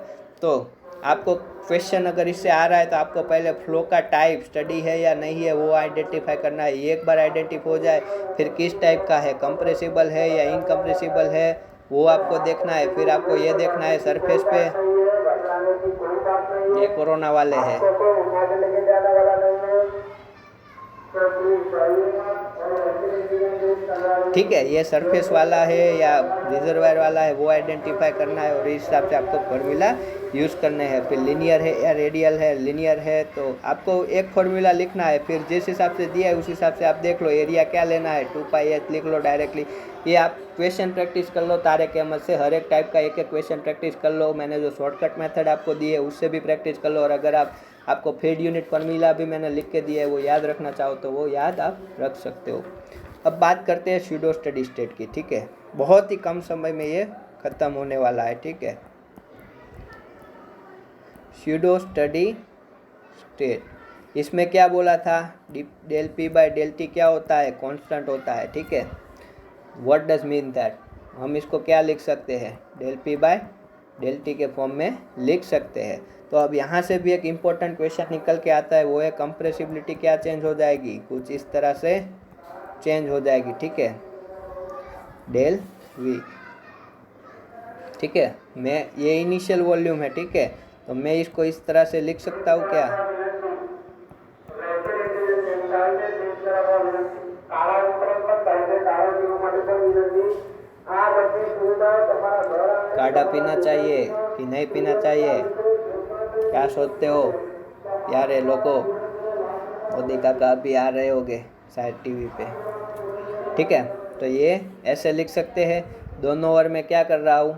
तो आपको क्वेश्चन अगर इससे आ रहा है तो आपको पहले फ्लो का टाइप स्टडी है या नहीं है वो आइडेंटिफाई करना है। एक बार आइडेंटिफाई हो जाए फिर किस टाइप का है, कंप्रेसिबल है या इनकम्प्रेसिबल है, वो आपको देखना है। फिर आपको ये देखना है सरफेस पे, ये कोरोना वाले हैं, ठीक है, ये सरफेस वाला है या रिजर्वायर वाला है वो आइडेंटिफाई करना है, और इस हिसाब से आपको फार्मूला यूज़ करने हैं। फिर लीनियर है या रेडियल है, लीनियर है तो आपको एक फार्मूला लिखना है, फिर जिस हिसाब से दिया है उस हिसाब से आप देख लो एरिया क्या लेना है, 2πh लिख लो डायरेक्टली। ये आप क्वेश्चन प्रैक्टिस कर लो तारिक अहमद से, हर एक टाइप का एक एक क्वेश्चन प्रैक्टिस कर लो। मैंने जो शॉर्टकट मेथड आपको दी है उससे भी प्रैक्टिस कर लो, और अगर आपको फील्ड यूनिट फार्मूला भी मैंने लिख के दिया है वो याद रखना चाहो तो वो याद आप रख सकते हो। अब बात करते हैं स्यूडो स्टडी स्टेट की, ठीक है। बहुत ही कम समय में ये ख़त्म होने वाला है, ठीक है। स्यूडो स्टडी स्टेट, इसमें क्या बोला था, del P by del T क्या होता है, कांस्टेंट होता है, ठीक है। व्हाट डज मीन दैट, हम इसको क्या लिख सकते हैं, del P by del T के फॉर्म में लिख सकते हैं। तो अब यहाँ से भी एक इम्पोर्टेंट क्वेश्चन निकल के आता है, वो है कंप्रेसिबिलिटी क्या चेंज हो जाएगी, कुछ इस तरह से चेंज हो जाएगी, ठीक है, डेल वी, ठीक है। मैं ये इनिशियल वॉल्यूम है, ठीक है, तो मैं इसको इस तरह से लिख सकता हूँ क्या, काढ़ा पीना चाहिए कि नहीं पीना चाहिए, क्या सोचते हो यार, ये लोगों, मोदी काका अभी आ रहे होंगे शायद टीवी पे, ठीक है। तो ये ऐसे लिख सकते हैं, दोनों ओर में क्या कर रहा हूँ,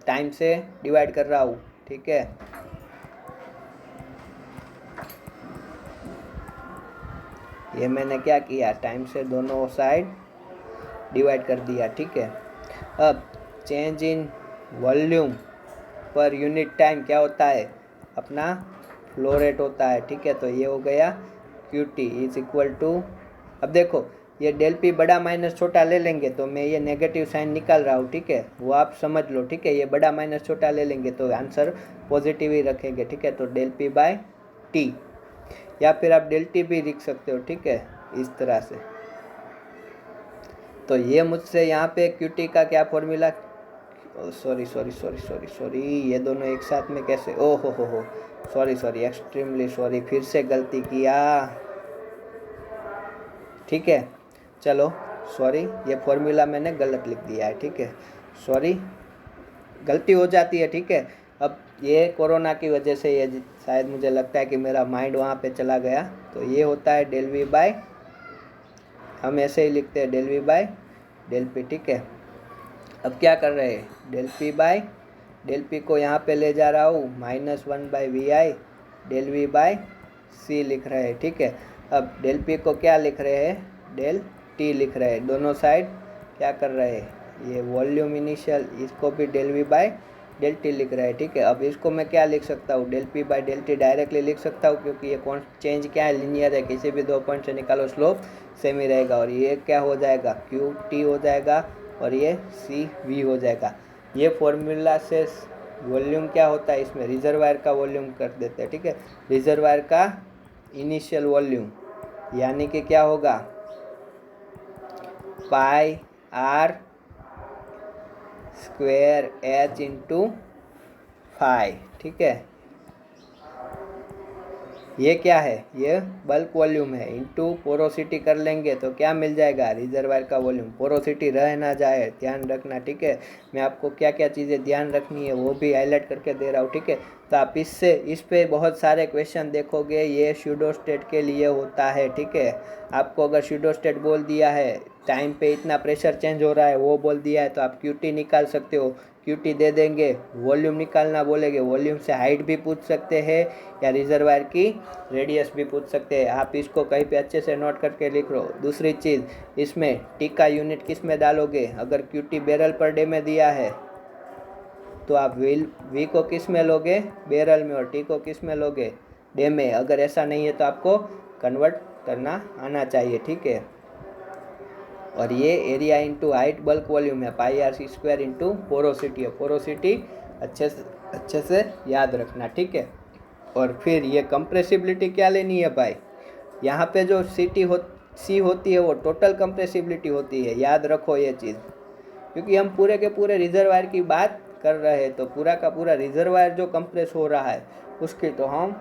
टाइम से डिवाइड कर रहा हूँ, ठीक है। ये मैंने क्या किया, टाइम से दोनों साइड डिवाइड कर दिया, ठीक है। अब change in volume per unit time क्या होता है, अपना फ्लो रेट होता है, ठीक है। तो ये हो गया QT इज इक्वल टू, अब देखो ये डेल पी बड़ा माइनस छोटा ले लेंगे तो मैं ये नेगेटिव साइन निकाल रहा हूँ, ठीक है, वो आप समझ लो, ठीक है। ये बड़ा माइनस छोटा ले लेंगे तो आंसर पॉजिटिव ही रखेंगे, ठीक है। तो डेल पी बाय टी, या फिर आप डेल टी भी लिख सकते हो, ठीक है, इस तरह से। तो ये मुझसे यहाँ पे QT का क्या फॉर्मूला, सॉरी, ये दोनों एक साथ में कैसे, ओ हो, सॉरी, एक्सट्रीमली सॉरी, फिर से गलती किया, ठीक है। चलो सॉरी, ये फॉर्मूला मैंने गलत लिख दिया है, ठीक है, सॉरी, गलती हो जाती है, ठीक है। अब ये कोरोना की वजह से ये शायद मुझे लगता है कि मेरा माइंड वहाँ पे चला गया। तो ये होता है डेल वी बाय, हम ऐसे ही लिखते हैं del V by del P, ठीक है। अब क्या कर रहे हैं, del P by del P को यहाँ पे ले जा रहा हूँ, -1/vi डेल वी बाय सी लिख रहे हैं, ठीक है। अब डेल पी को क्या लिख रहे हैं, डेल टी लिख रहे हैं, दोनों साइड क्या कर रहे हैं, ये वॉल्यूम इनिशियल, इसको भी del V by del T लिख रहे हैं, ठीक है। अब इसको मैं क्या लिख सकता हूँ, del P by del T directly लिख सकता हूँ, क्योंकि ये कौन चेंज क्या है, लिनियर है, किसी भी 2 पॉइंट से निकालो स्लोप सेम ही रहेगा। और ये क्या हो जाएगा, क्यू टी हो जाएगा, और ये सी वी हो जाएगा। ये फॉर्मूला से वॉल्यूम क्या होता है, इसमें रिजर्वायर का वॉल्यूम कर देते हैं, ठीक है। रिजर्वायर का इनिशियल वॉल्यूम यानी कि क्या होगा, pi R square H into phi, ठीक है। ये क्या है, ये बल्क वॉल्यूम है, इंटू पोरोसिटी कर लेंगे तो क्या मिल जाएगा, रिजर्वायर का वॉल्यूम। पोरोसिटी रह ना जाए, ध्यान रखना, ठीक है। मैं आपको क्या क्या चीज़ें ध्यान रखनी है वो भी हाईलाइट करके दे रहा हूँ, ठीक है। तो आप इस पे बहुत सारे क्वेश्चन देखोगे, ये स्यूडोस्टेट के लिए होता है, ठीक है। आपको अगर स्यूडोस्टेट बोल दिया है, टाइम पे इतना प्रेशर चेंज हो रहा है वो बोल दिया है, तो आप क्यूटी निकाल सकते हो, क्यूटी दे देंगे। वॉल्यूम निकालना बोलेंगे, वॉल्यूम से हाइट भी पूछ सकते हैं या रिजर्वायर की रेडियस भी पूछ सकते हैं। आप इसको कहीं पे अच्छे से नोट करके लिख लो। दूसरी चीज़, इसमें टी का यूनिट किस में डालोगे, अगर क्यूटी बैरल पर डे में दिया है तो आप वी को किस में लोगे, बैरल में, और टी को किस में लोगे, डे में। अगर ऐसा नहीं है तो आपको कन्वर्ट करना आना चाहिए, ठीक है। और ये area into height bulk volume है, pi R C square into porosity है। पोरोसिटी अच्छे से याद रखना, ठीक है। और फिर ये कंप्रेसिबिलिटी क्या लेनी है भाई, यहाँ पे जो सी होती है वो टोटल कंप्रेसिबिलिटी होती है, याद रखो ये चीज़, क्योंकि हम पूरे के पूरे रिजर्वायर की बात कर रहे हैं। तो पूरा का पूरा रिजर्वायर जो कंप्रेस हो रहा है उसकी तो हम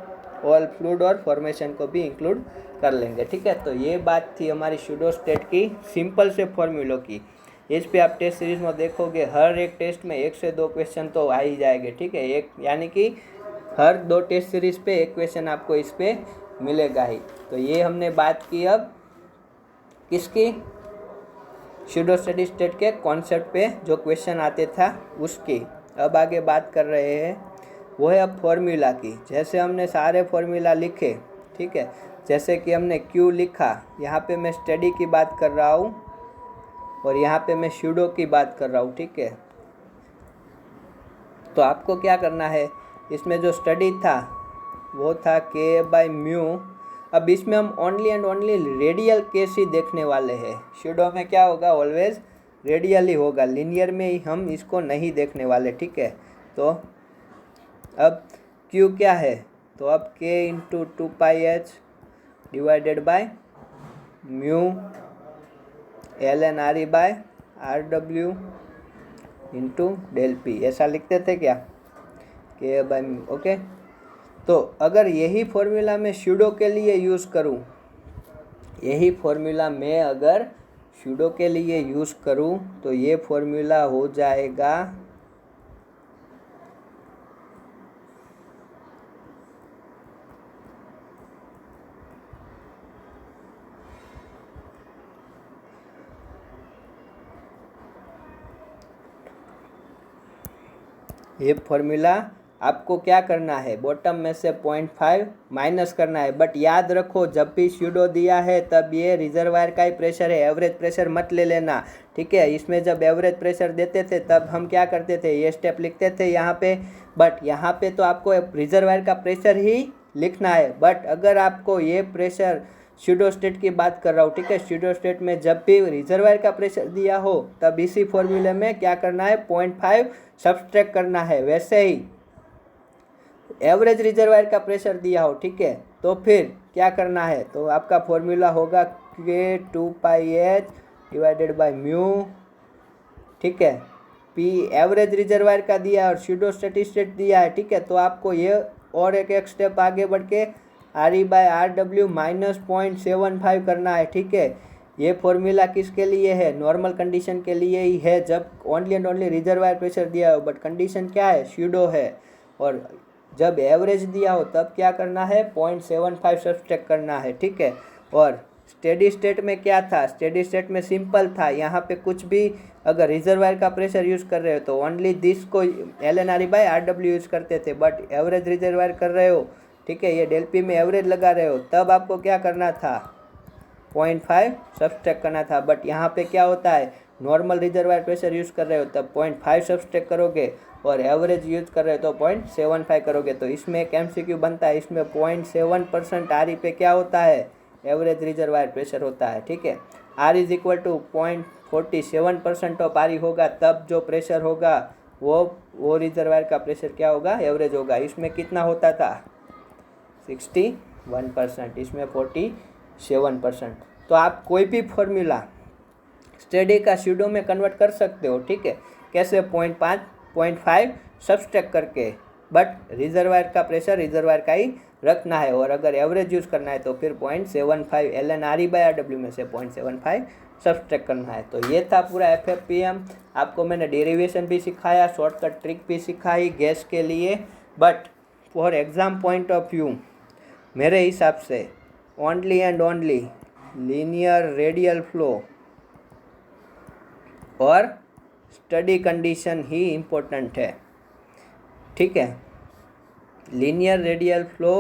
ऑल फ्लूइड और फॉर्मेशन को भी इंक्लूड कर लेंगे, ठीक है। तो ये बात थी हमारी स्यूडोस्टेट की सिंपल से फॉर्मूलों की। इस पे आप टेस्ट सीरीज में देखोगे, हर एक टेस्ट में 1 से 2 क्वेश्चन तो आ ही जाएंगे, ठीक है। एक यानी कि हर 2 टेस्ट सीरीज पे 1 क्वेश्चन आपको इस पे मिलेगा ही। तो ये हमने बात की अब किसकी, स्यूडोस्टेट के कॉन्सेप्ट पे जो क्वेश्चन आते था उसकी। अब आगे बात कर रहे हैं वो है अब फॉर्मूला की। जैसे हमने सारे फॉर्मूला लिखे, ठीक है, जैसे कि हमने क्यू लिखा, यहाँ पे मैं स्टडी की बात कर रहा हूँ और यहाँ पे मैं स्यूडो की बात कर रहा हूँ, ठीक है। तो आपको क्या करना है, इसमें जो स्टडी था वो था K/μ। अब इसमें हम only and only radial case ही देखने वाले हैं। स्यूडो में क्या होगा, ऑलवेज रेडियल ही होगा, लिनियर में ही हम इसको नहीं देखने वाले, ठीक है। तो अब Q क्या है, तो अब K into 2πh divided by mu ln/RE/RW into del P, ऐसा लिखते थे क्या, K/μ, ओके। तो अगर यही फॉर्मूला मैं स्यूडो के लिए यूज़ करूं, यही फॉर्मूला मैं अगर स्यूडो के लिए यूज़ करूं तो ये फॉर्मूला हो जाएगा ये फॉर्मूला आपको क्या करना है, बॉटम में से 0.5 माइनस करना है। बट याद रखो, जब भी स्यूडो दिया है तब ये रिजर्वायर का ही प्रेशर है, एवरेज प्रेशर मत ले लेना, ठीक है। इसमें जब एवरेज प्रेशर देते थे तब हम क्या करते थे, ये स्टेप लिखते थे यहाँ पे, बट यहाँ पे तो आपको रिजर्वायर का प्रेशर ही लिखना है। बट अगर आपको ये प्रेशर, स्यूडोस्टेट की बात कर रहा हूँ, ठीक है, स्यूडोस्टेट में जब भी रिजर्वायर का प्रेशर दिया हो तब इसी फॉर्मूले में क्या करना है, 0.5 सब्सट्रैक्ट करना है। वैसे ही एवरेज रिजर्वायर का प्रेशर दिया हो, ठीक है, तो फिर क्या करना है, तो आपका फॉर्मूला होगा K/2πh डिवाइडेड बाय म्यू, ठीक है। P एवरेज रिजर्वायर का दिया और स्यूडोस्टेट दिया है, ठीक है। तो आपको ये और एक स्टेप आगे बढ़ के RE/RW -0.75 करना है, ठीक है। ये फॉर्मूला किसके लिए है? नॉर्मल कंडीशन के लिए ही है, जब only and only reservoir pressure दिया हो, बट कंडीशन क्या है? स्यूडो है। और जब एवरेज दिया हो तब क्या करना है? 0.75 सब्सट्रैक्ट करना है, ठीक है। और स्टेडी स्टेट में क्या था? स्टेडी स्टेट में सिंपल था, यहाँ पे कुछ भी अगर रिजर्वायर का प्रेशर यूज़ कर रहे हो तो ओनली दिस को ln/RW यूज़ करते थे, बट एवरेज रिजर्वायर कर रहे हो, ठीक है, ये ΔP में एवरेज लगा रहे हो, तब आपको क्या करना था? 0.5 सब्सट्रैक्ट करना था। बट यहाँ पे क्या होता है? नॉर्मल रिजर्वायर प्रेशर यूज़ कर रहे हो तब 0.5 सब्सट्रैक्ट करोगे, और एवरेज यूज़ कर रहे हो तो 0.75 करोगे। तो इसमें एक MCQ बनता है, इसमें 0.7% RE पे क्या होता है? एवरेज रिजर्वायर प्रेशर होता है, ठीक है। R is equal to 0.47% of RE होगा, तब जो प्रेशर होगा वो रिजर्वायर का प्रेशर क्या होगा? एवरेज होगा। इसमें कितना होता था? 61%, इसमें 47%। तो आप कोई भी फॉर्मूला स्टेडी का स्यूडो में कन्वर्ट कर सकते हो, ठीक है। कैसे? 0.5 सब्सट्रैक्ट करके, बट रिजर्वायर का प्रेशर रिजर्वायर का ही रखना है, और अगर एवरेज यूज़ करना है तो फिर 0.75 ln/RE/RW में से 0.75 सब्सट्रैक्ट करना है। तो ये था पूरा FFPM। आपको मैंने डेरिवेशन भी सिखाया, शॉर्टकट ट्रिक भी सिखाई गैस के लिए, but for exam point of view मेरे हिसाब से only and only linear radial flow और स्टडी कंडीशन ही इम्पोर्टेंट है, ठीक है। लीनियर रेडियल फ्लो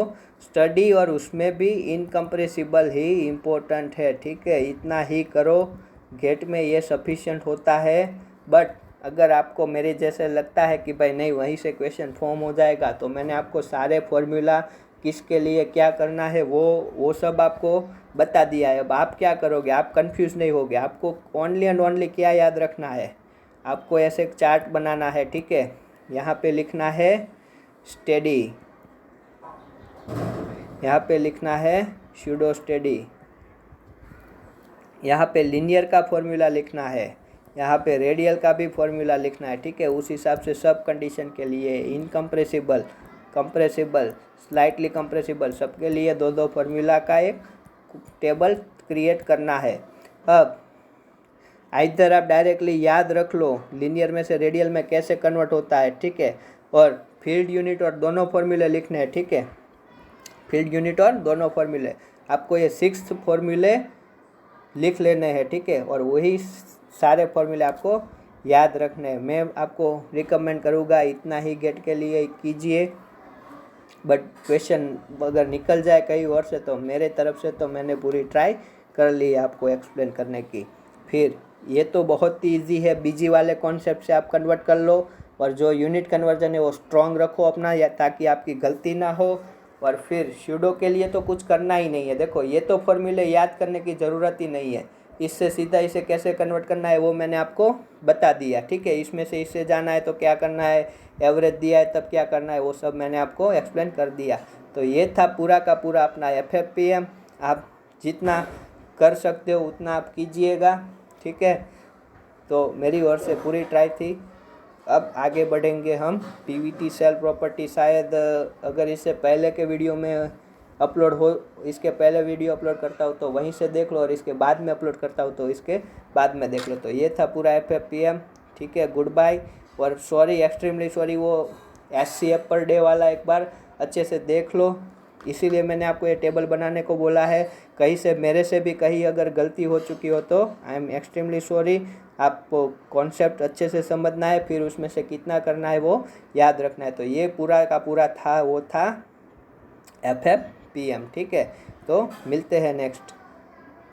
स्टडी और उसमें भी इनकम्प्रेसिबल ही इम्पोर्टेंट है, ठीक है। इतना ही करो, गेट में ये सफिशिएंट होता है। बट अगर आपको मेरे जैसे लगता है कि भाई नहीं वहीं से क्वेश्चन फॉर्म हो जाएगा, तो मैंने आपको सारे फॉर्मूला किसके लिए क्या करना है वो सब आपको बता दिया है। अब आप क्या करोगे? आप कंफ्यूज नहीं होगे। आपको ओनली एंड ओनली क्या याद रखना है? आपको ऐसे एक चार्ट बनाना है, ठीक है। यहाँ पे लिखना है स्टेडी, यहाँ पे लिखना है स्यूडो स्टेडी, यहाँ पे लीनियर का फॉर्मूला लिखना है, यहाँ पे रेडियल का भी फॉर्मूला लिखना है, ठीक है। उस हिसाब से सब कंडीशन के लिए इनकम्प्रेसिबल, कंप्रेसिबल, स्लाइटली कंप्रेसिबल, सबके लिए दो दो फॉर्मूला का एक टेबल क्रिएट करना है। अब इधर आप डायरेक्टली याद रख लो लीनियर में से रेडियल में कैसे कन्वर्ट होता है, ठीक है। और फील्ड यूनिट और दोनों फॉर्मूले लिखने हैं, ठीक है। फील्ड यूनिट और दोनों फॉर्मूले, आपको ये 6 फॉर्मूले लिख लेने हैं, ठीक है। और वही सारे फॉर्मूले आपको याद रखने हैं। मैं आपको रिकमेंड करूँगा इतना ही गेट के लिए कीजिए, बट क्वेश्चन अगर निकल जाए कहीं और से तो मेरे तरफ से तो मैंने पूरी ट्राई कर ली आपको एक्सप्लेन करने की। फिर ये तो बहुत ही ईजी है, बीजी वाले कॉन्सेप्ट से आप कन्वर्ट कर लो, और जो यूनिट कन्वर्जन है वो स्ट्रॉन्ग रखो अपना, या ताकि आपकी गलती ना हो। और फिर स्यूडो के लिए तो कुछ करना ही नहीं है। देखो ये तो फॉर्मूले याद करने की ज़रूरत ही नहीं है, इससे सीधा इसे कैसे कन्वर्ट करना है वो मैंने आपको बता दिया, ठीक है। इसमें से इससे जाना है तो क्या करना है, एवरेज दिया है तब क्या करना है, वो सब मैंने आपको एक्सप्लेन कर दिया। तो ये था पूरा का पूरा अपना FFPM। आप जितना कर सकते हो उतना आप कीजिएगा, ठीक है। तो मेरी ओर से पूरी ट्राई थी। अब आगे बढ़ेंगे हम PVT सेल प्रॉपर्टी। शायद अगर इससे पहले के वीडियो में अपलोड हो, इसके पहले वीडियो अपलोड करता हूँ तो वहीं से देख लो, और इसके बाद में अपलोड करता हूँ तो इसके बाद में देख लो। तो ये था पूरा FFPM, ठीक है। Goodbye. और सॉरी, एक्सट्रीमली सॉरी, वो SCF पर डे वाला एक बार अच्छे से देख लो, इसीलिए मैंने आपको ये टेबल बनाने को बोला है। कहीं से मेरे से भी कहीं अगर गलती हो चुकी हो तो आई एम एक्सट्रीमली सॉरी। आपको कॉन्सेप्ट अच्छे से समझना है, फिर उसमें से कितना करना है वो याद रखना है। तो ये पूरा का पूरा था, वो था FFPM, ठीक है। तो मिलते हैं नेक्स्ट।